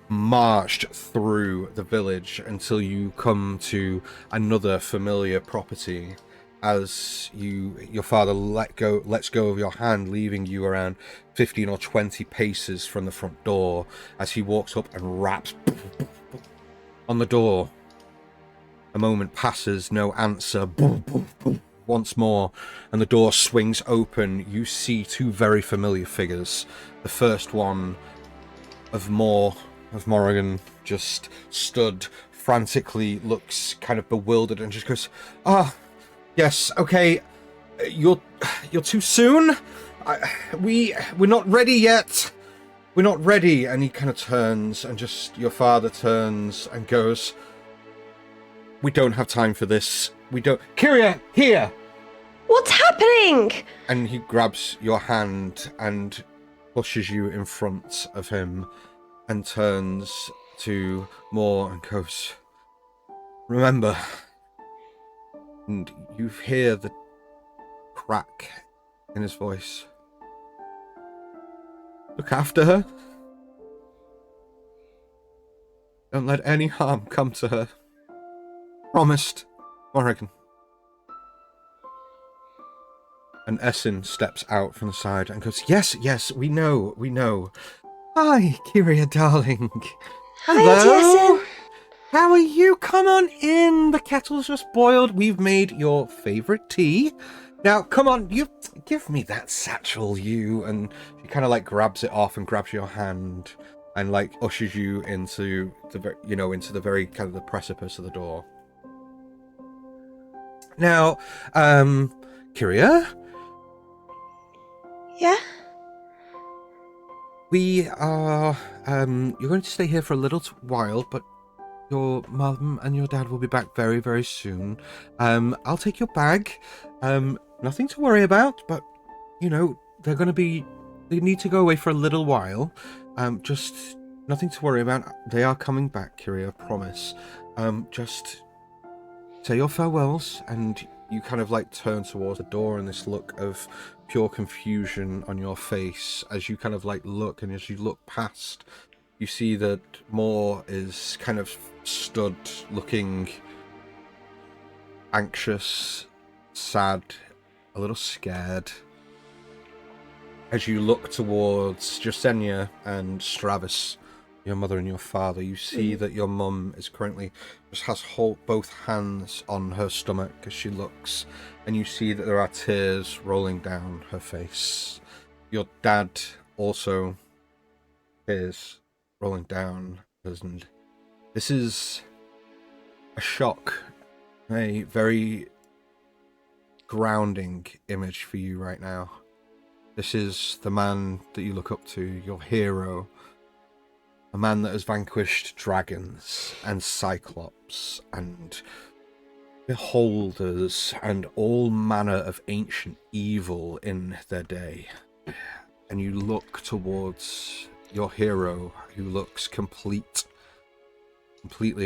marched through the village until you come to another familiar property. As your father lets go of your hand, leaving you around 15 or 20 paces from the front door, as he walks up and raps on the door. A moment passes, no answer. Once more, and the door swings open. You see two very familiar figures. The first one of Morrigan just stood frantically, looks kind of bewildered, and just goes, yes, okay, you're too soon. We're not ready yet. We're not ready. And he kind of turns, and just your father turns and goes, we don't have time for this. We don't. Kiria, here. What's happening? And he grabs your hand and pushes you in front of him, and turns to Moore and goes, remember. And you hear the crack in his voice. Look after her. Don't let any harm come to her. Promised, Morrigan. And Essen steps out from the side and goes, yes, we know. Hi, Kiria, darling. Hello. Hi, How are you? Come on in. The kettle's just boiled. We've made your favourite tea. Now, come on, you give me that satchel, you. And she kind of like grabs it off and grabs your hand and like ushers you into the very kind of the precipice of the door. Now, Kiria? Yeah? We are, you're going to stay here for a little while, but your mum and your dad will be back very, very soon. I'll take your bag. Nothing to worry about, but, they need to go away for a little while. Just nothing to worry about. They are coming back, Kiria, promise. Just say your farewells, and you kind of like turn towards the door, and this look of pure confusion on your face as you kind of like look, and as you look past, you see that Moore is kind of stood looking anxious, sad, a little scared. As you look towards Jasenia and Stravis, your mother and your father, you see that your mum is currently just has both hands on her stomach as she looks, and you see that there are tears rolling down her face. Your dad also, tears rolling down, and this is a shock, a very grounding image for you right now. This is the man that you look up to, your hero, A man that has vanquished dragons and cyclops and beholders and all manner of ancient evil in their day. And you look towards your hero, who looks completely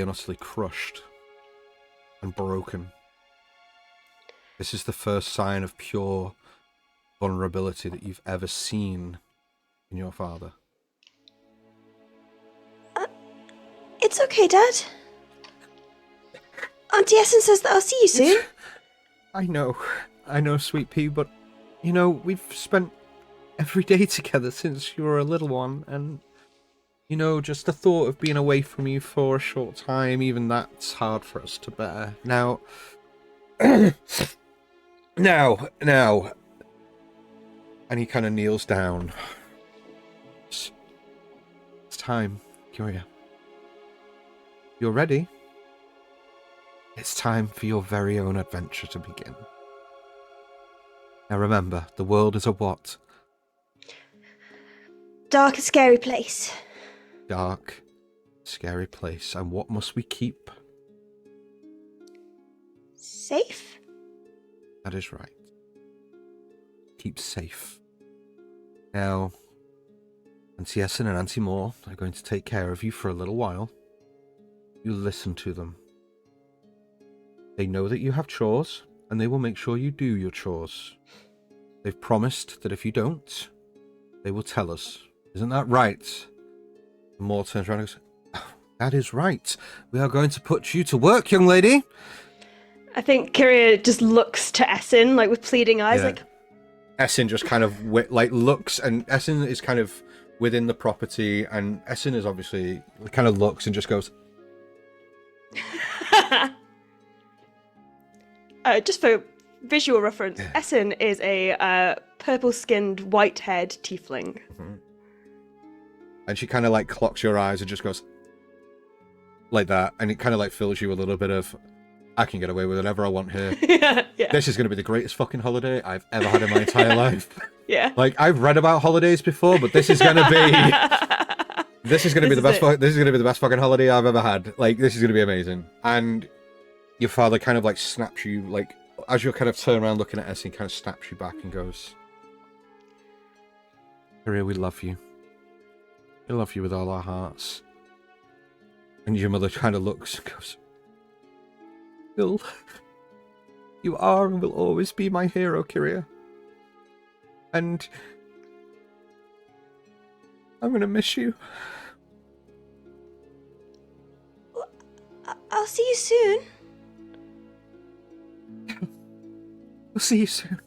and utterly crushed and broken. This is the first sign of pure vulnerability that you've ever seen in your father. It's okay, Dad. Auntie Essen says that I'll see you soon. I know, Sweet Pea, but, you know, we've spent every day together since you were a little one, and, you know, just the thought of being away from you for a short time, even that's hard for us to bear. Now, now, and he kind of kneels down. It's time, Kiria. You're ready? It's time for your very own adventure to begin. Now remember, the world is a what? Dark and scary place. Dark, scary place. And what must we keep? Safe? That is right. Keep safe. Now, Auntie Essen and Auntie Moore are going to take care of you for a little while. You listen to them. They know that you have chores, and they will make sure you do your chores. They've promised that if you don't, they will tell us. Isn't that right? Moore turns around and goes, oh, that is right. We are going to put you to work, young lady. I think Kiria just looks to Essen, like, with pleading eyes, Yeah. like... Essen just kind of looks, and Essen is kind of within the property, and Essen is obviously kind of looks and just goes. Just for visual reference, Essen is a purple-skinned, white-haired tiefling. Mm-hmm. And she kind of like clocks your eyes and just goes like that, and it kind of like fills you a little bit of, I can get away with whatever I want here. Yeah. This is going to be the greatest fucking holiday I've ever had in my entire life. Yeah. Like, I've read about holidays before, but this is going to be... This is going to be the best. This is going to be the best fucking holiday I've ever had. Like, this is going to be amazing. And your father kind of like snaps you, like, as you're kind of turn around looking at Essie, kind of snaps you back and goes, Kiria, we love you. We love you with all our hearts. And your mother kind of looks and goes, Bill, you are and will always be my hero, Kiria. And I'm going to miss you. I'll see you soon. We'll see you soon.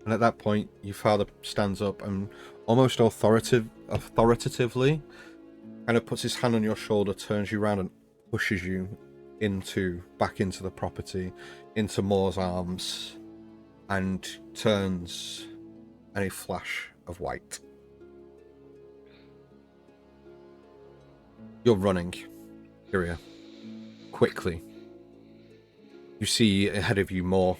And at that point, your father stands up and almost authoritatively kind of puts his hand on your shoulder, turns you around and pushes you back into the property, into Moore's arms, and turns in a flash of white. You're running, Kiria. Quickly. You see ahead of you Moore.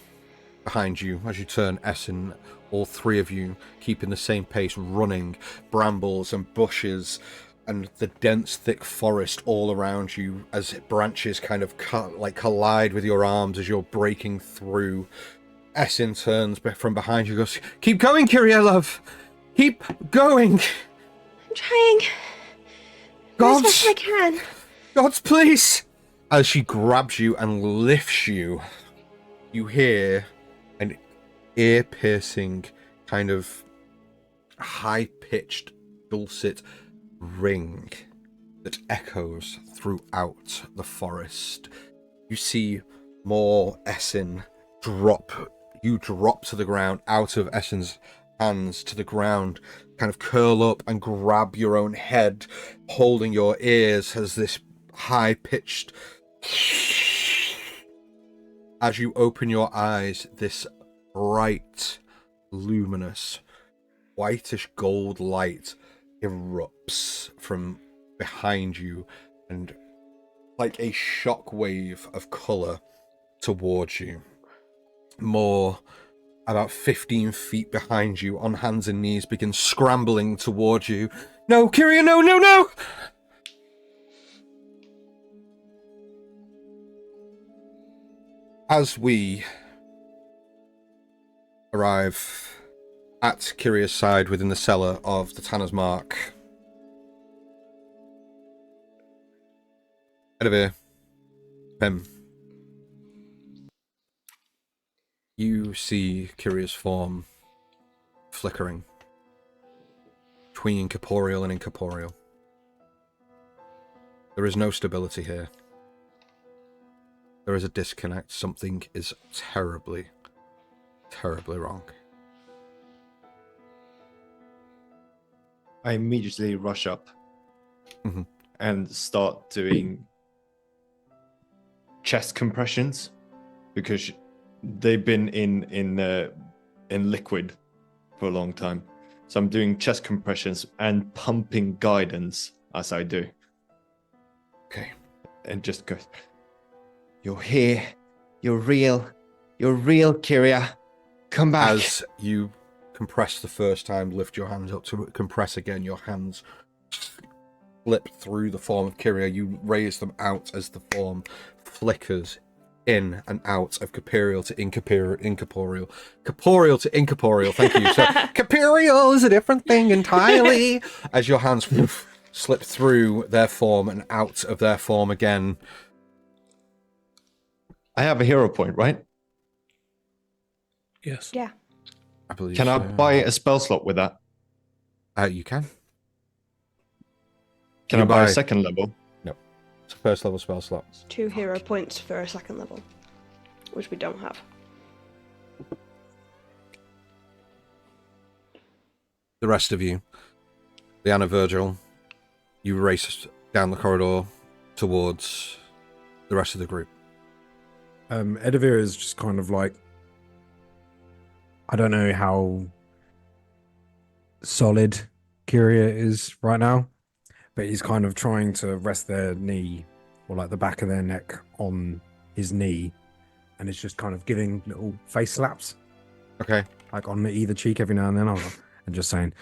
Behind you, as you turn, Essen, all three of you keeping the same pace, running, brambles and bushes, and the dense, thick forest all around you as branches kind of collide with your arms as you're breaking through. Essen turns from behind you, goes, "Keep going, Kiria, love! Keep going!" I'm trying. God, as best I can. God, please! As she grabs you and lifts you, you hear an ear-piercing, kind of high-pitched, dulcet ring that echoes throughout the forest. You see more Essen drop. You drop to the ground, out of Essen's hands to the ground, kind of curl up and grab your own head, holding your ears as this high-pitched... As you open your eyes, this bright, luminous, whitish gold light erupts from behind you, and like a shockwave of colour towards you. More, about 15 feet behind you, on hands and knees, begins scrambling towards you. No, Kiria, no, no, no! As we arrive at Kiria's side within the cellar of the Tanner's Mark, Edivir, Pim, you see Kiria's form flickering between corporeal and incorporeal. There is no stability here. There is a disconnect. Something is terribly, terribly wrong. I immediately rush up and start doing chest compressions because they've been in liquid for a long time. So I'm doing chest compressions and pumping guidance as I do. Okay. And just go, "You're here. You're real. You're real, Kiria. Come back." As you compress the first time, lift your hands up to compress again. Your hands slip through the form of Kiria. You raise them out as the form flickers in and out of corporeal to incorporeal. Corporeal to incorporeal, thank you. So, corporeal is a different thing entirely. As your hands slip through their form and out of their form again. I have a hero point, right? Yes. Yeah. I believe Can I so. buy a spell slot with that? You can. Can You I buy a buy- second level? It's a first level spell slot. 2 hero points for a second level, which we don't have. The rest of you, Leanna, Virgil, you race down the corridor towards the rest of the group. Edivir is just kind of like, I don't know how solid Kiria is right now, but he's kind of trying to rest their knee or like the back of their neck on his knee, and it's just kind of giving little face slaps, Okay. like on either cheek every now and then, and just saying,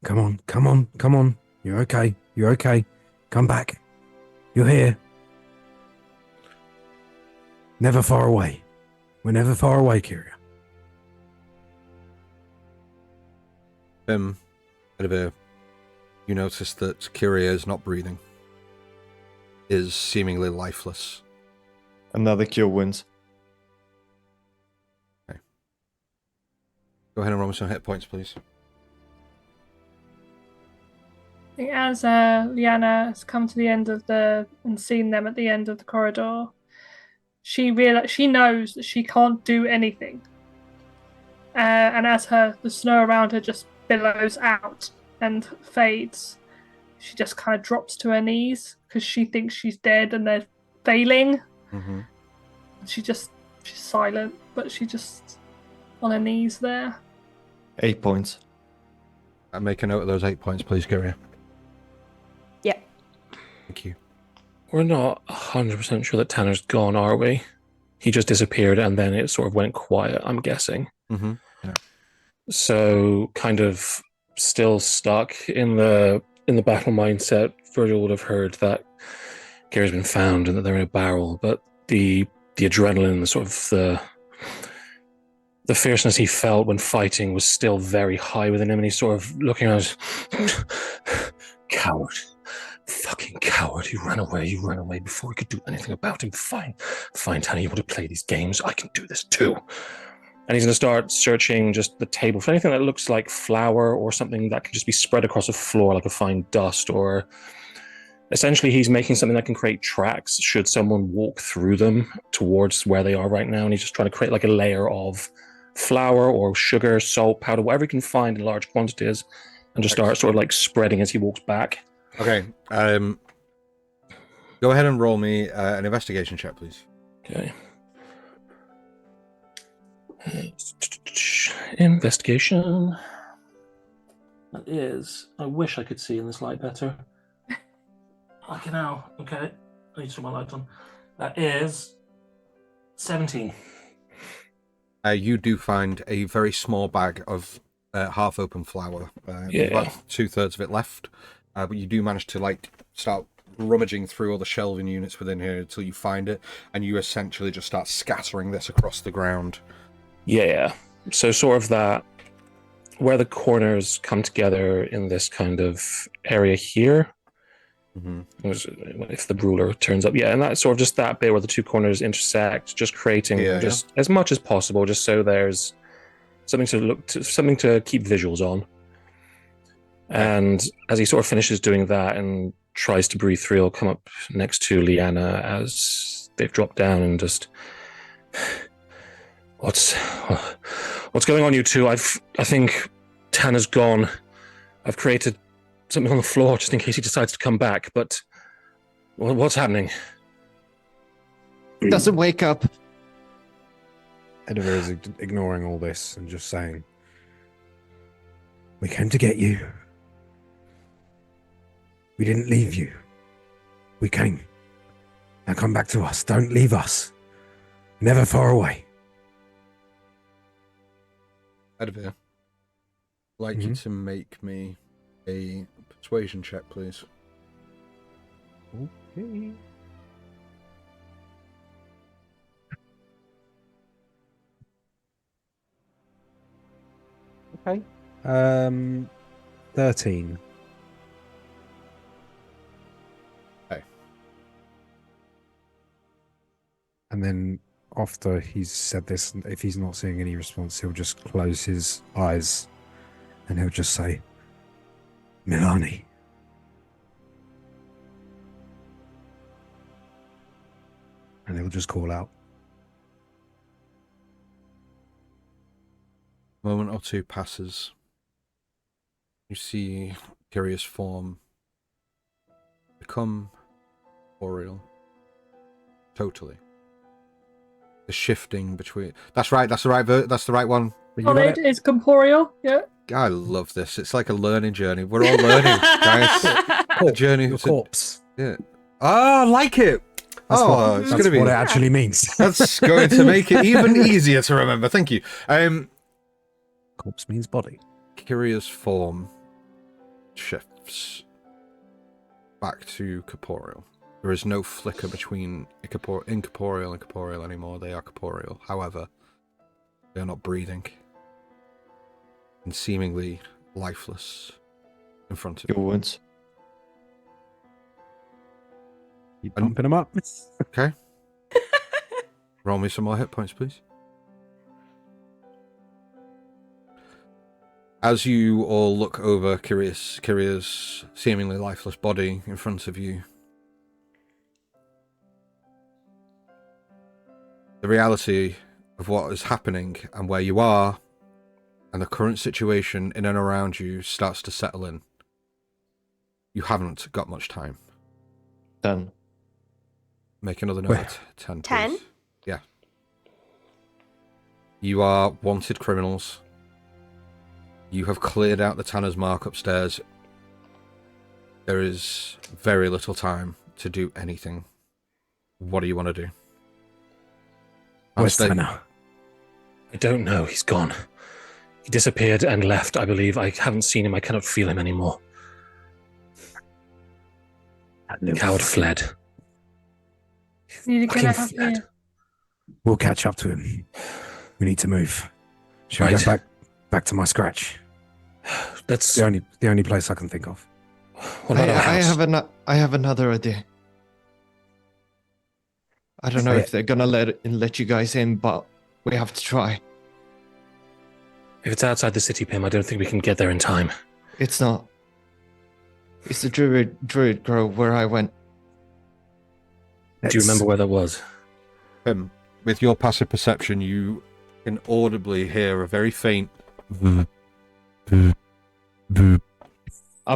"Come on, come on, come on, you're okay, you're okay, come back, you're here. Never far away. We're never far away, Kiria." Edivir, you notice that Kiria is not breathing, is seemingly lifeless. Another cure wounds. Go ahead and roll me some hit points, please. I think as Liana has come to the end of and seen them at the end of the corridor, she knows that she can't do anything. And as the snow around her just billows out and fades, she just kind of drops to her knees because she thinks she's dead and they're failing. Mm-hmm. She's silent, but she just on her knees there. 8 points. Make a note of those 8 points, please, Kiria. Yeah. Thank you. We're not 100% sure that Tanner's gone, are we? He just disappeared and then it sort of went quiet, I'm guessing. Mm-hmm. Yeah. So kind of still stuck in the battle mindset. Virgil would have heard that Gary's been found and that they're in a barrel, but the adrenaline, the sort of the fierceness he felt when fighting was still very high within him, and he's sort of looking around. Coward. Fucking coward. You ran away before we could do anything about him. Fine, Tanner, you want to play these games? I can do this too. And he's going to start searching just the table for anything that looks like flour or something that can just be spread across the floor like a fine dust, or essentially he's making something that can create tracks should someone walk through them towards where they are right now. And he's just trying to create like a layer of flour or sugar, salt, powder, whatever he can find in large quantities, and just start sort of like spreading as he walks back. Okay. Go ahead and roll me an investigation check, please. Okay. Investigation. That is. I wish I could see in this light better. I can now. Okay. I need to turn my light on. That is 17. You do find a very small bag of half-open flour. Yeah. About 2/3 of it left. but you do manage to like start rummaging through all the shelving units within here until you find it, and you essentially just start scattering this across the ground. Yeah. So sort of that, where the corners come together in this kind of area here. Mm-hmm. If the ruler turns up, yeah, and that's sort of just that bit where the two corners intersect, just creating as much as possible, just so there's something to keep visuals on. And as he sort of finishes doing that and tries to breathe through, he'll come up next to Leanna as they've dropped down and just, what's going on, you two? I think Tanner's gone. I've created something on the floor just in case he decides to come back, but what's happening? Doesn't wake up. Edivir is ignoring all this and just saying, "We came to get you. We didn't leave you. We came. Now come back to us. Don't leave us. Never far away." Edivir, I'd like you to make me a persuasion check, please. Okay. Okay. 13. Okay. And then after he's said this, if he's not seeing any response, he'll just close his eyes and he'll just say, "Milani." And he'll just call out. A moment or two passes. You see Kiria's form become corporeal. Totally. The shifting between. That's right. That's the right one. Solid is corporeal. Yeah. I love this. It's like a learning journey. We're all learning, guys. The journey. Your corpse. Yeah. Oh, I like it. That's it's going to be. what it actually means. That's going to make it even easier to remember. Thank you. Corpse means body. Kiria's form shifts back to corporeal. There is no flicker between incorporeal and corporeal anymore. They are corporeal. However, they are not breathing and seemingly lifeless in front of Your you. wounds. Keep pumping them up. Okay. Roll me some more hit points, please. As you all look over Kiria's seemingly lifeless body in front of you, the reality of what is happening and where you are and the current situation in and around you starts to settle in. You haven't got much time. 10. Make another note. Wait. 10, 10? please. Yeah. You are wanted criminals. You have cleared out the Tanner's Mark upstairs. There is very little time to do anything. What do you want to do? Where's Honestly, Tanner? I don't know. He's gone. He disappeared and left, I believe. I haven't seen him. I cannot feel him anymore. The coward fled. Need to get Fucking out of fled. here. We'll catch up to him. We need to move. Shall I Right. go back to my scratch? That's The only place I can think of. what about our house? I have another idea. I don't know if they're gonna let you guys in, but we have to try. If it's outside the city, Pim, I don't think we can get there in time. It's not. It's the druid grove where I went. Do you remember where that was? with your passive perception, you can audibly hear a very faint. I'm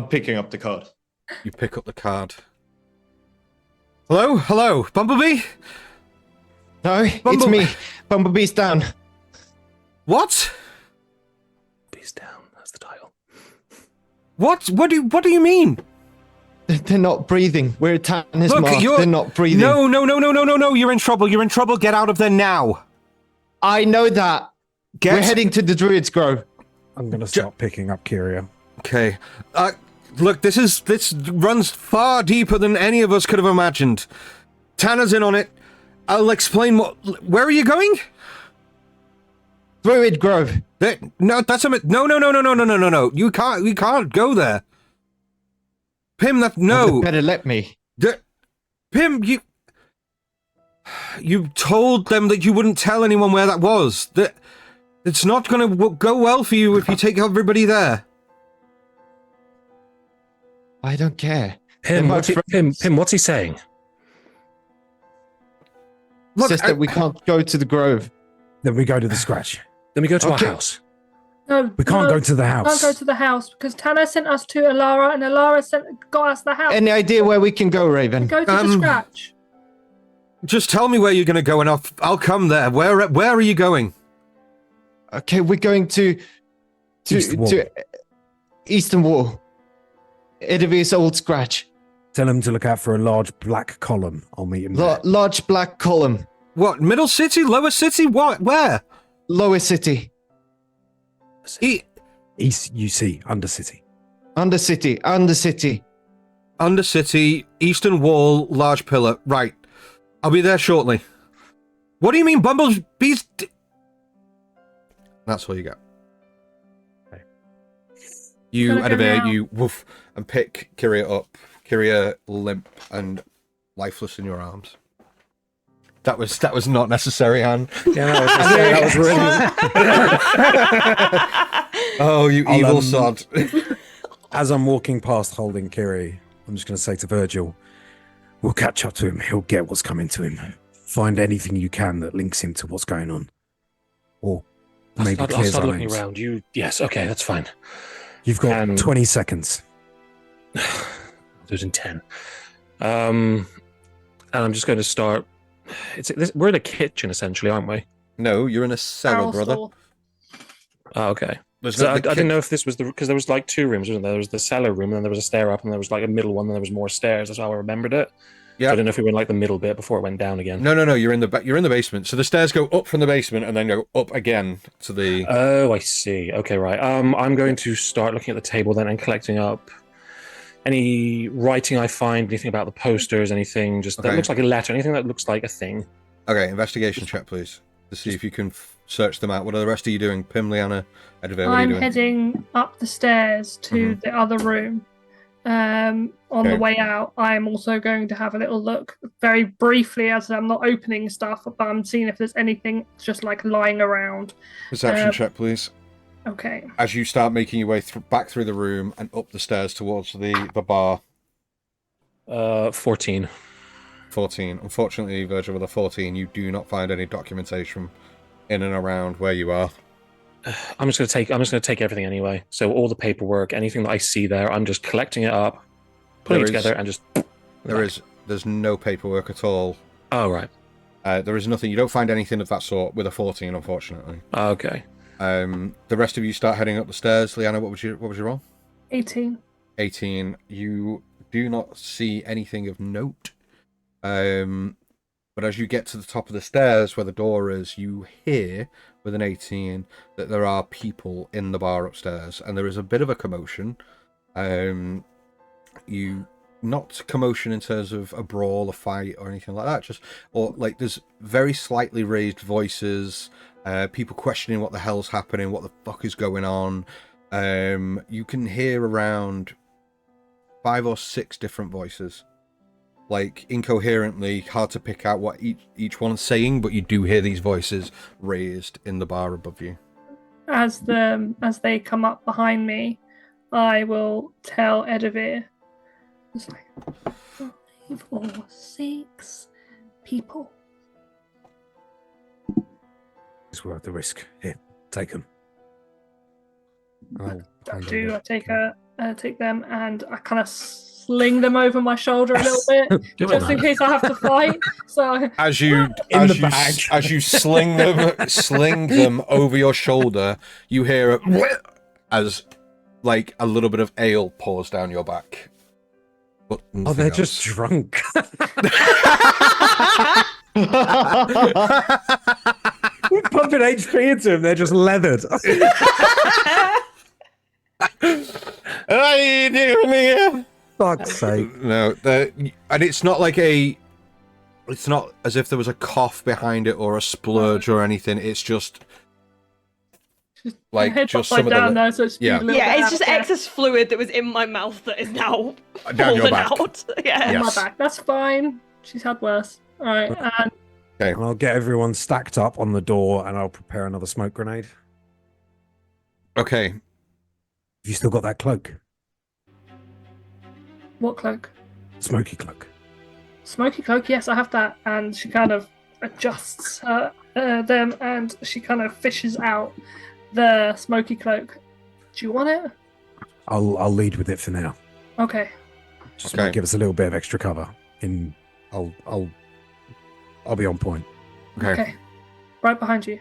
picking up the card. You pick up the card. Hello, Bumblebee? No, it's me. Bumblebee's down. What? Beast down. That's the title. What do you mean? They're not breathing. We're at Tanner's Look, Mark. They're not breathing. No. You're in trouble. You're in trouble. Get out of there now. I know that. We're heading to the Druid's Grove. I'm going to start picking up Kiria. Okay. Look, this runs far deeper than any of us could have imagined. Tanner's in on it. I'll explain what... Where are you going? Druid Grove. No, that's a... No. You can't go there. Pim, no. You better let me. Pim, you told them that you wouldn't tell anyone where that was. That it's not going to go well for you if you take everybody there. I don't care. Pim, what's he saying? Look, Says that we can't go to the Grove. Then we go to the scratch. Then we go to our house. No, We can't go to the we house. can't go to the house because Tanner sent us to Alara, and Alara got us the house. Any idea where we can go, Raven? Go to the scratch. Just tell me where you're going to go and I'll come there. Where are you going? Okay, we're going to Eastern Wall. Edivir's old scratch. Tell him to look out for a large black column. I'll meet him there. Large black column. What? Middle city? Lower city? What? Where? Lower city. East, you see, Undercity. Undercity. Undercity, Eastern Wall, large pillar. Right. I'll be there shortly. What do you mean, Bumblebee's... That's all you get. Okay. You, Gonna go Edivir, now. you woof and pick Kiria up. Kiria limp and lifeless in your arms. That was not necessary, Anne. Yeah, that was really... Oh, you evil sod. As I'm walking past holding Kiri, I'm just going to say to Virgil, we'll catch up to him. He'll get what's coming to him. Find anything you can that links him to what's going on. Or maybe I'll clears start our looking names. around. Yes, okay, that's fine. You've got 20 seconds. There's in 10. And I'm just going to start... we're in a kitchen, essentially, aren't we? No, you're in a cellar, Barrel brother. store. Oh, okay. There's So no- I the didn't know if this was because there was like two rooms, wasn't there? There was the cellar room, and then there was a stair up, and there was like a middle one, and there was more stairs. That's how I remembered it. Yeah. So I didn't know if we were in like the middle bit before it went down again. No. You're in the basement. So the stairs go up from the basement and then go up again to the. Oh, I see. Okay, right. I'm going to start looking at the table then and collecting up any writing I find, anything about the posters, anything just that Okay. looks like a letter, anything that looks like a thing. Okay, investigation check, please, to see if you can search them out. What are the rest of you doing? Pim, Liana, Edivir, what are you I'm doing? heading up the stairs to the other room. On Okay. the way out, I'm also going to have a little look very briefly as I'm not opening stuff, but I'm seeing if there's anything just like lying around. Perception check, please. Okay. As you start making your way back through the room and up the stairs towards the bar. 14. 14. Unfortunately, Virgil, with a 14, you do not find any documentation in and around where you are. I'm just gonna take everything anyway. So all the paperwork, anything that I see there, I'm just collecting it up, putting it together, and just. There's no paperwork at all. Oh right. There is nothing. You don't find anything of that sort with a 14, unfortunately. Okay. The rest of you start heading up the stairs. Liana, what was your roll? 18. 18. You do not see anything of note. But as you get to the top of the stairs where the door is, you hear with an 18 that there are people in the bar upstairs, and there is a bit of a commotion. Not commotion in terms of a brawl, a fight, or anything like that. There's very slightly raised voices, people questioning what the hell's happening, what the fuck is going on. You can hear around 5 or 6 different voices, like incoherently, hard to pick out what each one's saying, but you do hear these voices raised in the bar above you. As they come up behind me, I will tell Edivir. It's like 5 or 6 people. It's worth the risk. Here, take them. I take them and I kind of sling them over my shoulder a little bit, just in case I have to fight. So as you sling them over your shoulder, you hear as like a little bit of ale pours down your back. But they're just drunk. We're pumping HP into them. They're just leathered. I doing here? Fuck's sake. No, and it's not like it's not as if there was a cough behind it or a splurge or anything. It's just like Head's just upside some of down the now, so it's yeah. a little Yeah, bit it's out, just excess fluid that was in my mouth that is now Down your fallen back. out. Yeah. Yeah. on my Yes. back. That's fine. She's had worse. All right, and And I'll get everyone stacked up on the door and I'll prepare another smoke grenade. Okay. Have you still got that cloak? what cloak? Smoky cloak. Smoky cloak. Yes, I have that. And she kind of adjusts them, and she kind of fishes out the smoky cloak. Do you want it? I'll lead with it for now. Okay. Just Okay. might give us a little bit of extra cover. I'll be on point. Okay. Right behind you.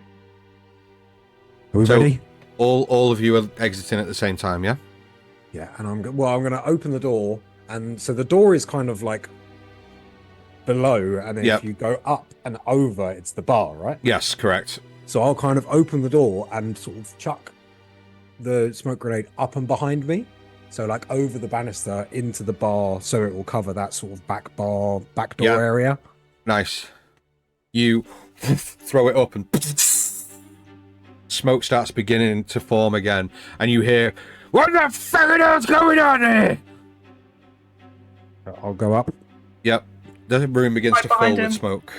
Are we So- ready? All of you are exiting at the same time, yeah? Yeah, and I'm going to open the door, and so the door is kind of like below, and then Yep. if you go up and over, it's the bar, right? Yes, correct. So I'll kind of open the door and sort of chuck the smoke grenade up and behind me, so like over the banister into the bar, so it will cover that sort of back door Yeah. area. Nice. You throw it up and smoke starts beginning to form again, and you hear, "What the fucking hell's going on here?" I'll go up, Yep. The room begins Right to fill behind with him. smoke.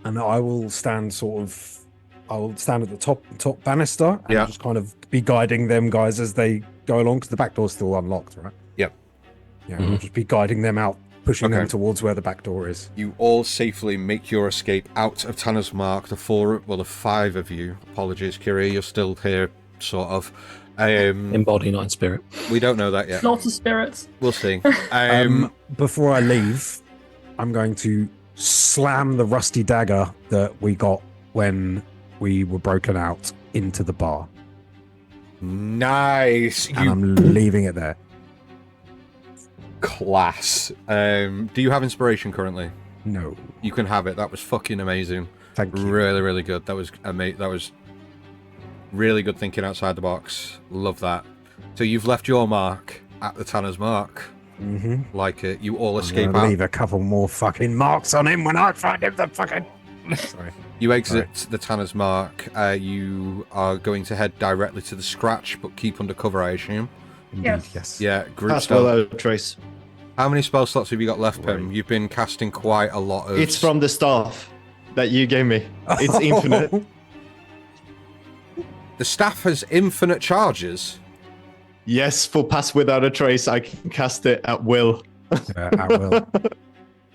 and I will stand I'll stand at the top banister and Yeah. just kind of be guiding them guys as they go along, because the back door's still unlocked, right? Yep. Yeah, I'll just be guiding them out, pushing them Okay. towards where the back door is. You all safely make your escape out of Tanner's Mark. The five of you. Apologies, Kiria, you're still here, sort of. In body, not in spirit. We don't know that yet. Lots of spirits. We'll see. Before I leave, I'm going to slam the rusty dagger that we got when we were broken out into the bar, Nice. and You I'm leaving it there. class. Do you have inspiration currently? No, You can have it. That was fucking amazing. thank you. Really, really good. That was amazing. That was really good thinking outside the box. Love that. So you've left your mark at the Tanner's Mark. Mm-hmm. Like it. You all I'm escape gonna out. leave a couple more fucking marks on him when I find him. The fucking. Sorry. You exit the Tanner's Mark. You are going to head directly to the Scratch, but keep under cover, I assume. Indeed, Yes. yes. Yeah, group Pass spell. well trace. How many spell slots have you got left, Pim? Right. You've been casting quite a lot of. It's from the staff that you gave me. It's infinite. The staff has infinite charges. Yes, for pass without a trace, I can cast it at will. Yeah, I will.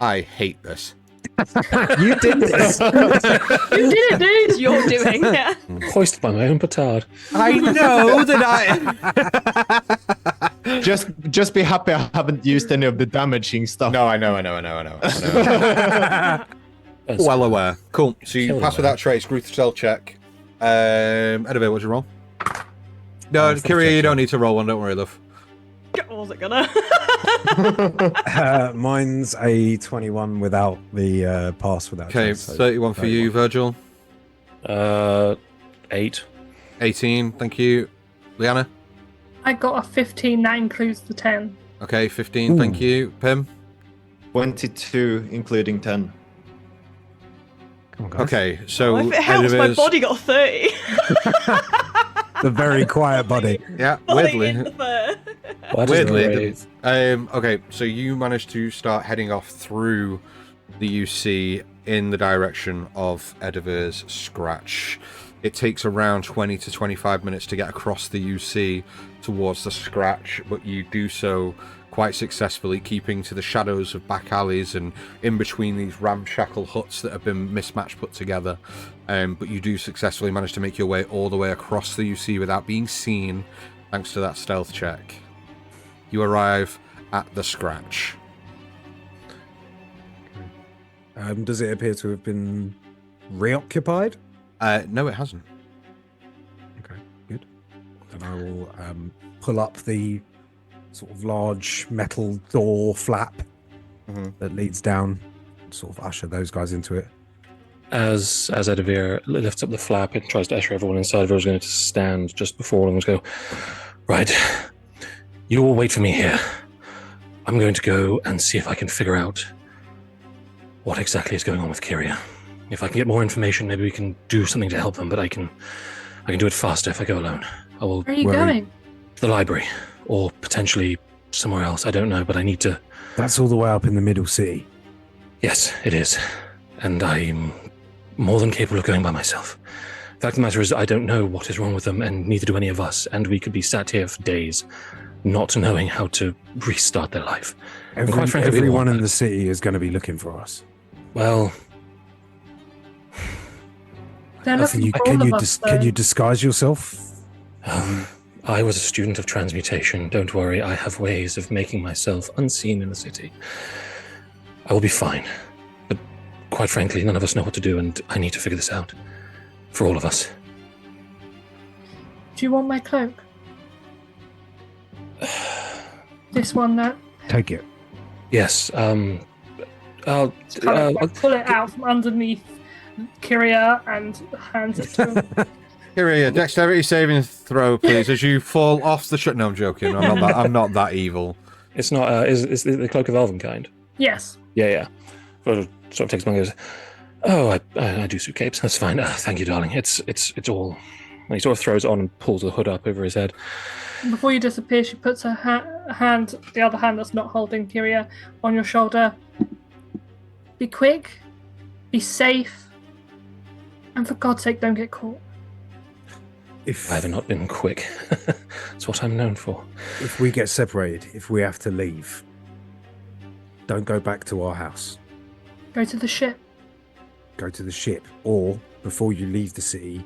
I hate this. You did this. You did it, dude! You're doing it. Hoisted by my own petard. I know that I. Just be happy I haven't used any of the damaging stuff. No, I know. Well aware. Cool. So you Kill pass him, without trace, group stealth check. Edivir, what's your roll? No, stealth Kiria, you check, don't need to roll one, don't worry, love. Was it gonna? Mine's a 21 without the pass without. Okay, chance, so 31 for you, 31. Virgil. 8. 18, thank you. Liana? I got a 15. That includes the 10. Okay, 15, thank you. Pim? 22, including 10. Come on, guys. Okay, so If it helps, my Edivir's- body got 30. The very quiet body. Yeah, Falling weirdly. into the- What is Weirdly, brave? okay, so you managed to start heading off through the UC in the direction of Edivir's Scratch. It takes around 20 to 25 minutes to get across the UC towards the Scratch, but you do so quite successfully, keeping to the shadows of back alleys and in between these ramshackle huts that have been mismatched put together. But you do successfully manage to make your way all the way across the UC without being seen, thanks to that stealth check. You arrive at the Scratch. Does it appear to have been reoccupied? No, it hasn't. Okay, good. And I will pull up the sort of large metal door flap that leads down, sort of usher those guys into it. As Edivir lifts up the flap and tries to usher everyone inside, Virgil's going to stand just before them and go, right, you all wait for me here. I'm going to go and see if I can figure out what exactly is going on with Kiria. If I can get more information, maybe we can do something to help them, but I can do it faster if I go alone. I will Where are you going? to the library, or potentially somewhere else. I don't know, but I need to... That's all the way up in the middle city. Yes, it is. And I'm more than capable of going by myself. The fact of the matter is, I don't know what is wrong with them, and neither do any of us, and we could be sat here for days, not knowing how to restart their life. And quite frankly, we Everyone want in the city is going to be looking for us. Well, They're looking for all Can of you us, can though. you disguise yourself? I was a student of transmutation. Don't worry, I have ways of making myself unseen in the city. I will be fine. But quite frankly, none of us know what to do, and I need to figure this out. For all of us. Do you want my cloak? This one that Take it. Yes, I'll pull it out from underneath Kiria and hand it to him. Kiria, dexterity saving throw, please, as you fall off the No, I'm joking. I'm not that evil. It's not, is the Cloak of Elvenkind? Yes. Yeah. Well, sort of takes a moment and goes, oh, I do suit capes, that's fine. Thank you, darling. It's all... And he sort of throws it on and pulls the hood up over his head. Before you disappear, she puts her hand, the other hand that's not holding Kiria, on your shoulder. Be quick, be safe, and for God's sake, don't get caught. If I have not been quick. That's what I'm known for. if we get separated, if we have to leave, don't go back to our house. Go to the ship. Go to the ship, or before you leave the city,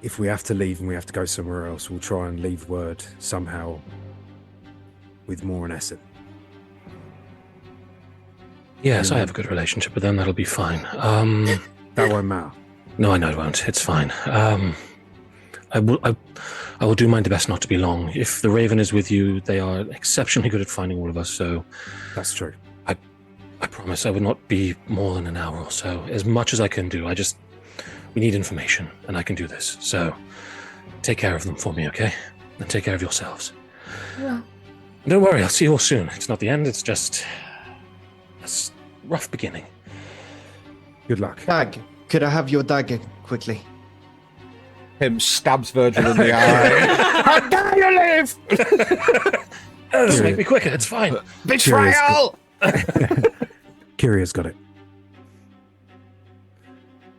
if we have to leave and we have to go somewhere else, we'll try and leave word somehow with Moore and Essen. Yes, I have a good relationship with them. That'll be fine. That won't matter. No, I know it won't. It's fine. I will do my best not to be long. If the Raven is with you, they are exceptionally good at finding all of us, so That's true. I promise I will not be more than an hour or so. As much as I can do. We need information, and I can do this. So take care of them for me, okay? And take care of yourselves. Yeah. Don't worry, I'll see you all soon. It's not the end, it's just a rough beginning. Good luck. Dag, could I have your dagger quickly? Him stabs Virgil in the eye. How dare you live? This will make me quicker, it's fine. Betrayal! Kiria's got it.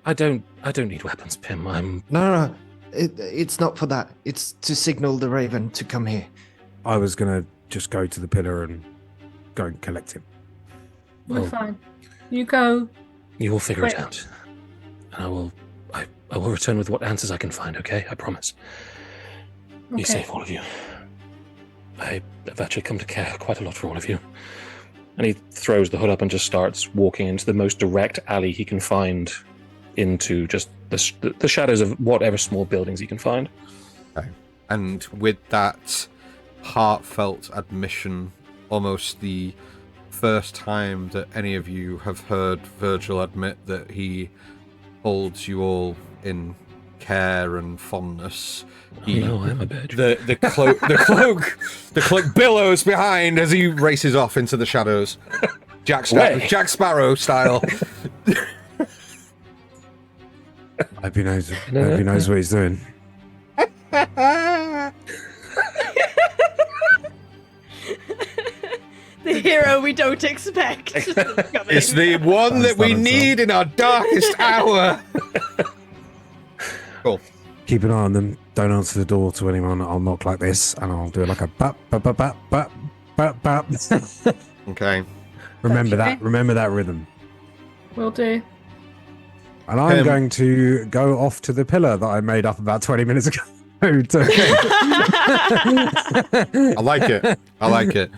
I don't need weapons, Pim. I'm... No. It's not for that. It's to signal the Raven to come here. I was going to just go to the pillar and go and collect him. We're fine. You go. You will figure it Quick. out. And I will return with what answers I can find, okay? I promise. Be Okay. safe, all of you. I have actually come to care quite a lot for all of you. And he throws the hood up and just starts walking into the most direct alley he can find into just the shadows of whatever small buildings he can find. Okay. And with that heartfelt admission, almost the first time that any of you have heard Virgil admit that he holds you all in care and fondness. No, I'm a bitch. The cloak billows behind as he races off into the shadows. Jack Sparrow style. I hope he knows what he's doing. The hero we don't expect. It's the one that we need in our darkest hour. Cool. Keep an eye on them. Don't answer the door to anyone. I'll knock like this, and I'll do it like a bap, bap, bap, bap, bap, bap, bap. Okay. Remember Okay. that. Remember that rhythm. Will do. And I'm going to go off to the pillar that I made up about 20 minutes ago. I like it.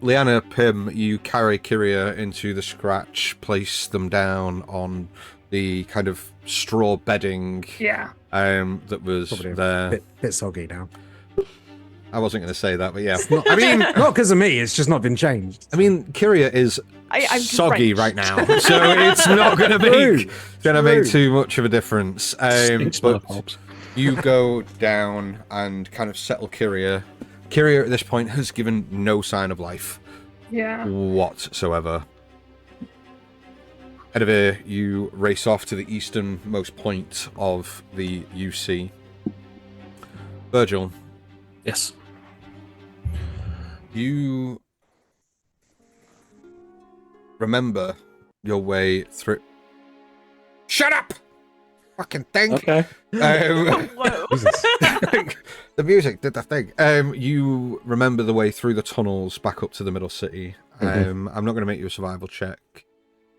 Liana, Pim, you carry Kiria into the scratch, place them down on the kind of straw bedding Yeah. that was Probably there. bit soggy now. I wasn't going to say that, but yeah. I mean, not because of me. It's just not been changed. I mean, Kiria is I'm soggy French. right now, so it's not going to make too much of a difference. But you go down and kind of settle Kiria Kiria at this point has given no sign of life Yeah. whatsoever. Edivir, you race off to the easternmost point of the UC. Virgil, Yes. you remember your way through. Shut up! Fucking thing! Okay. Whoa. The music did the thing. You remember the way through the tunnels back up to the middle city. I'm not going to make you a survival check.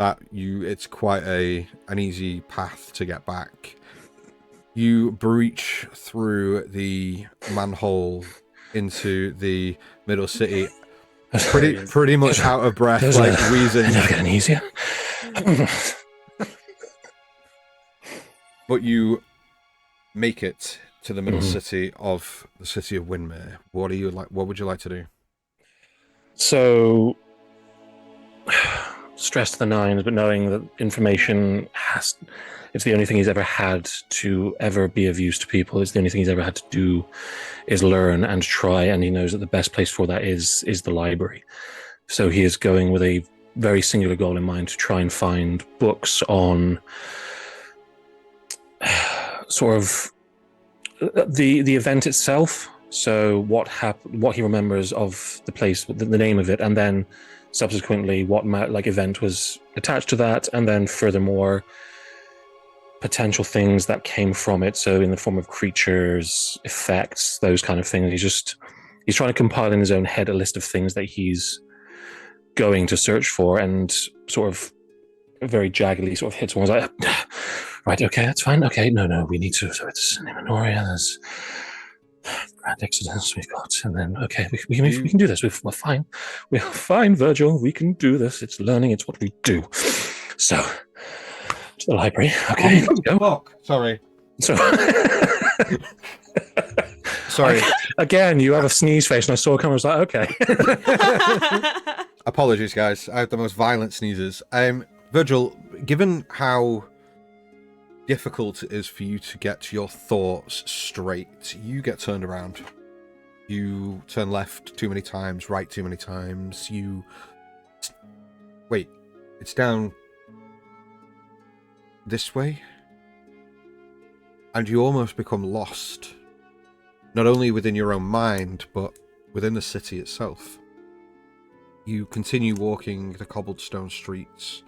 It's quite an easy path to get back. You breach through the manhole into the middle city, pretty much out of breath, like wheezing. Never getting easier. But you make it to the middle city of the city of Windmere. What would you like to do? So, stress to the nines, but knowing that information it's the only thing he's ever had to ever be of use to people. It's the only thing he's ever had to do is learn and try, and he knows that the best place for that is the library. So he is going with a very singular goal in mind to try and find books on sort of the event itself. So what he remembers of the place, the name of it, and then subsequently what event was attached to that, and then furthermore potential things that came from it. So in the form of creatures, effects, those kind of things. He's trying to compile in his own head a list of things that he's going to search for, and sort of very jaggedly sort of hits one. Like, right, okay, that's fine. Okay, no, we need to. So it's Minoria. There's Grand Exodus. We've got, and then okay, we can do this. We're fine. We're fine, Virgil. We can do this. It's learning. It's what we do. So to the library. Okay, let's go. Fuck. Sorry. So. Sorry. Again, you have a sneeze face, and I saw a camera. I was like, okay. Apologies, guys. I have the most violent sneezes. Virgil, given how difficult it is for you to get your thoughts straight, you get turned around. You turn left too many times, right too many times. Wait, it's down this way? And you almost become lost. Not only within your own mind, but within the city itself. You continue walking the cobblestone streets.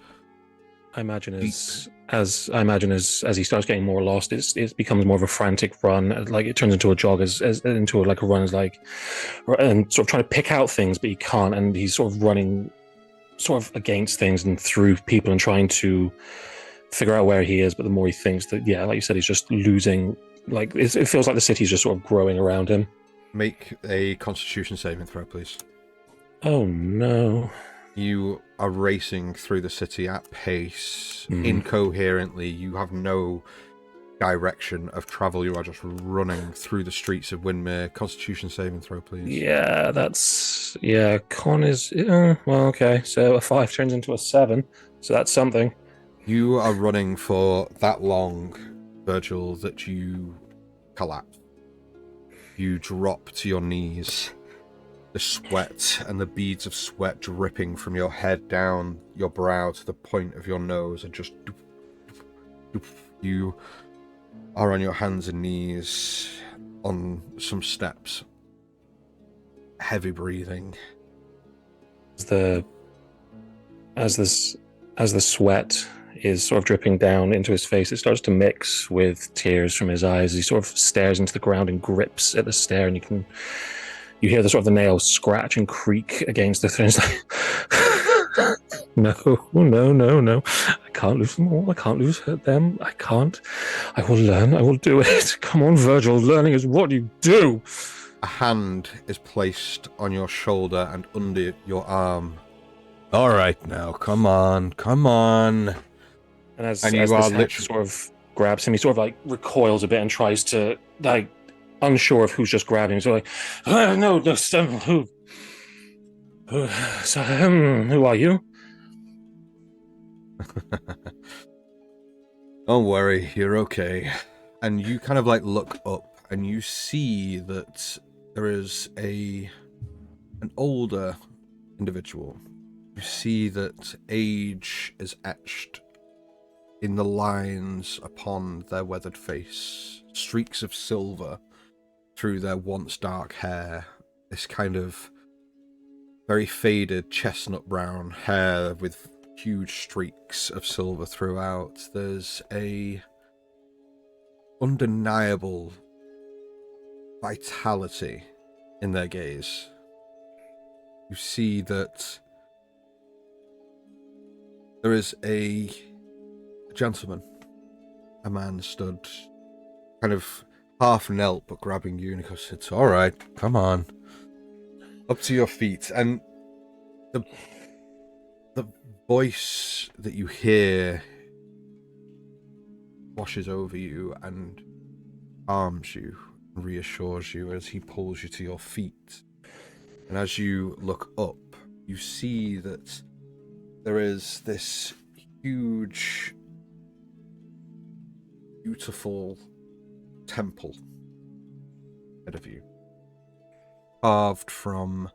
I imagine as he starts getting more lost, it becomes more of a frantic run. Like it turns into a jog, into a run, and sort of trying to pick out things, but he can't. And he's sort of running, sort of against things and through people, and trying to figure out where he is. But the more he thinks that, yeah, like you said, he's just losing. Like it feels like the city's just sort of growing around him. Make a Constitution saving throw, please. Oh no. You are racing through the city at pace, incoherently. You have no direction of travel. You are just running through the streets of Windmere. Constitution saving throw, please. Yeah, con is... well, okay. So a 5 turns into a 7. So that's something. You are running for that long, Virgil, that you collapse. You drop to your knees. The sweat and the beads of sweat dripping from your head down your brow to the point of your nose, and just you are on your hands and knees on some steps, heavy breathing. As the sweat is sort of dripping down into his face, it starts to mix with tears from his eyes. He sort of stares into the ground and grips at the stair, and you hear the sort of the nails scratch and creak against the thing. It's like, no. I can't lose them all. I can't lose them. I can't. I will learn. I will do it. Come on, Virgil. Learning is what you do. A hand is placed on your shoulder and under your arm. All right, now, come on. And as you are literally sort of grabs him, he sort of like recoils a bit and tries to like, unsure of who's just grabbing him. So like, no, who are you? Don't worry, you're okay. And you kind of like look up and you see that there is an older individual. You see that age is etched in the lines upon their weathered face, streaks of silver through their once dark hair, this kind of very faded chestnut brown hair with huge streaks of silver throughout. There's a undeniable vitality in their gaze. You see that there is a gentleman, a man stood kind of half knelt but grabbing you, and he goes, "It's all right, come on, up to your feet." And the voice that you hear washes over you and calms you, reassures you as he pulls you to your feet. And as you look up, you see that there is this huge, beautiful temple ahead of you, carved from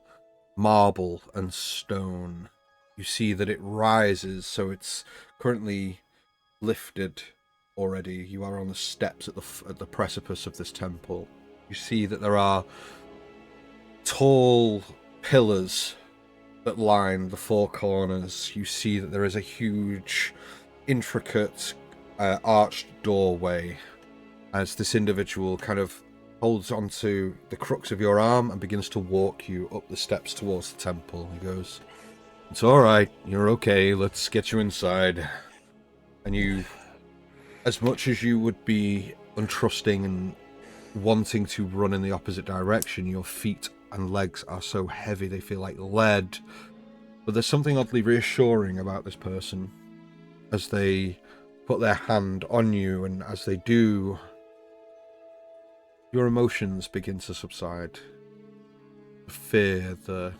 marble and stone. You see that it rises, so it's currently lifted already. You are on the steps at the precipice of this temple. You see that there are tall pillars that line the four corners. You see that there is a huge, intricate, arched doorway as this individual kind of holds onto the crux of your arm and begins to walk you up the steps towards the temple. He goes, "It's all right, you're okay, let's get you inside." And you, as much as you would be untrusting and wanting to run in the opposite direction, your feet and legs are so heavy they feel like lead. But there's something oddly reassuring about this person as they put their hand on you, and as they do, your emotions begin to subside. The fear, the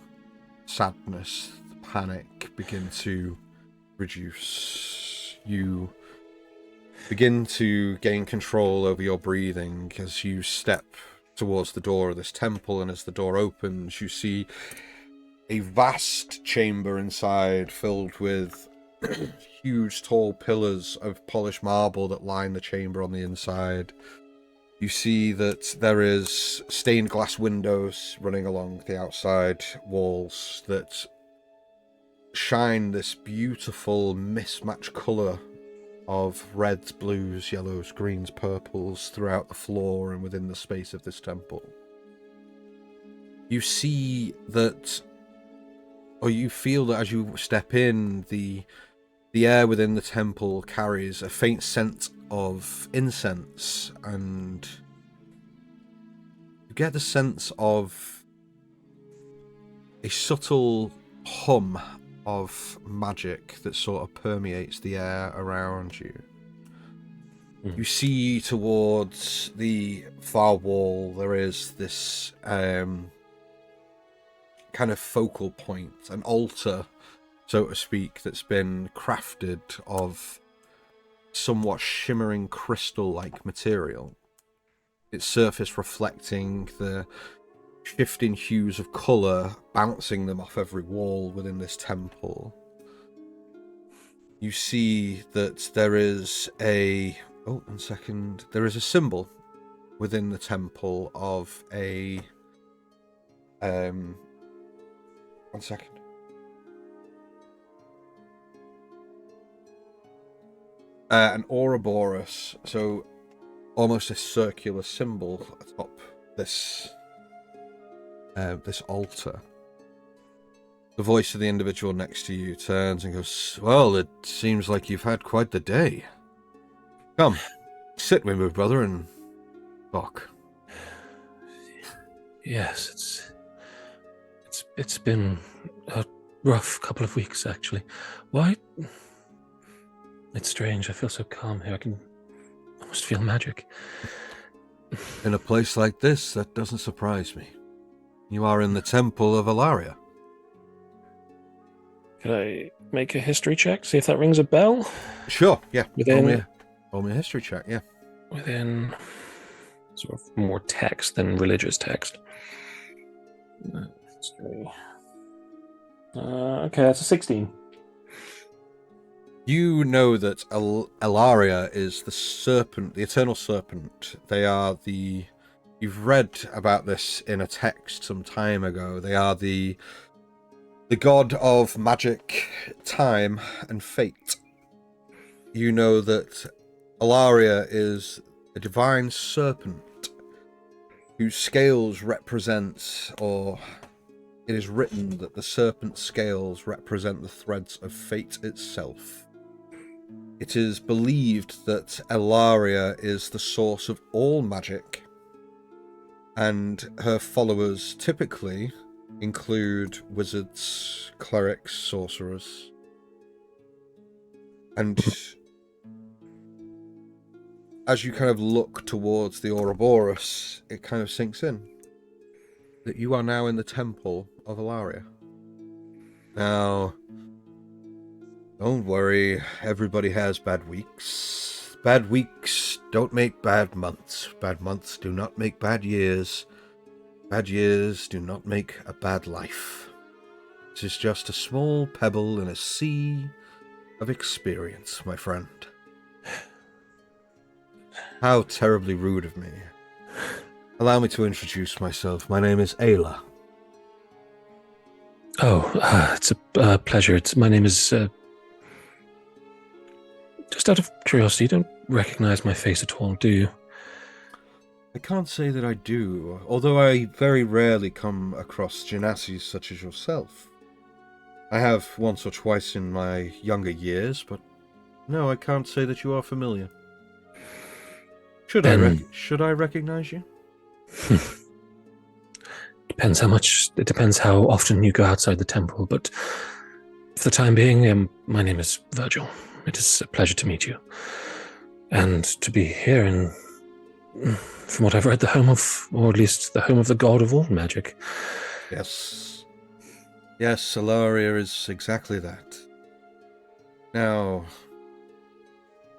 sadness, the panic begin to reduce. You begin to gain control over your breathing as you step towards the door of this temple, and as the door opens, you see a vast chamber inside filled with huge tall pillars of polished marble that line the chamber on the inside. You see that there is stained glass windows running along the outside walls that shine this beautiful mismatched colour of reds, blues, yellows, greens, purples throughout the floor and within the space of this temple. You see that, or you feel that as you step in, the air within the temple carries a faint scent of incense, and you get the sense of a subtle hum of magic that sort of permeates the air around you. You see towards the far wall there is this kind of focal point, an altar, so to speak, that's been crafted of somewhat shimmering crystal-like material. Its surface reflecting the shifting hues of colour, bouncing them off every wall within this temple. You see that there is a... oh, 1 second. There is a symbol within the temple of a... 1 second. An Ouroboros, so almost a circular symbol atop this altar. The voice of the individual next to you turns and goes, "Well, it seems like you've had quite the day. Come, sit with me, brother, and talk." Yes, it's been a rough couple of weeks, actually. Why? It's strange. I feel so calm here. I can almost feel magic. In a place like this, that doesn't surprise me. You are in the Temple of Alaria. Could I make a history check? See if that rings a bell? Sure, yeah. Within Roll me a history check, yeah. within sort of more text than religious text. Okay, that's a 16. You know that Elaria is the serpent, the eternal serpent. They are the... You've read about this in a text some time ago. They are the god of magic, time, and fate. You know that Elaria is a divine serpent whose scales represent, or it is written that the serpent's scales represent the threads of fate itself. It is believed that Elaria is the source of all magic, and her followers typically include wizards, clerics, sorcerers. And as you kind of look towards the Ouroboros, it kind of sinks in that you are now in the temple of Elaria. Now, don't worry, everybody has bad weeks. Bad weeks don't make bad months. Bad months do not make bad years. Bad years do not make a bad life. This is just a small pebble in a sea of experience, my friend. How terribly rude of me. Allow me to introduce myself. My name is Ayla. Oh, it's a pleasure. My name is... Just out of curiosity, you don't recognize my face at all, do you? I can't say that I do, although I very rarely come across genassis such as yourself. I have once or twice in my younger years, but no, I can't say that you are familiar. Should I recognize you? Depends how much. It depends how often you go outside the temple, but for the time being, my name is Virgil. It is a pleasure to meet you. And to be here in, from what I've read, the home of, or at least the home of the god of all magic. Yes. Yes, Elaria is exactly that. Now,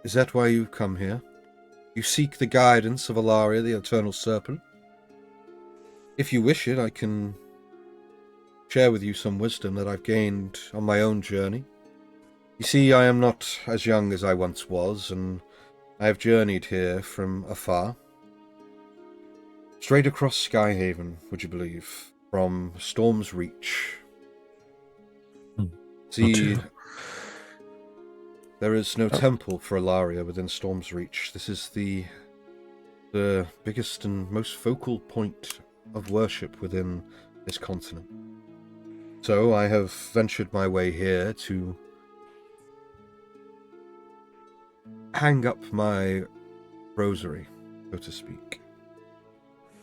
is that why you've come here? You seek the guidance of Elaria, the Eternal Serpent? If you wish it, I can share with you some wisdom that I've gained on my own journey. You see, I am not as young as I once was, and I have journeyed here from afar. Straight across Skyhaven, would you believe, from Storm's Reach. See, there is no temple for Elaria within Storm's Reach. This is the biggest and most focal point of worship within this continent. So I have ventured my way here to hang up my rosary, so to speak.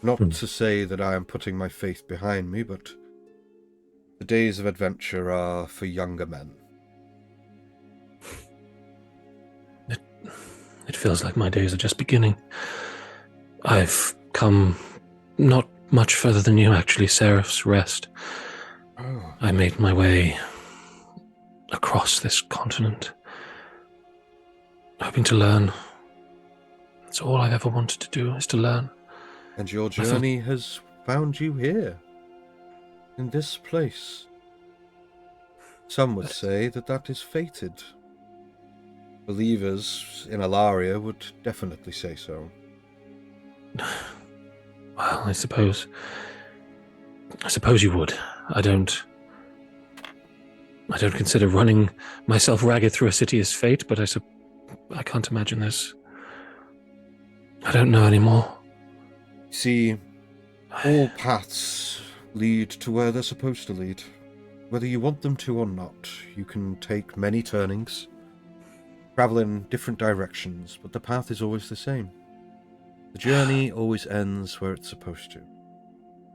Not to say that I am putting my faith behind me, but the days of adventure are for younger men. It feels like my days are just beginning. I've come not much further than you, actually, Seraph's Rest. Oh. I made my way across this continent, hoping to learn. That's all I've ever wanted to do, is to learn. And your journey has found you here, in this place. Some would say that that is fated. Believers in Elaria would definitely say so. Well, I suppose you would. I don't consider running myself ragged through a city as fate, but I can't imagine this. I don't know anymore. See, all paths lead to where they're supposed to lead. Whether you want them to or not, you can take many turnings, travel in different directions, but the path is always the same. The journey always ends where it's supposed to.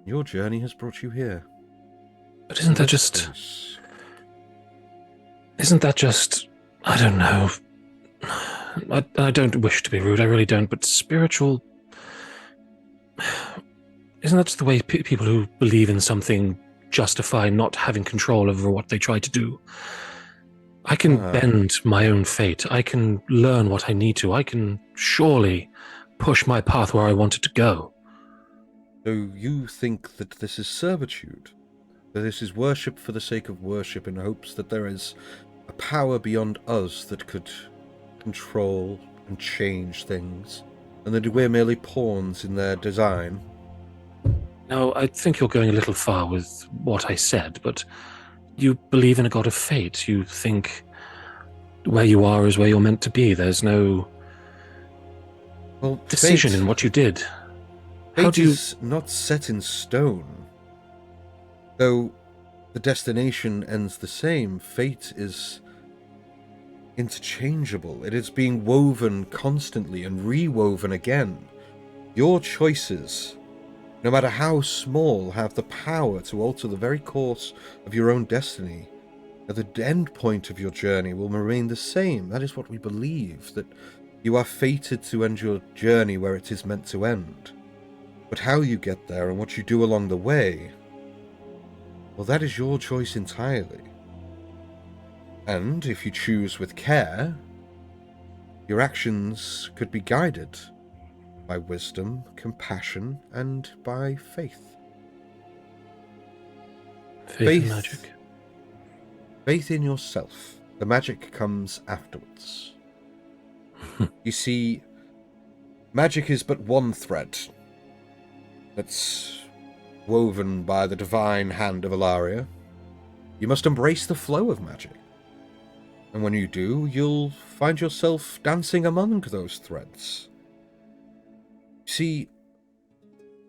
Your journey has brought you here. But isn't that just, I don't know. I don't wish to be rude, I really don't, but spiritual... Isn't that just the way people who believe in something justify not having control over what they try to do? I can bend my own fate. I can learn what I need to. I can surely push my path where I want it to go. So you think that this is servitude? That this is worship for the sake of worship in hopes that there is a power beyond us that could control and change things, and that we're merely pawns in their design? No, I think you're going a little far with what I said, but you believe in a god of fate. You think where you are is where you're meant to be. There's no decision fate, in what you did. Fate How do you... is not set in stone. Though the destination ends the same, fate is interchangeable. It is being woven constantly and rewoven again. Your choices, no matter how small, have the power to alter the very course of your own destiny. At the end point of your journey will remain the same. That is what we believe, that you are fated to end your journey where it is meant to end. But how you get there and what you do along the way, well, that is your choice entirely. And if you choose with care, your actions could be guided by wisdom, compassion, and by faith. Faith and magic. Faith in yourself. The magic comes afterwards. You see, magic is but one thread that's woven by the divine hand of Ilaria. You must embrace the flow of magic. And when you do, you'll find yourself dancing among those threads. See,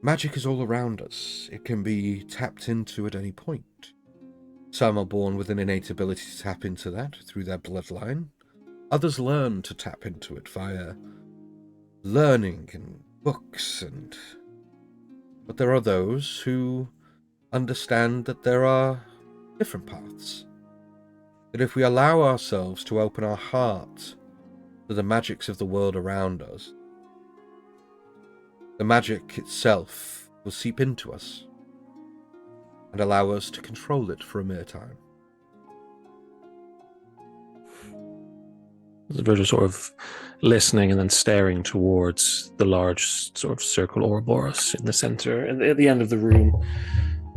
magic is all around us. It can be tapped into at any point. Some are born with an innate ability to tap into that through their bloodline. Others learn to tap into it via learning and books But there are those who understand that there are different paths. That if we allow ourselves to open our heart to the magics of the world around us, the magic itself will seep into us and allow us to control it for a mere time. Virgil sort of listening and then staring towards the large sort of circle Ouroboros in the center, and at the end of the room,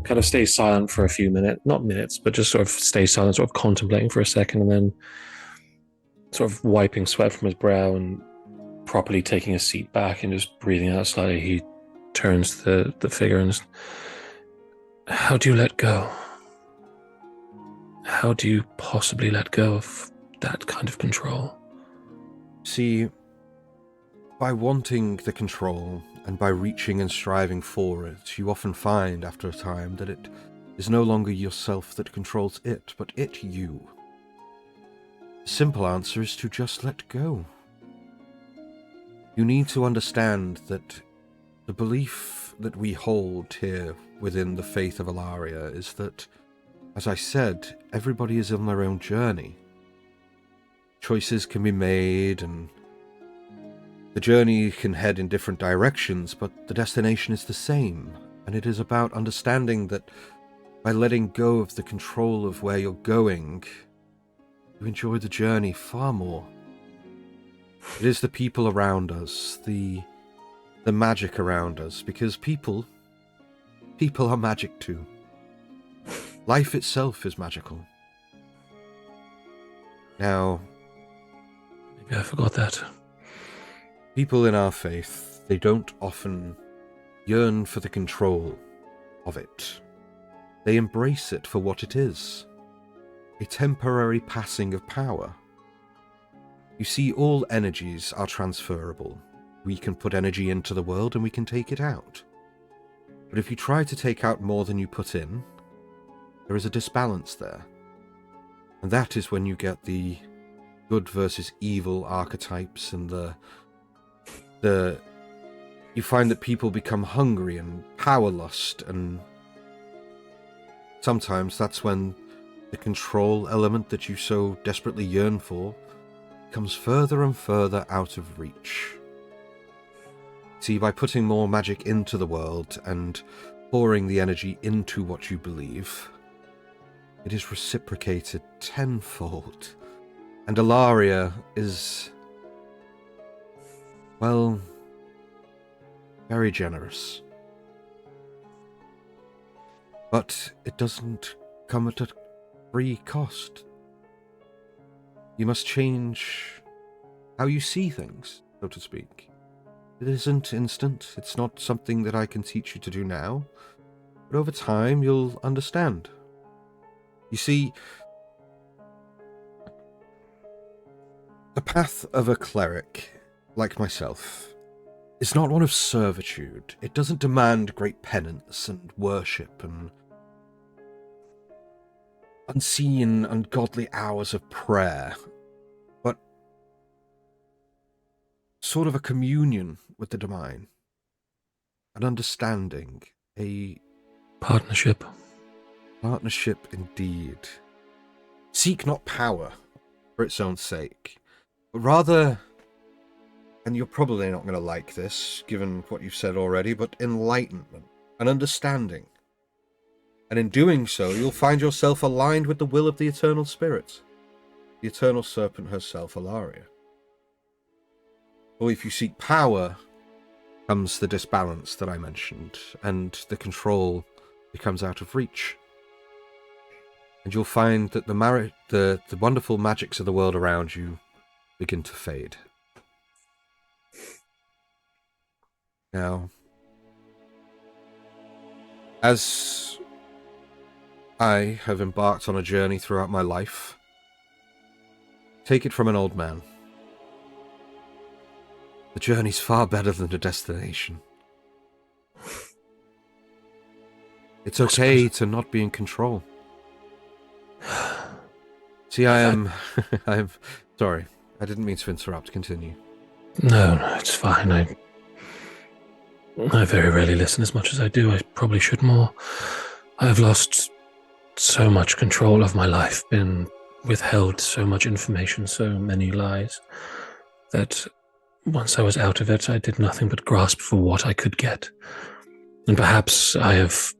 kind of stays silent for a few minutes, not minutes, but just sort of stays silent, sort of contemplating for a second, and then sort of wiping sweat from his brow and properly taking a seat back and just breathing out slightly. He turns the figure and how do you let go? How do you possibly let go of that kind of control? See, by wanting the control and by reaching and striving for it, you often find after a time that it is no longer yourself that controls it, but it you. The simple answer is to just let go. You need to understand that the belief that we hold here within the faith of Ilaria is that, as I said, everybody is on their own journey. Choices can be made and the journey can head in different directions, but the destination is the same. And it is about understanding that by letting go of the control of where you're going, you enjoy the journey far more. It is the people around us, the magic around us, because people are magic too. Life itself is magical. Now, maybe I forgot that. People in our faith, they don't often yearn for the control of it. They embrace it for what it is. A temporary passing of power. You see, all energies are transferable. We can put energy into the world and we can take it out. But if you try to take out more than you put in, there is a disbalance there. And that is when you get the good versus evil archetypes and you find that people become hungry and power-lust, and sometimes that's when the control element that you so desperately yearn for comes further and further out of reach. See, by putting more magic into the world and pouring the energy into what you believe, it is reciprocated tenfold. And Ilaria is, well, very generous. But it doesn't come at a free cost. You must change how you see things, so to speak. It isn't instant. It's not something that I can teach you to do now. But over time, you'll understand. You see, the path of a cleric, like myself, is not one of servitude. It doesn't demand great penance and worship and unseen, ungodly hours of prayer, but sort of a communion with the divine, an understanding, a Partnership. partnership indeed. Seek not power for its own sake, but rather, and you're probably not going to like this, given what you've said already, but enlightenment, an understanding. And in doing so, you'll find yourself aligned with the will of the Eternal Spirit, the Eternal Serpent herself, Ilaria. Or if you seek power, comes the disbalance that I mentioned, and the control becomes out of reach. And you'll find that the wonderful magics of the world around you begin to fade. Now, as I have embarked on a journey throughout my life, take it from an old man. The journey's far better than the destination. It's okay to not be in control. See, I'm sorry. I didn't mean to interrupt. Continue. No, it's fine. I very rarely listen as much as I do. I probably should more. I have lost so much control of my life, been withheld so much information, so many lies, that once I was out of it, I did nothing but grasp for what I could get. And perhaps I have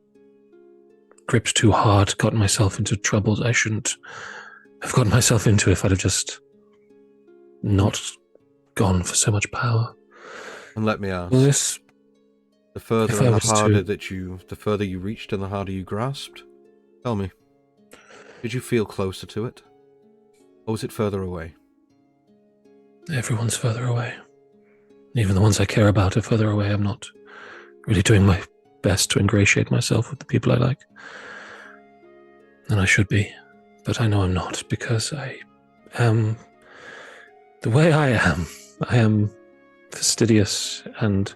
gripped too hard, got myself into troubles I shouldn't have gotten myself into if I'd have just not gone for so much power. And let me ask, the further and the harder the further you reached and the harder you grasped, tell me, did you feel closer to it? Or was it further away? Everyone's further away. Even the ones I care about are further away. I'm not really doing my best to ingratiate myself with the people I like. And I should be. But I know I'm not, because I am the way I am. I am fastidious and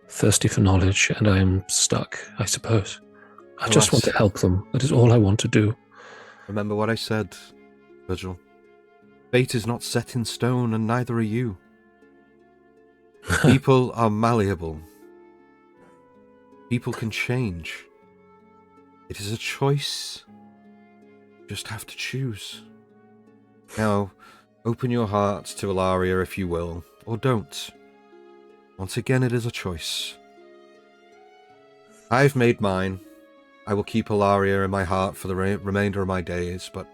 thirsty for knowledge, and I am stuck, I suppose. I just want to help them. That is all I want to do. Remember what I said, Virgil. Fate is not set in stone, and neither are you. People are malleable. People can change. It is a choice. You just have to choose. Now, open your heart to Ilaria if you will, or don't. Once again, it is a choice. I've made mine. I will keep Ilaria in my heart for the remainder of my days, but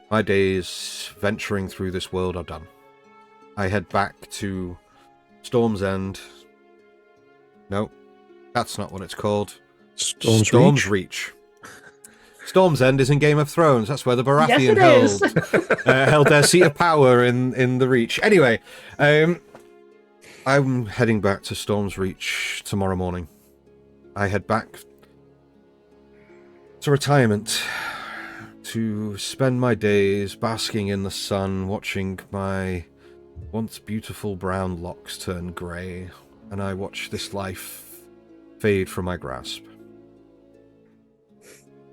my days venturing through this world are done. I head back to Storm's End. No, that's not what it's called. Storm's Reach. Storm's End is in Game of Thrones. That's where the Baratheon Yes, held their seat of power in the Reach. Anyway, I'm heading back to Storm's Reach tomorrow morning. I head back to retirement to spend my days basking in the sun, watching my once beautiful brown locks turn grey, and I watch this life fade from my grasp.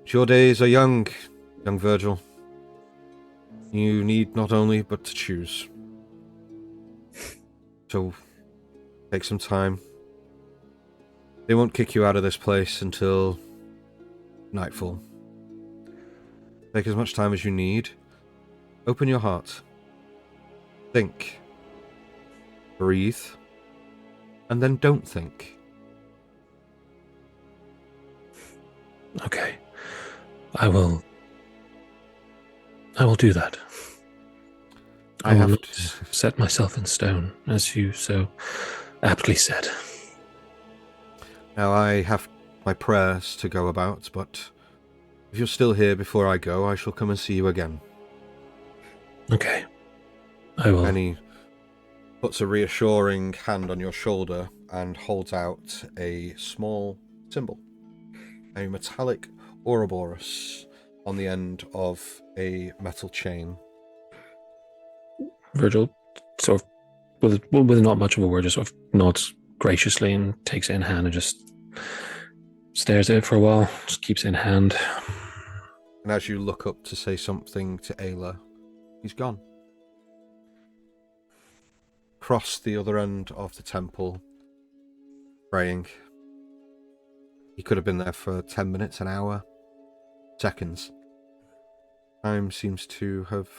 Your days are young Virgil. You need not only but to choose. So, take some time. They won't kick you out of this place until nightfall. Take as much time as you need. Open your heart. Think. Breathe. And then don't think. Okay. I will do that. I will not set myself in stone, as you so aptly said. Now I have my prayers to go about, but if you're still here before I go, I shall come and see you again. Okay. I will. And he puts a reassuring hand on your shoulder and holds out a small symbol, a metallic Ouroboros on the end of a metal chain. Virgil, sort of, with not much of a word, just sort of nods graciously and takes it in hand and just stares at it for a while, just keeps it in hand. And as you look up to say something to Ayla, he's gone. Across the other end of the temple, praying. He could have been there for 10 minutes, an hour, seconds. Time seems to have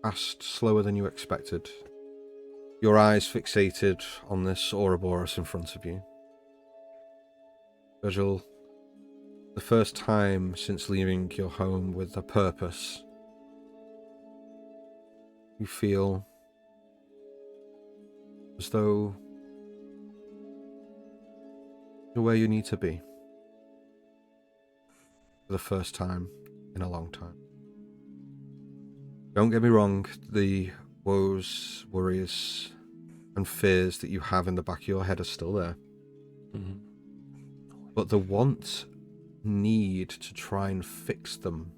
passed slower than you expected. Your eyes fixated on this Ouroboros in front of you. Virgil, the first time since leaving your home with a purpose, you feel as though you're where you need to be for the first time in a long time. Don't get me wrong, the woes, worries, and fears that you have in the back of your head are still there. Mm-hmm. But the want, need to try and fix them,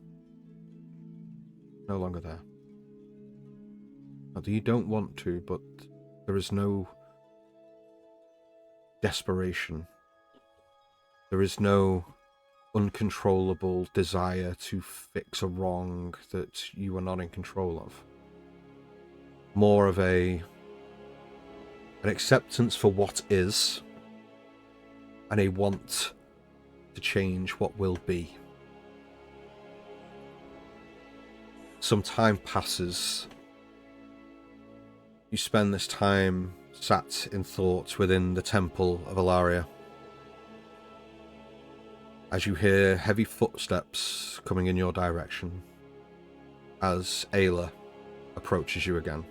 no longer there. Not that you don't want to, but there is no desperation. There is no uncontrollable desire to fix a wrong that you are not in control of. More of an acceptance for what is, and a want to change what will be. Some time passes. You spend this time sat in thought within the temple of Alaria, as you hear heavy footsteps coming in your direction as Ayla approaches you again.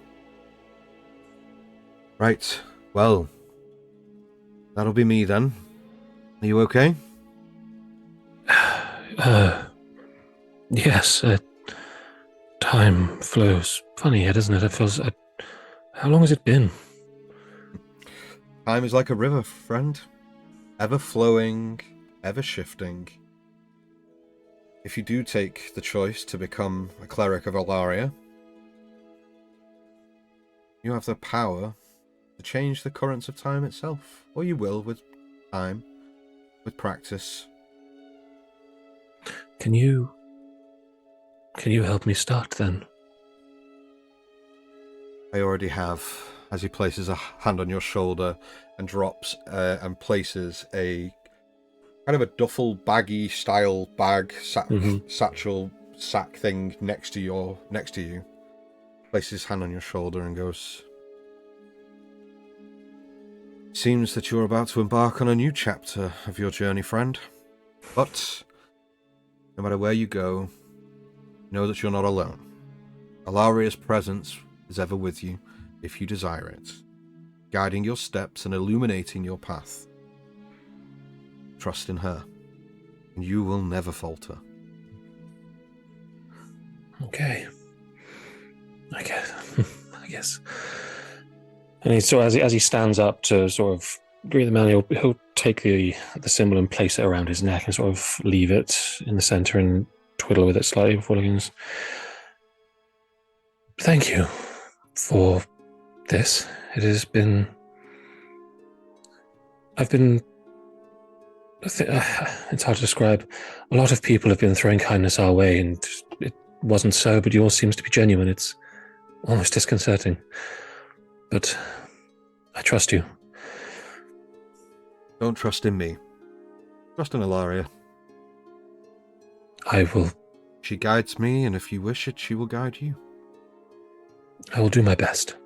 Right, well, that'll be me then. Are you okay? Yes, time flows funny here, doesn't it? It feels... how long has it been? Time is like a river, friend. Ever flowing, ever shifting. If you do take the choice to become a cleric of Alaria, you have the power to change the currents of time itself. Or you will with time, with practice. Can you help me start then? I already have, as he places a hand on your shoulder and drops and places a kind of a duffel baggy style bag, satchel sack thing next to you. Places his hand on your shoulder and goes, "Seems that you're about to embark on a new chapter of your journey, friend. But no matter where you go, know that you're not alone. Alaria's presence is ever with you, if you desire it, guiding your steps and illuminating your path. Trust in her, and you will never falter." Okay. I guess. And he as he stands up to sort of greet the man, he'll take the symbol and place it around his neck and sort of leave it in the center and twiddle with it slightly before looking. Thank you for this. It has been... it's hard to describe. A lot of people have been throwing kindness our way, and it wasn't so, but yours seems to be genuine. It's almost disconcerting. But I trust you. Don't trust in me. Trust in Alaria. I will... She guides me, and if you wish it, she will guide you. I will do my best.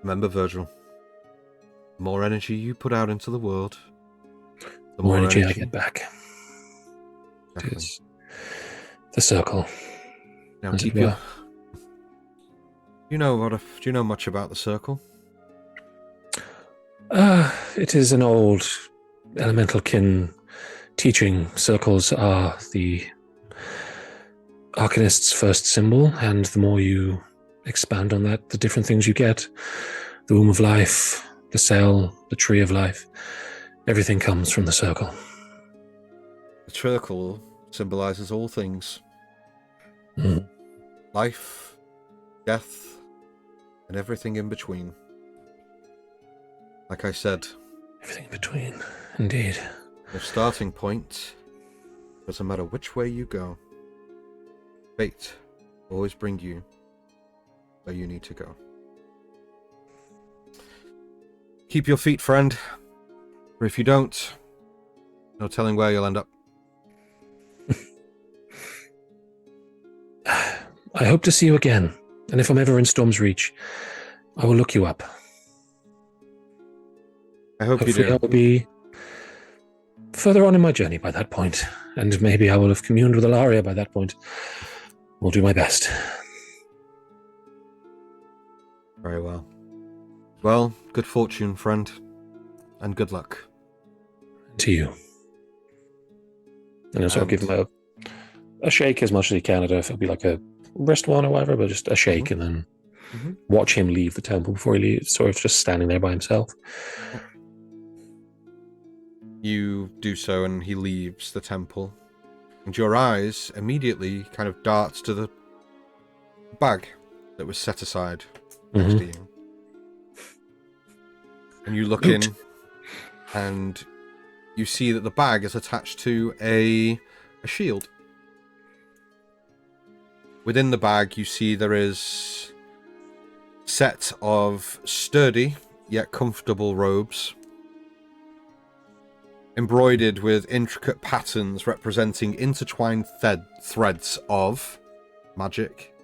Remember, Virgil, the more energy you put out into the world, The more energy I get back. Exactly. It's the circle. Now as keep it your... were. Do you know much about the circle? It is an old elemental kin teaching circles are the Arcanist's first symbol, and the more you expand on that, the different things you get. The womb of life, the cell, the tree of life, everything comes from the circle. The circle symbolizes all things. Life, death, and everything in between. Like I said, Everything in between, indeed. the starting point doesn't matter which way you go. Fate will always bring you where you need to go. Keep your feet, friend. Or if you don't, no telling where you'll end up. I hope to see you again, and if I'm ever in Storm's Reach, I will look you up. I hope Hopefully you I do. will be further on in my journey by that point, and maybe I will have communed with Ilaria by that point. Will do my best. Very well. Well, good fortune, friend, and good luck. To you. And I'll sort of give him a shake as much as he can. I don't know if it'll be like a wrist one or whatever, but just a shake and then watch him leave the temple before he leaves, sort of just standing there by himself. You do so, and he leaves the temple. And your eyes immediately kind of dart to the bag that was set aside next to you. And you look in, and you see that the bag is attached to a shield. Within the bag, you see there is a set of sturdy yet comfortable robes, embroidered with intricate patterns representing intertwined threads of magic.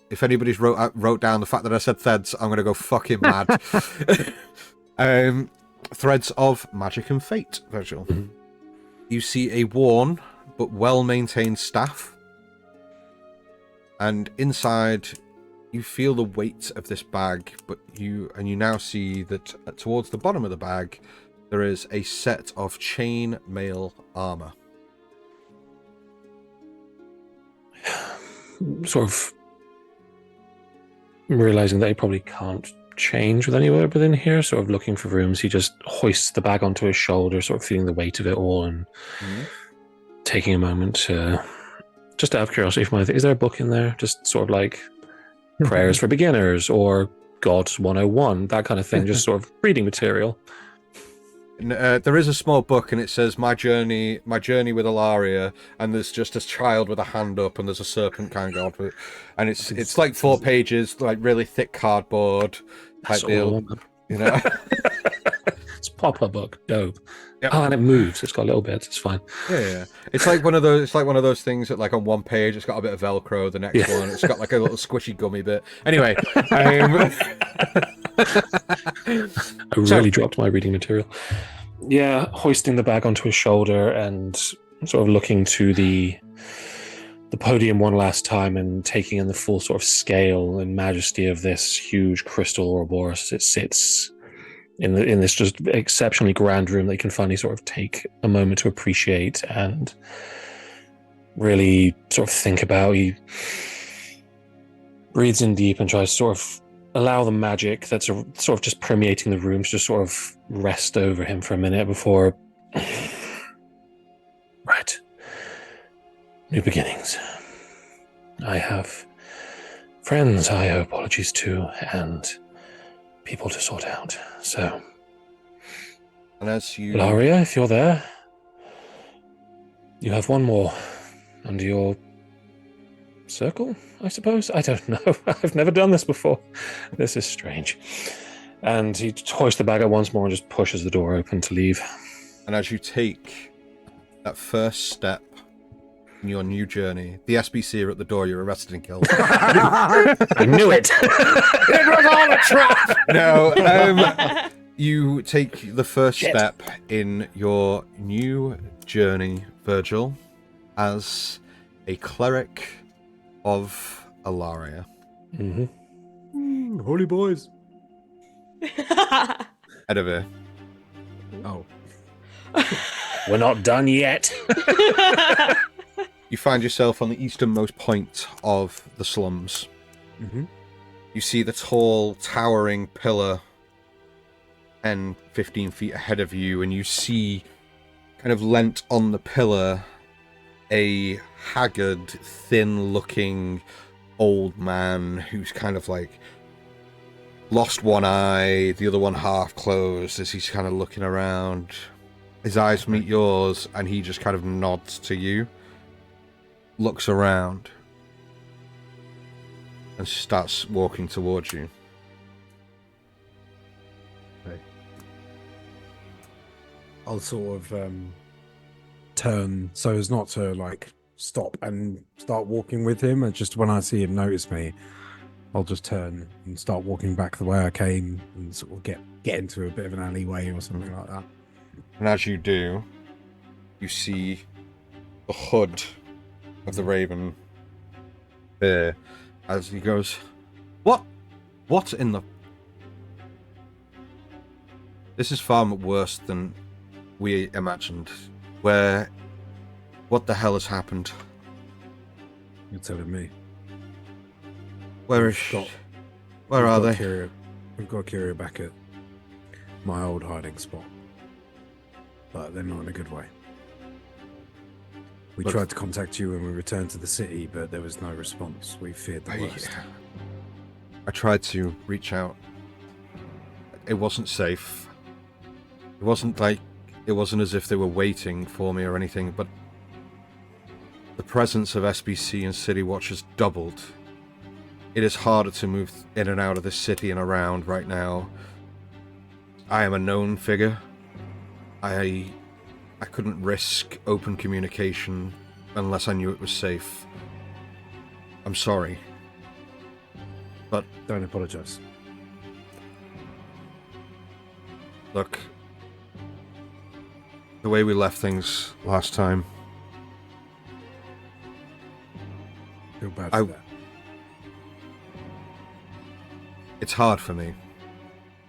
If anybody's wrote down the fact that I said threads, I'm going to go fucking mad. Threads of magic and fate, Virgil. You see a worn but well-maintained staff. And inside, you feel the weight of this bag, but you now see that towards the bottom of the bag, there is a set of chain mail armor. Sort of realizing that he probably can't change with anywhere within here, sort of looking for rooms, he just hoists the bag onto his shoulder, sort of feeling the weight of it all, and taking a moment to, just out of curiosity, is there a book in there? Just sort of like prayers for beginners or God's 101, that kind of thing, just sort of reading material. There is a small book, and it says my journey with Ilaria, and there's just a child with a hand up, and there's a serpent kind of going, and it's like 4 pages, like really thick cardboard type deal, you know. It's a proper book, dope. Yep. Oh, and it moves. It's got little bits. It's fine. Yeah. It's like one of those. It's like one of those things that, like, on one page, it's got a bit of Velcro. The next one, it's got like a little squishy gummy bit. Anyway, I really dropped my reading material. Yeah, hoisting the bag onto his shoulder and sort of looking to the podium one last time and taking in the full sort of scale and majesty of this huge crystal Ouroboros as it sits in this just exceptionally grand room that you can finally sort of take a moment to appreciate and really sort of think about. He breathes in deep and tries to sort of allow the magic that's sort of just permeating the room to just sort of rest over him for a minute before... Right. New beginnings. I have friends I owe apologies to and people to sort out. So, and as you, Ilaria, if you're there, you have one more under your circle, I suppose? I don't know. I've never done this before. This is strange. And he hoists the bag up once more and just pushes the door open to leave. And as you take that first step in your new journey, the SBC are at the door. You're arrested and killed. I knew it. It was all a trap. No, you take the first step in your new journey, Virgil, as a cleric of Ilaria. Holy boys. Edivir. Oh. We're not done yet. You find yourself on the easternmost point of the slums. Mm-hmm. You see the tall, towering pillar 10, 15 feet ahead of you, and you see, kind of leant on the pillar, a haggard, thin-looking old man who's kind of like lost one eye, the other one half closed as he's kind of looking around. His eyes meet yours, and he just kind of nods to you, looks around, and starts walking towards you. I'll sort of turn so as not to like stop and start walking with him. And just when I see him notice me, I'll just turn and start walking back the way I came and sort of get into a bit of an alleyway or something like that. And as you do, you see the hood of the Raven there as he goes, What in the... This is far worse than we imagined. What the hell has happened? You're telling me. Where is Where are they? Kiria, we've got Kiria back at my old hiding spot. But they're not in a good way. We tried to contact you when we returned to the city, but there was no response. We feared the worst. I tried to reach out. It wasn't safe. It wasn't as if they were waiting for me or anything, but the presence of SBC and City Watch has doubled. It is harder to move in and out of this city and around right now. I am a known figure. I couldn't risk open communication unless I knew it was safe. I'm sorry. But don't apologize. Look, the way we left things last time, feel bad for that. It's hard for me.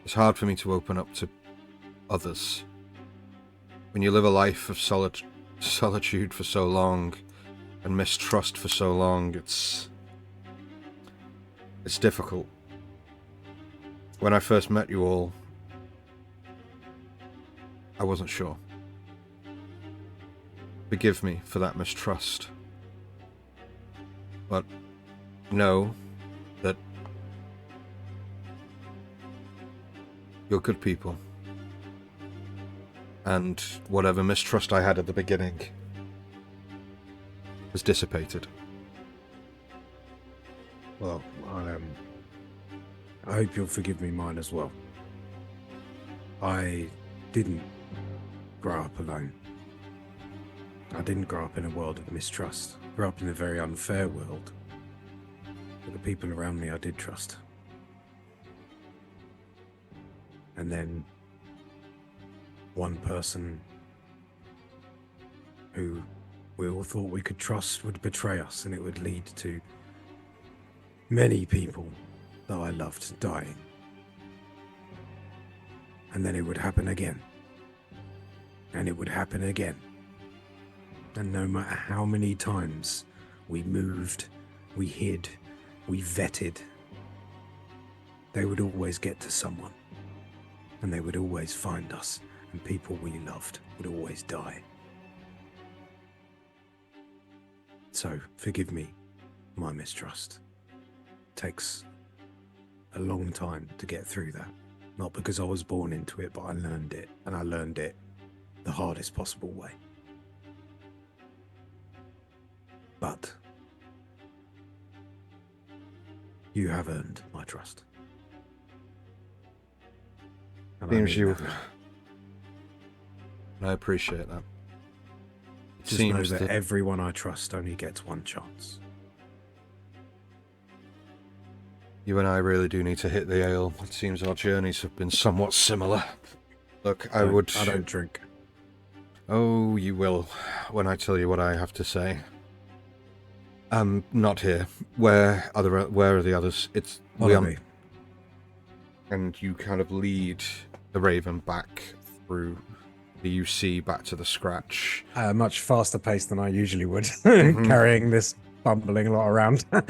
It's hard for me to open up to others. When you live a life of solitude for so long and mistrust for so long, it's difficult. When I first met you all, I wasn't sure. Forgive me for that mistrust. But know that you're good people. And whatever mistrust I had at the beginning was dissipated. Well, I hope you'll forgive me mine as well. I didn't grow up alone. I didn't grow up in a world of mistrust. I grew up in a very unfair world. But the people around me I did trust. And then one person who we all thought we could trust would betray us, and it would lead to many people that I loved dying. And then it would happen again. And it would happen again. And no matter how many times we moved, we hid, we vetted, they would always get to someone. And they would always find us. And people we loved would always die. So, forgive me, my mistrust. It takes a long time to get through that. Not because I was born into it, but I learned it. And I learned it the hardest possible way. But you have earned my trust. And Seems you... that now. I appreciate that. Just know that everyone I trust only gets one chance. You and I really do need to hit the ale. It seems our journeys have been somewhat similar. Look, I don't drink. Oh, you will, when I tell you what I have to say. Not here. Where are the others? Follow me. And you kind of lead the Raven back through You see back to the scratch. Much faster pace than I usually would, Mhm. carrying this bumbling lot around. We're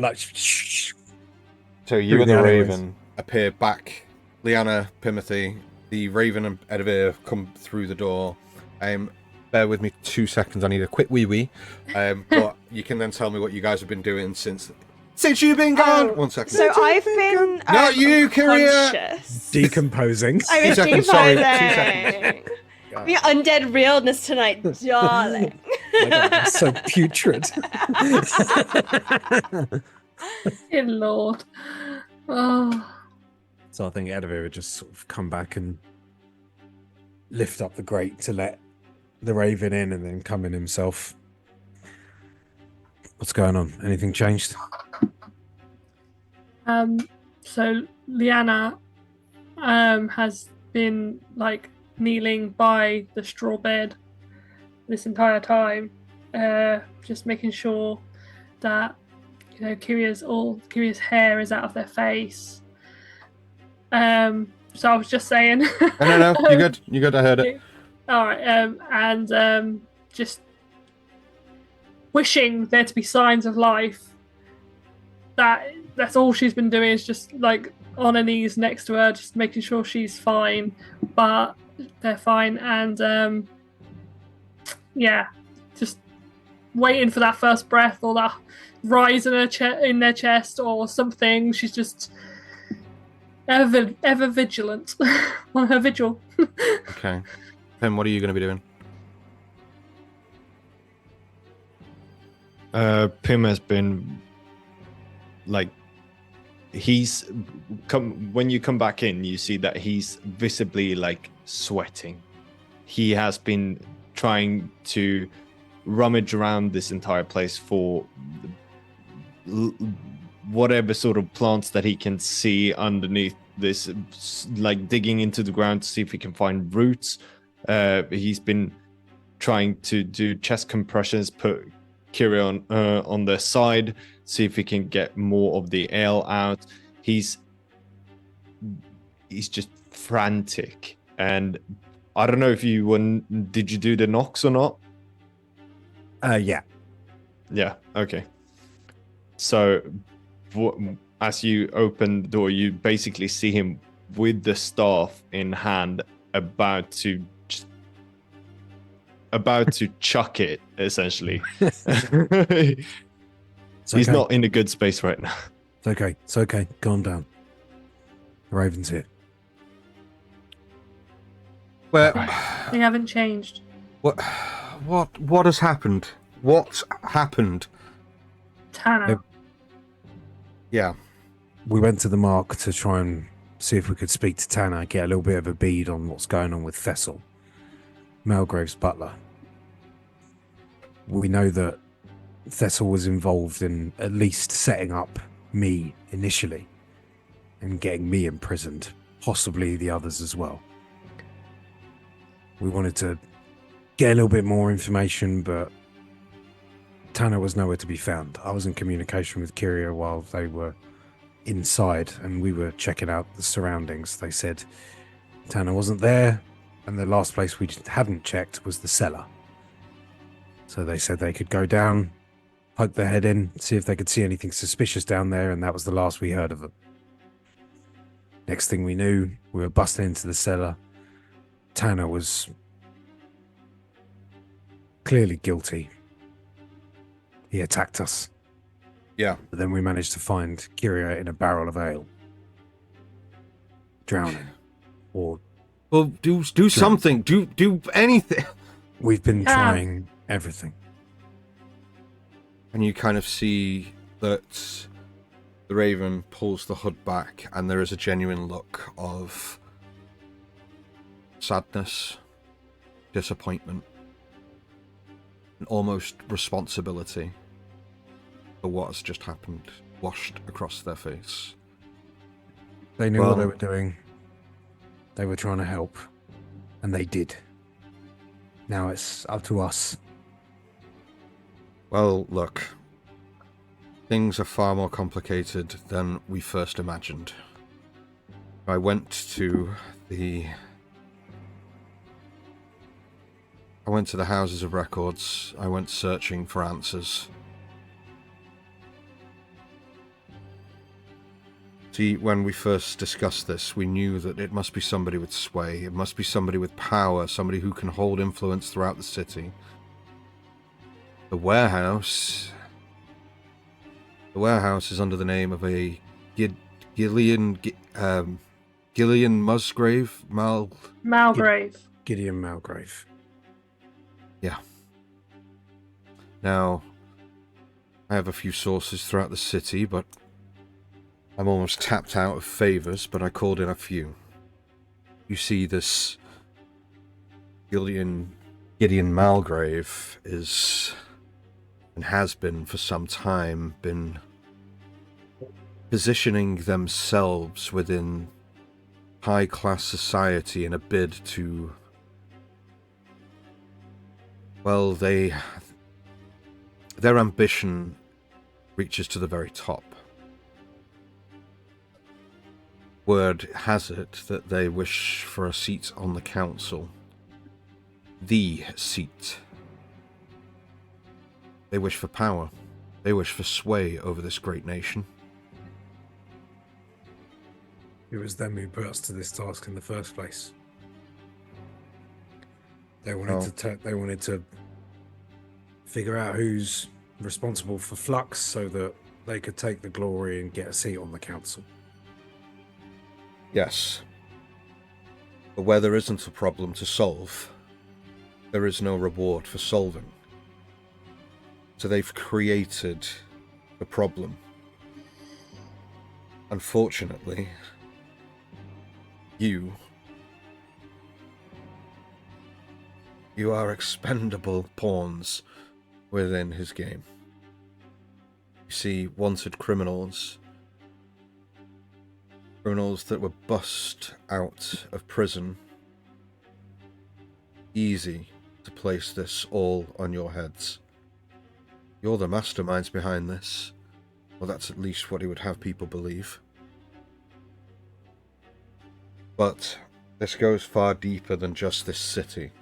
like, So you Through and the the alleyways. Raven appear back. Liana, Timothy, the Raven and Edivir come through the door. Bear with me 2 seconds. I need a quick wee. But you can then tell me what you guys have been doing since you've been gone. 1 second. So I've been Not you, Kiria! unconscious. decomposing. I was 2 seconds, sorry, 2 decomposing. The undead realness tonight, darling. My God, I'm so putrid. Good lord. Oh. So I think Edivir would just sort of come back and lift up the grate to let the Raven in and then come in himself. What's going on? Anything changed? So Liana has been like kneeling by the straw bed this entire time, just making sure that Kiria's hair is out of their face. So I was just saying. No, you're good. I heard it. All right, and just wishing there to be signs of life. That's all she's been doing, is just like on her knees next to her, just making sure she's fine. But they're fine, and yeah, just waiting for that first breath or that rise in in their chest or something. She's just ever vigilant on her vigil. Okay. Pim, what are you going to be doing? Pim has been like, when you come back in, you see that he's visibly like sweating. He has been trying to rummage around this entire place for whatever sort of plants that he can see underneath this, like digging into the ground to see if he can find roots. He's been trying to do chest compressions, put Kiria on their side, see if he can get more of the ale out. He's just frantic, and I don't know if did you do the knocks or not? Yeah. Yeah. Okay. So, as you open the door, you basically see him with the staff in hand, about to chuck it. Essentially, he's not in a good space right now. It's okay. It's okay. Calm down. The Raven's here. Well, They haven't changed. what has happened? What's happened? Tanner. Yeah. We went to the mark to try and see if we could speak to Tanner, get a little bit of a bead on what's going on with Fessel, Malgrave's butler. We know that Fessel was involved in at least setting up me initially and getting me imprisoned, possibly the others as well. We wanted to get a little bit more information, but Tanner was nowhere to be found. I was in communication with Kiria while they were inside and we were checking out the surroundings. They said Tanner wasn't there, and the last place we hadn't checked was the cellar. So they said they could go down, poke their head in, see if they could see anything suspicious down there, and that was the last we heard of them. Next thing we knew, we were busting into the cellar. Tanner was clearly guilty. He attacked us. Yeah. But then we managed to find Kiria in a barrel of ale. Drowning. Or Well, do something. Do anything. we've been trying everything. And you kind of see that the Raven pulls the hood back, and there is a genuine look of sadness, disappointment, and almost responsibility for what has just happened washed across their face. They knew what they were doing. They were trying to help. And they did. Now it's up to us. Well, look. Things are far more complicated than we first imagined. I went to I went to the Houses of Records. I went searching for answers. See, when we first discussed this, we knew that it must be somebody with sway. It must be somebody with power, somebody who can hold influence throughout the city. The warehouse is under the name of a Gillian Musgrave? Malgrave. Gideon Malgrave. Yeah. Now, I have a few sources throughout the city, but I'm almost tapped out of favours, but I called in a few. You see, this Gideon Malgrave is, and has been for some time, been positioning themselves within high-class society in a bid to, well, their ambition reaches to the very top. Word has it that they wish for a seat on the council. The seat. They wish for power. They wish for sway over this great nation. It was them who put us to this task in the first place. They wanted they wanted to figure out who's responsible for Flux so that they could take the glory and get a seat on the council. Yes. But where there isn't a problem to solve, there is no reward for solving. So they've created the problem. Unfortunately, you are expendable pawns within his game. You see, wanted criminals that were bust out of prison. Easy to place this all on your heads. You're the masterminds behind this. Well, that's at least what he would have people believe. But this goes far deeper than just this city.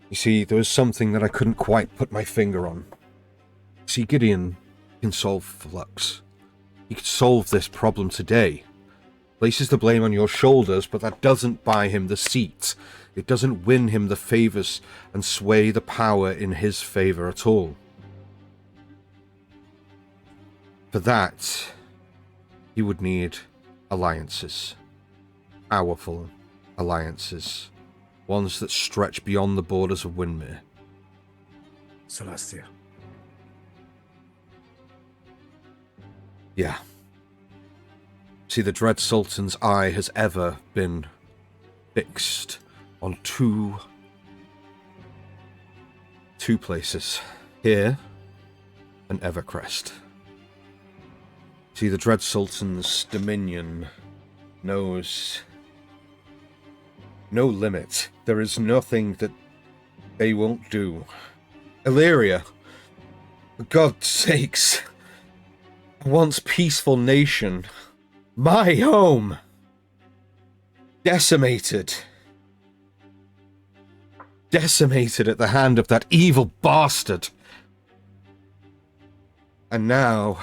You see, there was something that I couldn't quite put my finger on. See, Gideon can solve Flux. He could solve this problem today. Places the blame on your shoulders, but that doesn't buy him the seat. It doesn't win him the favours and sway the power in his favour at all. For that, he would need alliances. Powerful alliances. Ones that stretch beyond the borders of Windmere. Celestia. Yeah. See, the Dread Sultan's eye has ever been fixed on two places. Here and Evercrest. See, the Dread Sultan's dominion knows no limit. There is nothing that they won't do. Illyria, for God's sakes, a once peaceful nation, my home, decimated at the hand of that evil bastard. And now,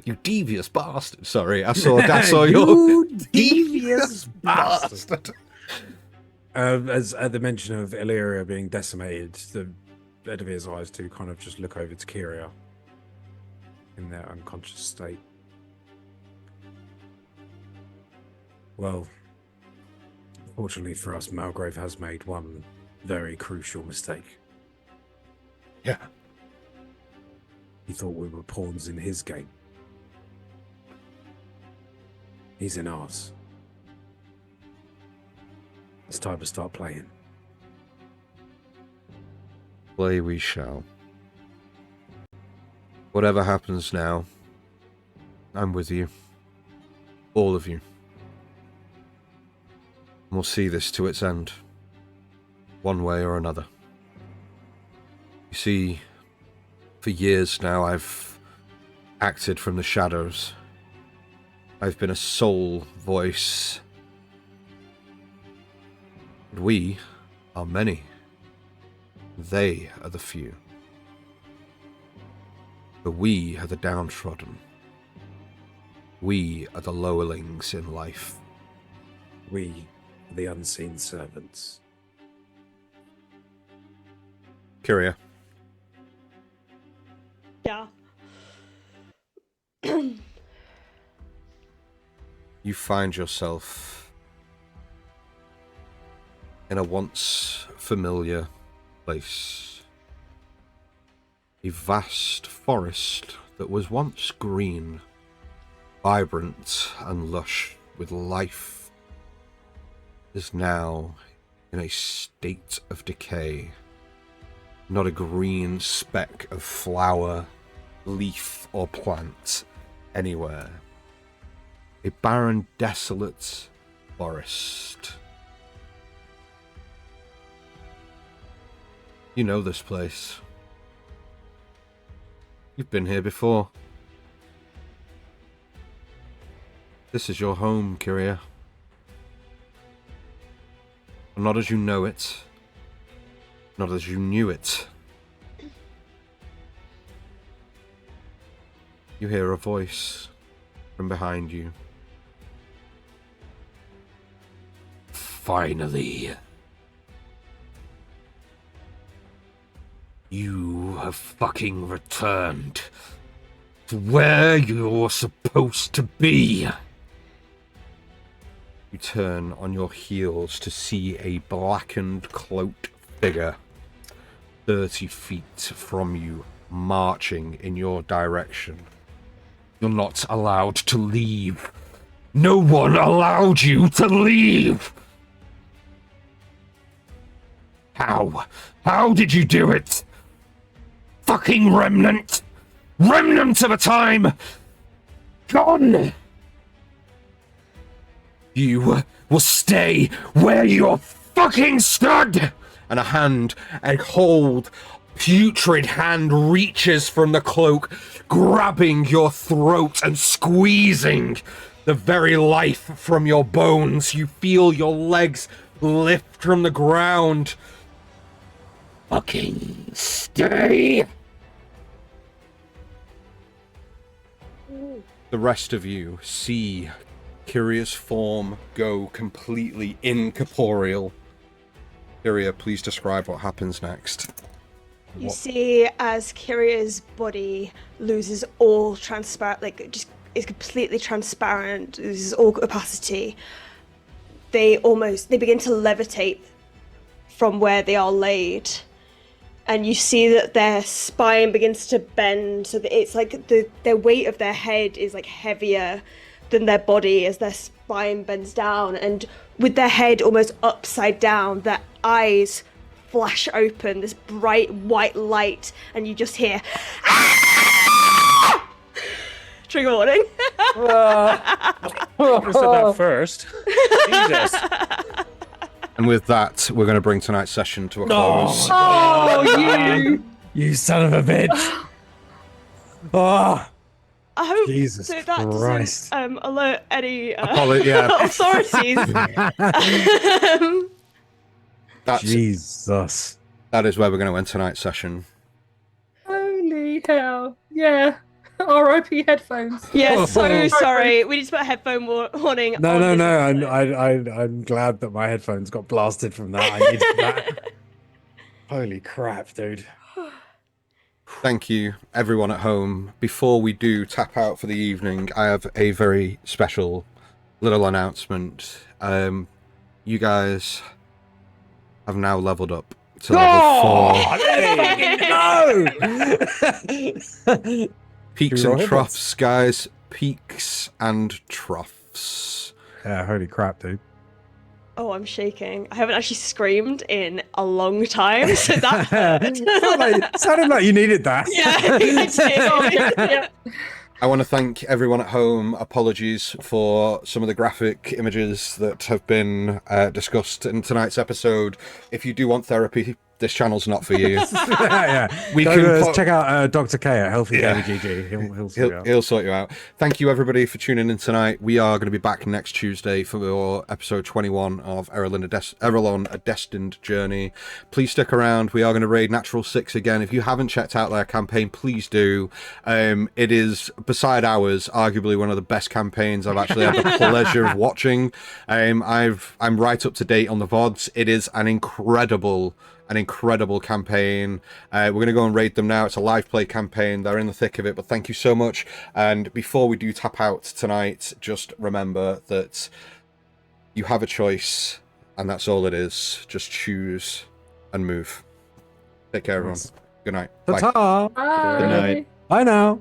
you devious bastard. Sorry, I saw your devious bastard. As at the mention of Illyria being decimated, the Edivir's eyes do kind of just look over to Kiria in their unconscious state. Well, fortunately for us, Malgrave has made one very crucial mistake. Yeah. He thought we were pawns in his game. He's in ours. It's time to start playing. Play we shall. Whatever happens now, I'm with you. All of you. We'll see this to its end. One way or another. You see, for years now I've acted from the shadows. I've been a sole voice We are many. They are the few. But we are the downtrodden. We are the lowerlings in life. We, the unseen servants. Kiria, Yeah. you find yourself in a once familiar place. A vast forest that was once green, vibrant and lush with life, is now in a state of decay. Not a green speck of flower, leaf, or plant anywhere. A barren, desolate forest. You know this place. You've been here before. This is your home, Kiria. But not as you know it. Not as you knew it. You hear a voice from behind you. Finally. You have fucking returned to where you're supposed to be. You turn on your heels to see a blackened, cloaked figure 30 feet from you, marching in your direction. You're not allowed to leave. No one allowed you to leave! How? How did you do it? Fucking remnant! Remnant of a time! Gone! You will stay where you're fucking stood! And a cold, putrid hand reaches from the cloak, grabbing your throat and squeezing the very life from your bones. You feel your legs lift from the ground. Fucking stay! The rest of you see Kiria's form go completely incorporeal. Kiria, please describe what happens next. You see as Kiria's body loses all transparent, like just is completely transparent, loses all opacity. They begin to levitate from where they are laid. And you see that their spine begins to bend, so that it's like their weight of their head is like heavier than their body as their spine bends down. And with their head almost upside down, their eyes flash open, this bright white light, and you just hear trigger warning. You said that first. Jesus. And with that, we're going to bring tonight's session to a close. You son of a bitch! Oh, I hope Jesus so that Christ. doesn't alert any Yeah. authorities. Jesus. That is where we're going to end tonight's session. Holy hell. Yeah. R.I.P. headphones. Yeah, so sorry. We need to put a headphone warning No, on no, this no. episode. I'm glad that my headphones got blasted from that. I needed that. Holy crap, dude. Thank you, everyone at home. Before we do tap out for the evening, I have a very special little announcement. You guys have now leveled up to level 4. Peaks and troughs, guys. Peaks and troughs. Yeah, holy crap, dude. Oh, I'm shaking. I haven't actually screamed in a long time, so that hurt. Sounded like you needed that. Yeah, I want to thank everyone at home. Apologies for some of the graphic images that have been discussed in tonight's episode. If you do want therapy this channel's not for you. Yeah. We Go, can put- check out Dr. K at Healthy Yeah. Gamer GG. He'll sort you out. He'll sort you out. Thank you, everybody, for tuning in tonight. We are going to be back next Tuesday for episode 21 of Aerilon, A Destined Journey. Please stick around. We are going to raid Natural 6 again. If you haven't checked out their campaign, please do. It is, beside ours, arguably one of the best campaigns I've actually had the pleasure of watching. I'm right up to date on the VODs. It is an incredible campaign. We're going to go and raid them now. It's a live play campaign. They're in the thick of it, but thank you so much. And before we do tap out tonight, just remember that you have a choice, and that's all it is. Just choose and move. Take care, everyone. Good night. Bye. Ta-ta. Bye. Good night. Bye now.